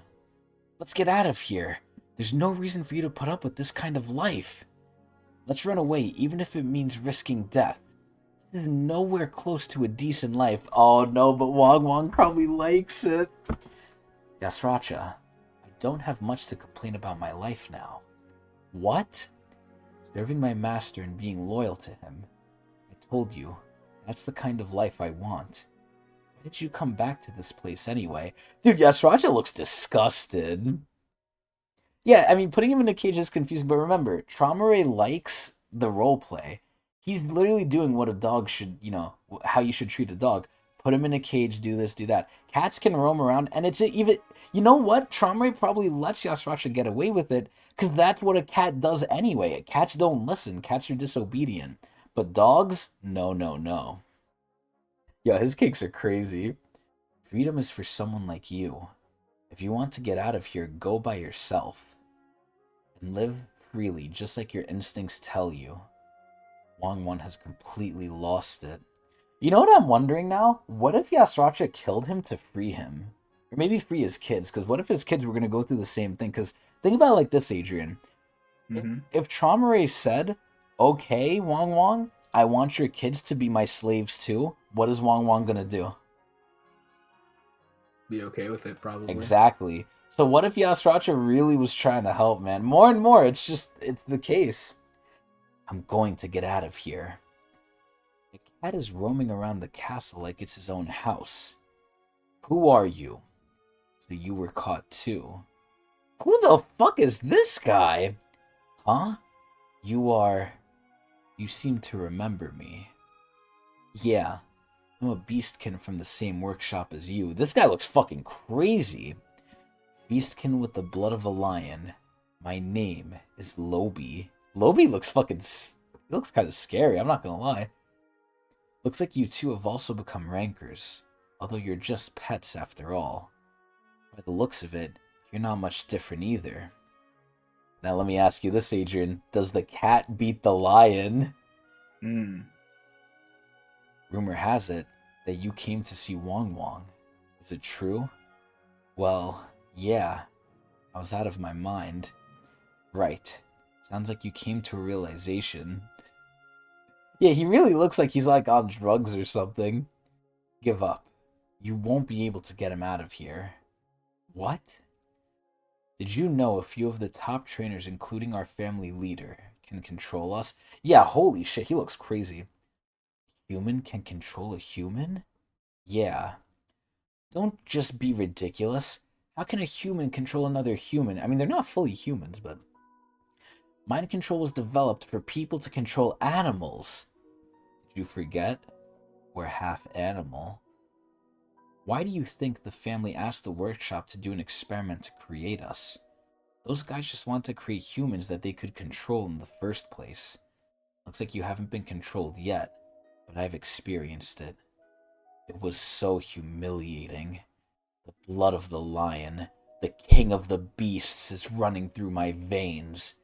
let's get out of here. There's no reason for you to put up with this kind of life. Let's run away, even if it means risking death. This is nowhere close to a decent life. Oh no, but Wong Wong probably likes it. Yasracha, I don't have much to complain about my life now. What? Serving my master and being loyal to him. I told you, that's the kind of life I want. Why did you come back to this place anyway? Dude, Yasracha looks disgusted. Yeah, I mean, putting him in a cage is confusing, but remember, Traumare likes the roleplay. He's literally doing what a dog should, how you should treat a dog. Put him in a cage, do this, do that. Cats can roam around, and it's even... You know what? Traumare probably lets Yasracha get away with it, because that's what a cat does anyway. Cats don't listen. Cats are disobedient. But dogs? No, no, no. Yeah, his cakes are crazy. Freedom is for someone like you. If you want to get out of here, go by yourself. And live freely, just like your instincts tell you. Wong Won has completely lost it. You know what I'm wondering now? What if Yasracha killed him to free him? Or maybe free his kids, because what if his kids were going to go through the same thing? Because think about it like this, Adrian. Mm-hmm. If Traumare said, okay, Wong Wong, I want your kids to be my slaves too, what is Wong Wong going to do? Be okay with it, probably. Exactly. So what if Yasracha really was trying to help, man? More and more, it's the case. I'm going to get out of here. The cat is roaming around the castle like it's his own house. Who are you? So you were caught too. Who the fuck is this guy? Huh? You seem to remember me. Yeah, I'm a beastkin from the same workshop as you. This guy looks fucking crazy. Beastkin with the blood of a lion. My name is Lobi. Lobi looks he looks kind of scary, I'm not gonna lie. Looks like you two have also become rankers, although you're just pets after all. By the looks of it, you're not much different either. Now let me ask you this, Adrian. Does the cat beat the lion? Rumor has it that you came to see Wong Wong. Is it true? Well, yeah. I was out of my mind. Right. Sounds like you came to a realization. Yeah, he really looks like he's like on drugs or something. Give up. You won't be able to get him out of here. What? Did you know a few of the top trainers, including our family leader, can control us? Yeah, holy shit, he looks crazy. Human can control a human? Yeah. Don't just be ridiculous. How can a human control another human? I mean, they're not fully humans, but... Mind control was developed for people to control animals. Did you forget? We're half animal. Why do you think the family asked the workshop to do an experiment to create us? Those guys just want to create humans that they could control in the first place. Looks like you haven't been controlled yet, but I've experienced it. It was so humiliating. The blood of the lion, the king of the beasts, is running through my veins.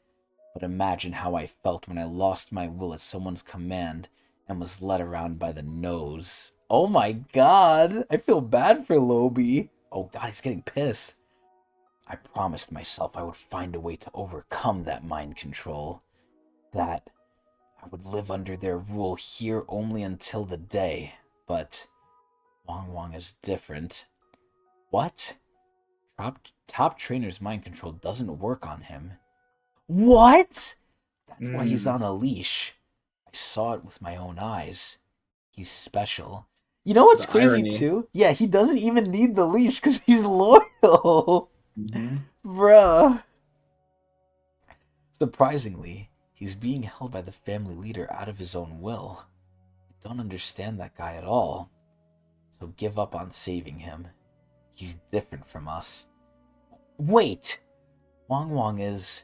But imagine how I felt when I lost my will at someone's command and was led around by the nose. Oh my god, I feel bad for Lobi. Oh god, he's getting pissed. I promised myself I would find a way to overcome that mind control. That I would live under their rule here only until the day. But Wong Wong is different. What? Top trainer's mind control doesn't work on him. What? That's why he's on a leash. I saw it with my own eyes. He's special. You know what's crazy too? Yeah, he doesn't even need the leash because he's loyal. Bruh. Surprisingly, he's being held by the family leader out of his own will. I don't understand that guy at all. So give up on saving him. He's different from us. Wait! Wong Wong is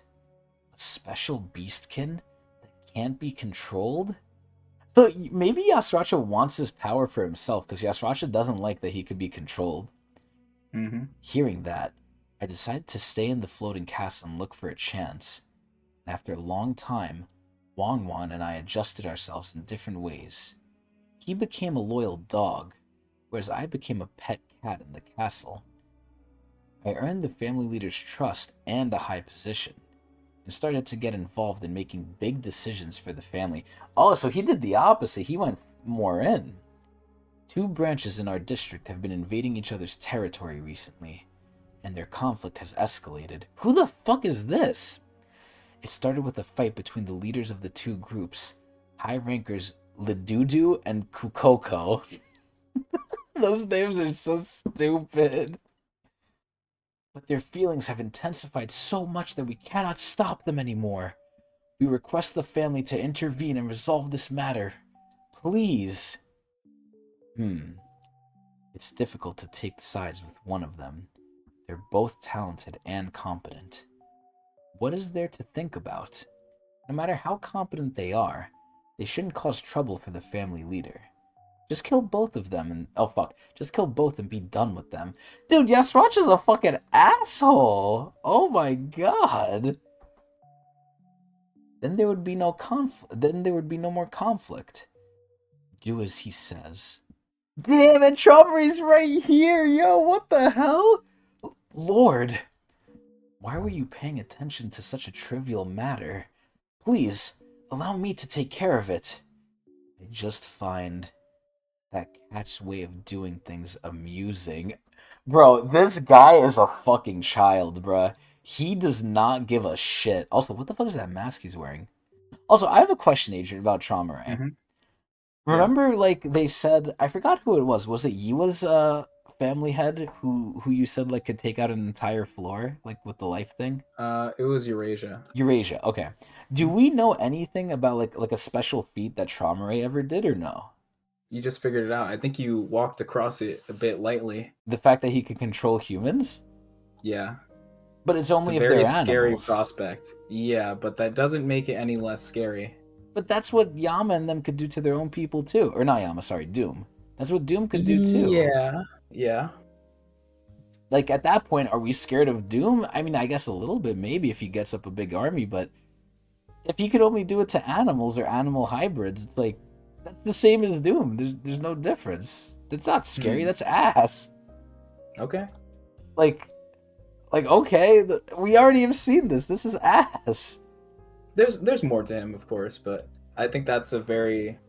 a special beastkin that can't be controlled? So maybe Yasracha wants his power for himself, because Yasracha doesn't like that he could be controlled. Mm-hmm. Hearing that, I decided to stay in the floating castle and look for a chance. After a long time, Wong Wong and I adjusted ourselves in different ways. He became a loyal dog, whereas I became a pet cat in the castle. I earned the family leader's trust and a high position, and started to get involved in making big decisions for the family. Oh, so he did the opposite. He went more in. 2 branches in our district have been invading each other's territory recently, and their conflict has escalated. Who the fuck is this? It started with a fight between the leaders of the 2 groups, high rankers Lidudu and Kukoko. Those names are so stupid. But their feelings have intensified so much that we cannot stop them anymore. We request the family to intervene and resolve this matter. Please. It's difficult to take sides with one of them. They're both talented and competent. What is there to think about? No matter how competent they are, they shouldn't cause trouble for the family leader. Just kill both of them and... Oh, fuck. Just kill both and be done with them. Dude, Yasracha's a fucking asshole! Oh my god! Then there would be no more conflict. Do as he says. Damn it, Traumary's right here, yo! What the hell? Lord! Why were you paying attention to such a trivial matter? Please, allow me to take care of it. I just find that cat's way of doing things amusing. Bro, this guy is a fucking child, bruh. He does not give a shit. Also, what the fuck is that mask he's wearing? Also, I have a question, Adrian, about Trauma. Mm-hmm. Remember, like, they said... I forgot who it was. Was it Yiwa's family head who you said, like, could take out an entire floor? Like, with the life thing? It was Eurasia. Eurasia, okay. Do we know anything about, like a special feat that Trauma ever did, or no? You just figured it out. I think you walked across it a bit lightly. The fact that he could control humans? Yeah. But it's only if they're animals. It's a very scary prospect. Yeah, but that doesn't make it any less scary. But that's what Yama and them could do to their own people too. Or not Yama, sorry, Doom. That's what Doom could do too. Yeah. Like, at that point, are we scared of Doom? I mean, I guess a little bit, maybe, if he gets up a big army, but if he could only do it to animals or animal hybrids, it's like, that's the same as Doom. There's no difference. That's not scary, that's ass. Okay. Like, okay, we already have seen this. This is ass. There's more to him, of course, but I think that's a very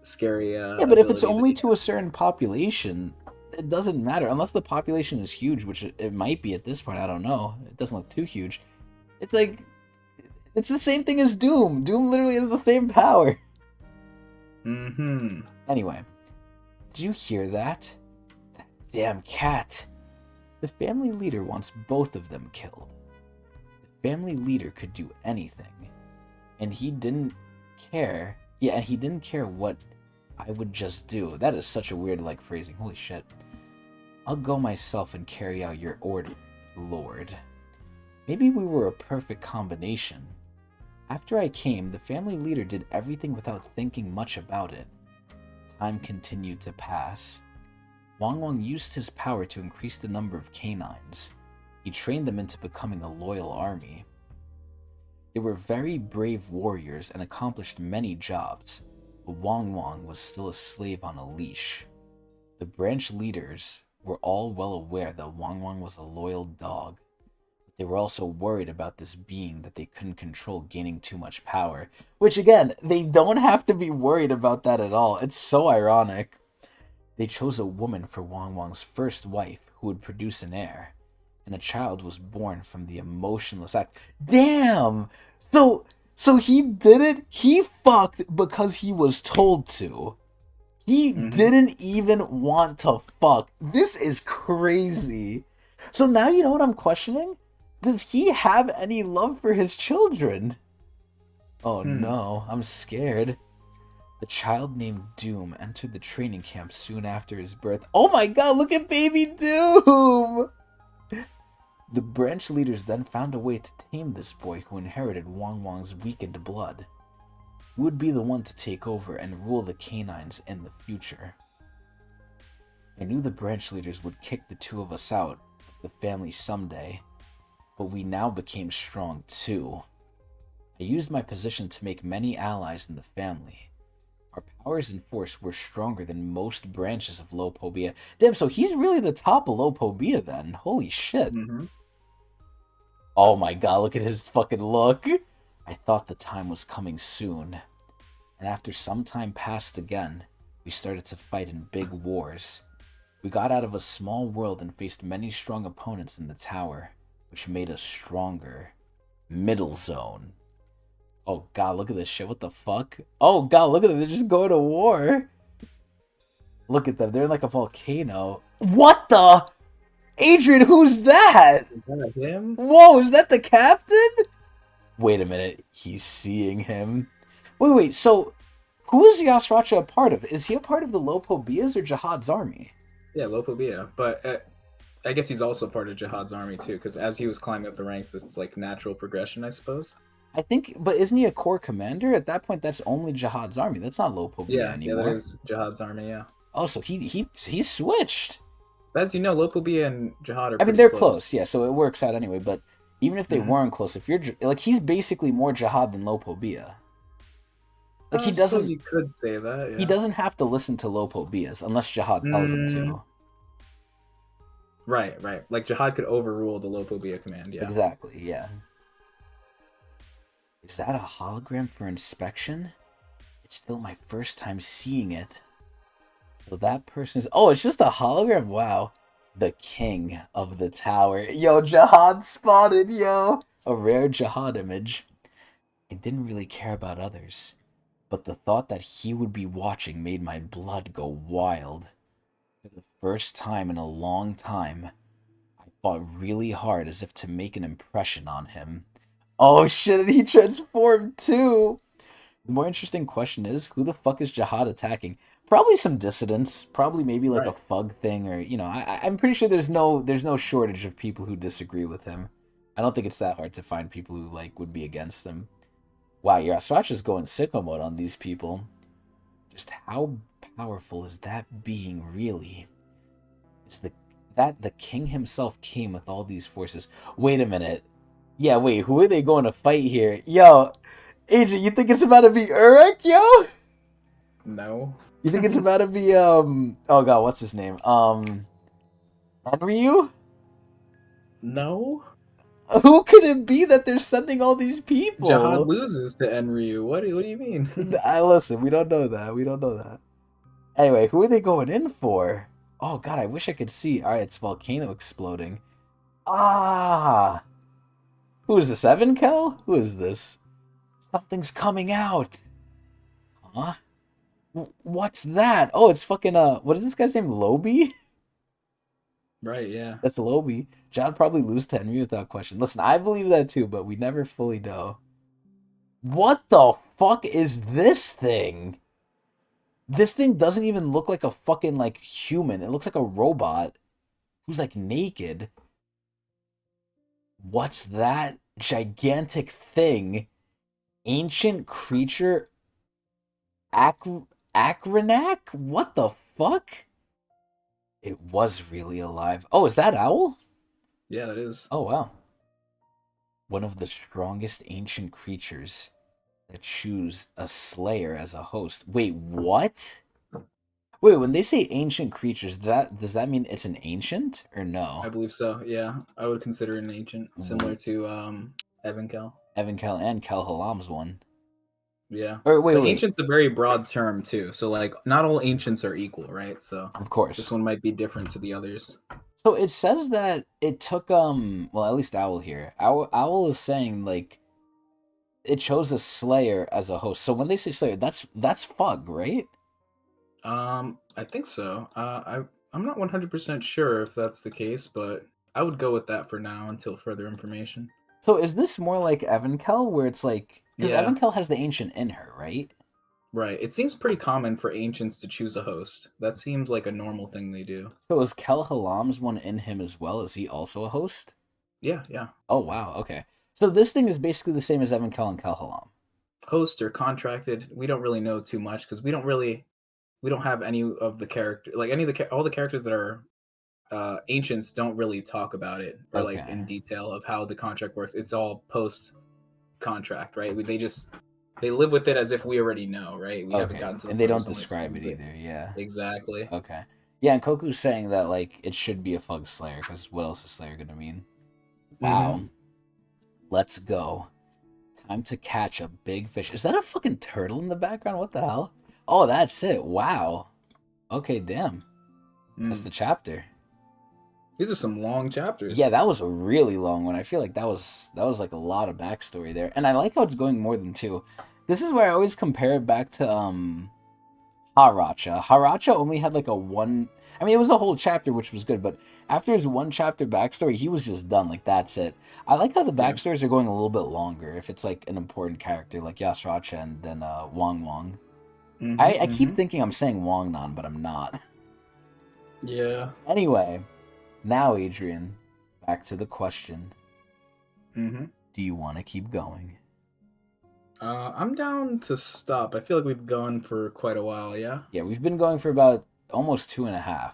scary. Yeah, but if it's only to a certain population, it doesn't matter unless the population is huge, which it might be at this point. I don't know. It doesn't look too huge. It's like it's the same thing as Doom. Doom literally has the same power. Mm-hmm. Anyway, did you hear that? That damn cat. The family leader wants both of them killed. The family leader could do anything, and he didn't care. Yeah, and he didn't care what I would just do. That is such a weird, like, phrasing. Holy shit. I'll go myself and carry out your order, Lord. Maybe we were a perfect combination. After I came, the family leader did everything without thinking much about it. Time continued to pass. Wong Wong used his power to increase the number of canines. He trained them into becoming a loyal army. They were very brave warriors and accomplished many jobs, but Wong Wong was still a slave on a leash. The branch leaders were all well aware that Wong Wong was a loyal dog. They were also worried about this being that they couldn't control gaining too much power. Which, again, they don't have to be worried about that at all. It's so ironic. They chose a woman for Wong Wong's first wife who would produce an heir, and a child was born from the emotionless act. Damn! So he did it? He fucked because he was told to. He didn't even want to fuck. This is crazy. So now you know what I'm questioning? Does he have any love for his children? Oh no, I'm scared. The child named Doom entered the training camp soon after his birth. Oh my god, look at baby Doom! The branch leaders then found a way to tame this boy who inherited Wong Wong's weakened blood. He would be the one to take over and rule the canines in the future. I knew the branch leaders would kick the two of us out of the family someday, but we now became strong too. I used my position to make many allies in the family. Our powers and force were stronger than most branches of Lopobia. Damn, so he's really the top of Lopobia then. Holy shit. Mm-hmm. Oh my god, look at his fucking look. I thought the time was coming soon. And after some time passed again, we started to fight in big wars. We got out of a small world and faced many strong opponents in the tower, which made us stronger. Middle zone. Oh god, look at this shit. What the fuck? Oh god, look at them. They're just going to war. Look at them. They're in like a volcano. What the? Adrian, who's that? Is that him? Whoa, is that the captain? Wait a minute. He's seeing him. Wait. So, who is Yasracha a part of? Is he a part of the Lopobias or Jihad's army? Yeah, Lopobia. But I guess he's also part of Jihad's army too, because as he was climbing up the ranks, it's like natural progression, I suppose. I think, but isn't he a corps commander? At that point, that's only Jihad's army. That's not Lopobia anymore. Yeah, that is Jihad's army, yeah. Oh, so he switched. As you know, Lopobia and Jihad are I mean, they're close, yeah, so it works out anyway. But even if they weren't close, if you're like, he's basically more Jihad than Lopobia. Like he doesn't. You could say that. Yeah. He doesn't have to listen to Lopobias unless Jihad tells him to. Right. Like Jihad could overrule the Lopobia command. Yeah. Exactly. Yeah. Is that a hologram for inspection? It's still my first time seeing it. So that person is... Oh, it's just a hologram? Wow. The king of the tower. Yo, Jihad spotted, yo! A rare Jihad image. I didn't really care about others, but the thought that he would be watching made my blood go wild. For the first time in a long time, I fought really hard as if to make an impression on him. Oh shit, and he transformed too! The more interesting question is, who the fuck is Jihad attacking? Probably some dissidents. Probably maybe like a Fug thing, or you know, I'm pretty sure there's no shortage of people who disagree with him. I don't think it's that hard to find people who like would be against him. Wow, Yasracha's going sicko mode on these people. Just how powerful is that being really? Is the king himself came with all these forces. Wait a minute. Yeah, wait, who are they going to fight here? Yo, Adrian, you think it's about to be Uruk, yo? No. You think it's about to be, oh god, what's his name? Enryu? No. Who could it be that they're sending all these people? Jihad loses to Enryu. What do you mean? Listen, we don't know that. Anyway, who are they going in for? Oh god, I wish I could see. Alright, it's volcano exploding. Ah! Who is this, Evankel? Who is this? Something's coming out! Huh? What's that? Oh, it's fucking, what is this guy's name? Lobi? Right, yeah. That's Lobi. John probably lose to Henry without question. Listen, I believe that too, but we never fully know. What the fuck is this thing? This thing doesn't even look like a fucking, like, human. It looks like a robot who's, like, naked. What's that gigantic thing? Ancient creature? Akranak? What the fuck? It was really alive. Oh, is that Owl? Yeah, that is. Oh, wow. One of the strongest ancient creatures that choose a slayer as a host. Wait, what? Wait, when they say ancient creatures, does that mean it's an ancient or no? I believe so, yeah. I would consider it an ancient, similar to Evankel. Evankel and Kalhalam's one. Yeah. Or wait. Ancient's a very broad term too. So like not all ancients are equal, right? So of course. This one might be different to the others. So it says that it took well, at least Owl here. Owl is saying like it chose a slayer as a host. So when they say slayer, that's Fug, right? I think so. I'm not 100% sure if that's the case, but I would go with that for now until further information. So is this more like Evankel, where it's like, because Evankel has the ancient in her, right? Right. It seems pretty common for ancients to choose a host. That seems like a normal thing they do. So is Kel Halam's one in him as well? Is he also a host? Yeah, yeah. Oh wow, okay. So this thing is basically the same as Evan Kel and Kel Halam. Host or contracted, we don't really know too much because we don't have any of the character like any of the all the characters that are ancients don't really talk about it or like in detail of how the contract works. It's all post contract, right? They live with it as if we already know, right? We haven't gotten to the and they point where don't someone describe it explains either. Yeah. Exactly. Okay. Yeah, and Koku's saying that like it should be a Fug Slayer because what else is Slayer gonna mean? Wow. Let's go. Time to catch a big fish. Is that a fucking turtle in the background? What the hell? Oh, that's it. Wow. Okay, damn. That's the chapter. These are some long chapters. Yeah, that was a really long one. I feel like that was like a lot of backstory there. And I like how it's going more than two. This is where I always compare it back to Haracha. Haracha only had like a one. I mean, it was a whole chapter, which was good, but after his one chapter backstory, he was just done. Like, that's it. I like how the backstories are going a little bit longer if it's like an important character, like Yasracha and then Wang Wang. I keep thinking I'm saying Wang Nan, but I'm not. Yeah. Anyway, now, Adrian, back to the question. Do you want to keep going? I'm down to stop. I feel like we've gone for quite a while, yeah? Yeah, we've been going for about almost 2.5.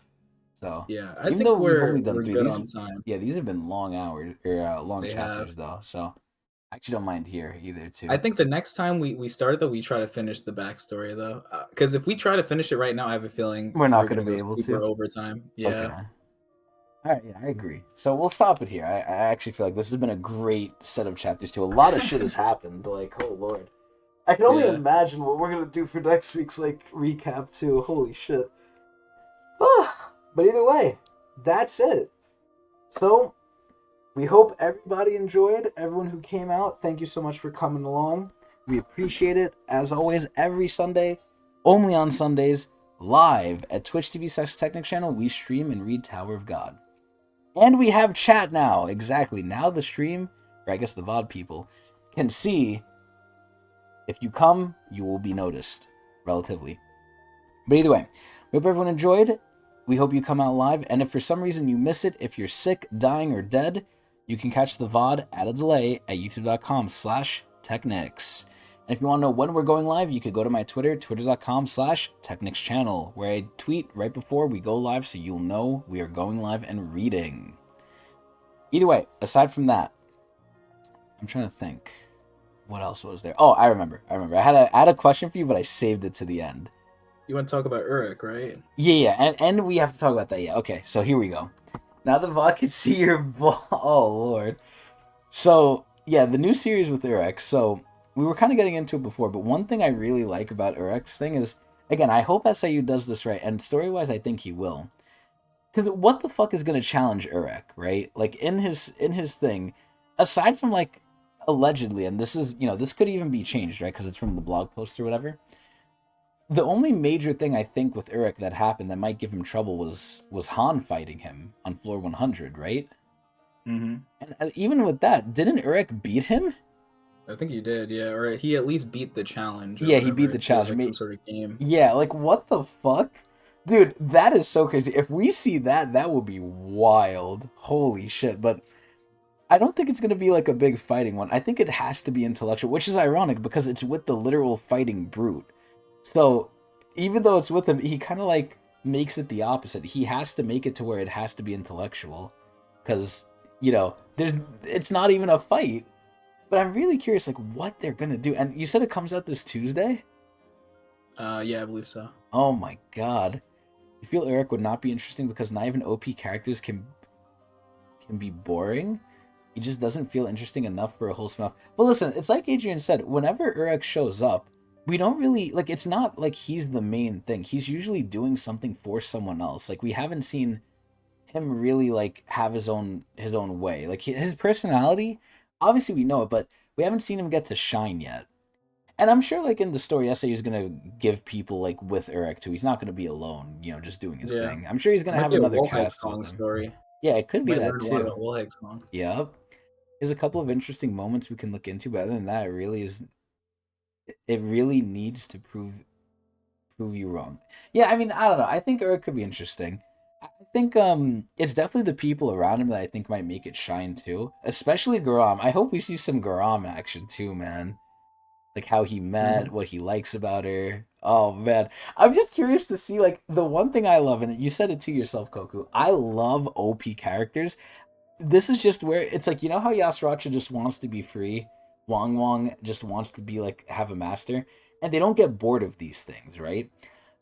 So yeah, I even think though we've only done we're 3, good these on time. yeah, these have been long hours or long They chapters have. though. So I actually don't mind here either too. I think the next time we start it though, we try to finish the backstory though, because if we try to finish it right now, I have a feeling we're not going to be go able super to. overtime. Yeah. Okay. All right, yeah, I agree. So we'll stop it here. I actually feel like this has been a great set of chapters too. A lot of shit has happened. Like, oh lord, I can only imagine what we're gonna do for next week's like recap too. Holy shit. But either way, that's it. So we hope everybody enjoyed. Everyone who came out, thank you so much for coming along. We appreciate it. As always, every Sunday, only on Sundays, live at Twitch TV/Tecnics channel, we stream and read Tower of God. And we have chat now. Exactly. Now the stream, or I guess the VOD people, can see if you come, you will be noticed, relatively. But either way, we hope everyone enjoyed. We hope you come out live. And if for some reason you miss it, if you're sick, dying, or dead, you can catch the VOD at a delay at youtube.com/Tecnics. And if you want to know when we're going live, you could go to my Twitter, twitter.com/Tecnics channel, where I tweet right before we go live so you'll know we are going live and reading. Either way, aside from that, I'm trying to think. What else was there? Oh, I remember. I had a question for you, but I saved it to the end. You want to talk about Uruk, right? Yeah, and we have to talk about that. Yeah, okay, so here we go. Now the VOD can see your ball. Oh, Lord. So, yeah, the new series with Uruk. So, we were kind of getting into it before, but one thing I really like about Uruk's thing is, again, I hope SIU does this right, and story-wise, I think he will. Because what the fuck is going to challenge Uruk, right? Like, in his thing, aside from, like, allegedly, and this is, this could even be changed, right? Because it's from the blog post or whatever. The only major thing I think with Uruk that happened that might give him trouble was Han fighting him on floor 100, right? And even with that, didn't Uruk beat him? I think he did, yeah. Or he at least beat the challenge. Yeah, he beat the challenge. Like some sort of game. Yeah, like what the fuck? Dude, that is so crazy. If we see that, that would be wild. Holy shit. But I don't think it's going to be like a big fighting one. I think it has to be intellectual, which is ironic because it's with the literal fighting brute. So, even though it's with him, he kind of like makes it the opposite. He has to make it to where it has to be intellectual. Because, it's not even a fight. But I'm really curious, like, what they're going to do. And you said it comes out this Tuesday? Yeah, I believe so. Oh my god. I feel Uruk would not be interesting because not even OP characters can be boring. He just doesn't feel interesting enough for a whole spin-off. But listen, it's like Adrian said, whenever Uruk shows up, we don't really, like, it's not like he's the main thing. He's usually doing something for someone else. Like, we haven't seen him really, like, have his own way. Like, his personality, obviously we know it, but we haven't seen him get to shine yet. And I'm sure, like, in the story, SAU is going to give people, like, with Uruk, too. He's not going to be alone, just doing his thing. I'm sure he's going to have another cast with him. Story. Yeah, it could be that, too. Song. Yep. There's a couple of interesting moments we can look into, but other than that, it really needs to prove prove you wrong. Yeah, I mean, I don't know. I think Uruk could be interesting. I think it's definitely the people around him that I think might make it shine too. Especially Garam. I hope we see some Garam action too, man. Like how he met, Hmm. what he likes about her. Oh man, I'm just curious to see like the one thing I love, and you said it to yourself, Koku. I love OP characters. This is just where it's like, you know how Yasracha just wants to be free, Wong Wong just wants to be like have a master, and they don't get bored of these things, right?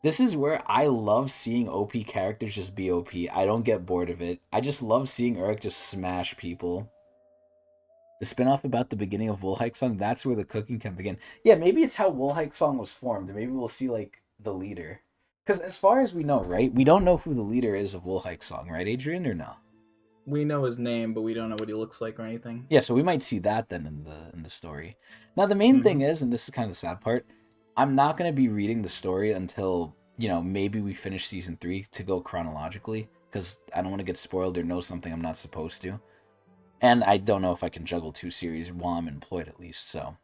This is where I love seeing OP characters just be OP. I don't get bored of it. I just love seeing Uruk just smash people. The spinoff about the beginning of Woolhike Song, that's where the cooking can begin. Yeah, maybe it's how Woolhike Song was formed. Maybe we'll see like the leader. Because as far as we know, right, we don't know who the leader is of Woolhike Song, right, Adrian, or no? We know his name, but we don't know what he looks like or anything. Yeah, so we might see that then in the story. Now the main Hmm. thing is, and this is kind of the sad part, I'm not gonna be reading the story until maybe we finish season 3 to go chronologically because I don't want to get spoiled or know something I'm not supposed to, and I don't know if I can juggle 2 series while I'm employed at least. So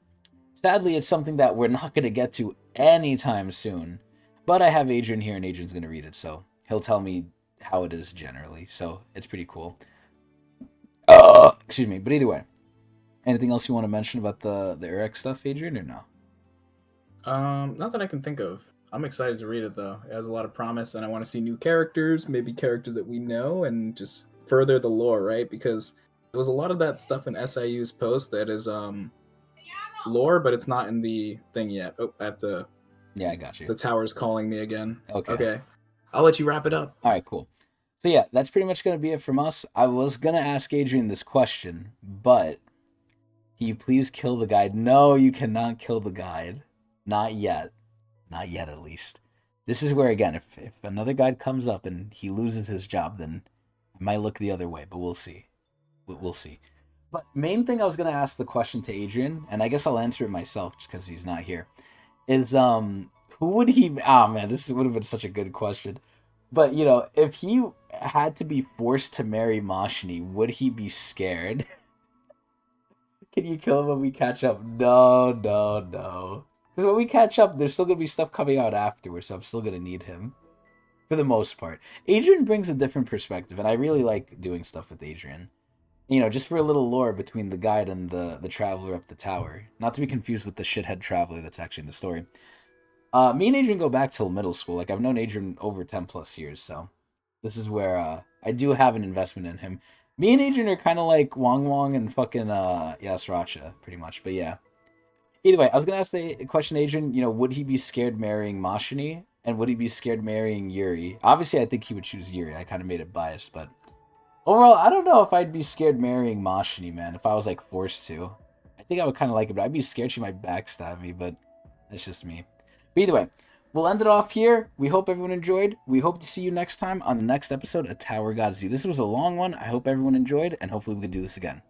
sadly, it's something that we're not gonna get to anytime soon. But I have Adrian here, and Adrian's gonna read it, so he'll tell me how it is generally. So it's pretty cool. Excuse me, but either way. Anything else you want to mention about the Urek stuff, Adrian, or no? Not that I can think of. I'm excited to read it though. It has a lot of promise, and I want to see new characters, maybe characters that we know, and just further the lore, right? Because there was a lot of that stuff in SIU's post that is lore, but it's not in the thing yet. Oh, I have to. Yeah, I got you. The tower's calling me again. Okay. Okay, I'll let you wrap it up. All right, cool. So yeah, that's pretty much gonna be it from us. I was gonna ask Adrian this question, but can you please kill the guide? No, you cannot kill the guide. Not yet. Not yet, at least. This is where, again, if another guide comes up and he loses his job, then I might look the other way, but we'll see. We'll see. But main thing I was going to ask the question to Adrian, and I guess I'll answer it myself just because he's not here, is who would he... Ah, man, this would have been such a good question. But, if he had to be forced to marry Mashni, would he be scared? Can you kill him when we catch up? No, no, no. Because when we catch up, there's still going to be stuff coming out afterwards, so I'm still going to need him. For the most part. Adrian brings a different perspective, and I really like doing stuff with Adrian. Just for a little lore between the guide and the traveler up the tower. Not to be confused with the shithead traveler that's actually in the story. Me and Adrian go back till middle school. Like, I've known Adrian over 10 plus years, so this is where I do have an investment in him. Me and Adrian are kind of like Wong Wong and fucking Yasracha, pretty much. But yeah. Either way, I was gonna ask the question, Adrian. Would he be scared marrying Mashini, and would he be scared marrying Yuri? Obviously, I think he would choose Yuri. I kind of made it biased, but overall, I don't know if I'd be scared marrying Mashini, man. If I was like forced to, I think I would kind of like it, but I'd be scared she might backstab me. But that's just me. But either way, we'll end it off here. We hope everyone enjoyed. We hope to see you next time on the next episode of Tower God Z. This was a long one. I hope everyone enjoyed, and hopefully we can do this again.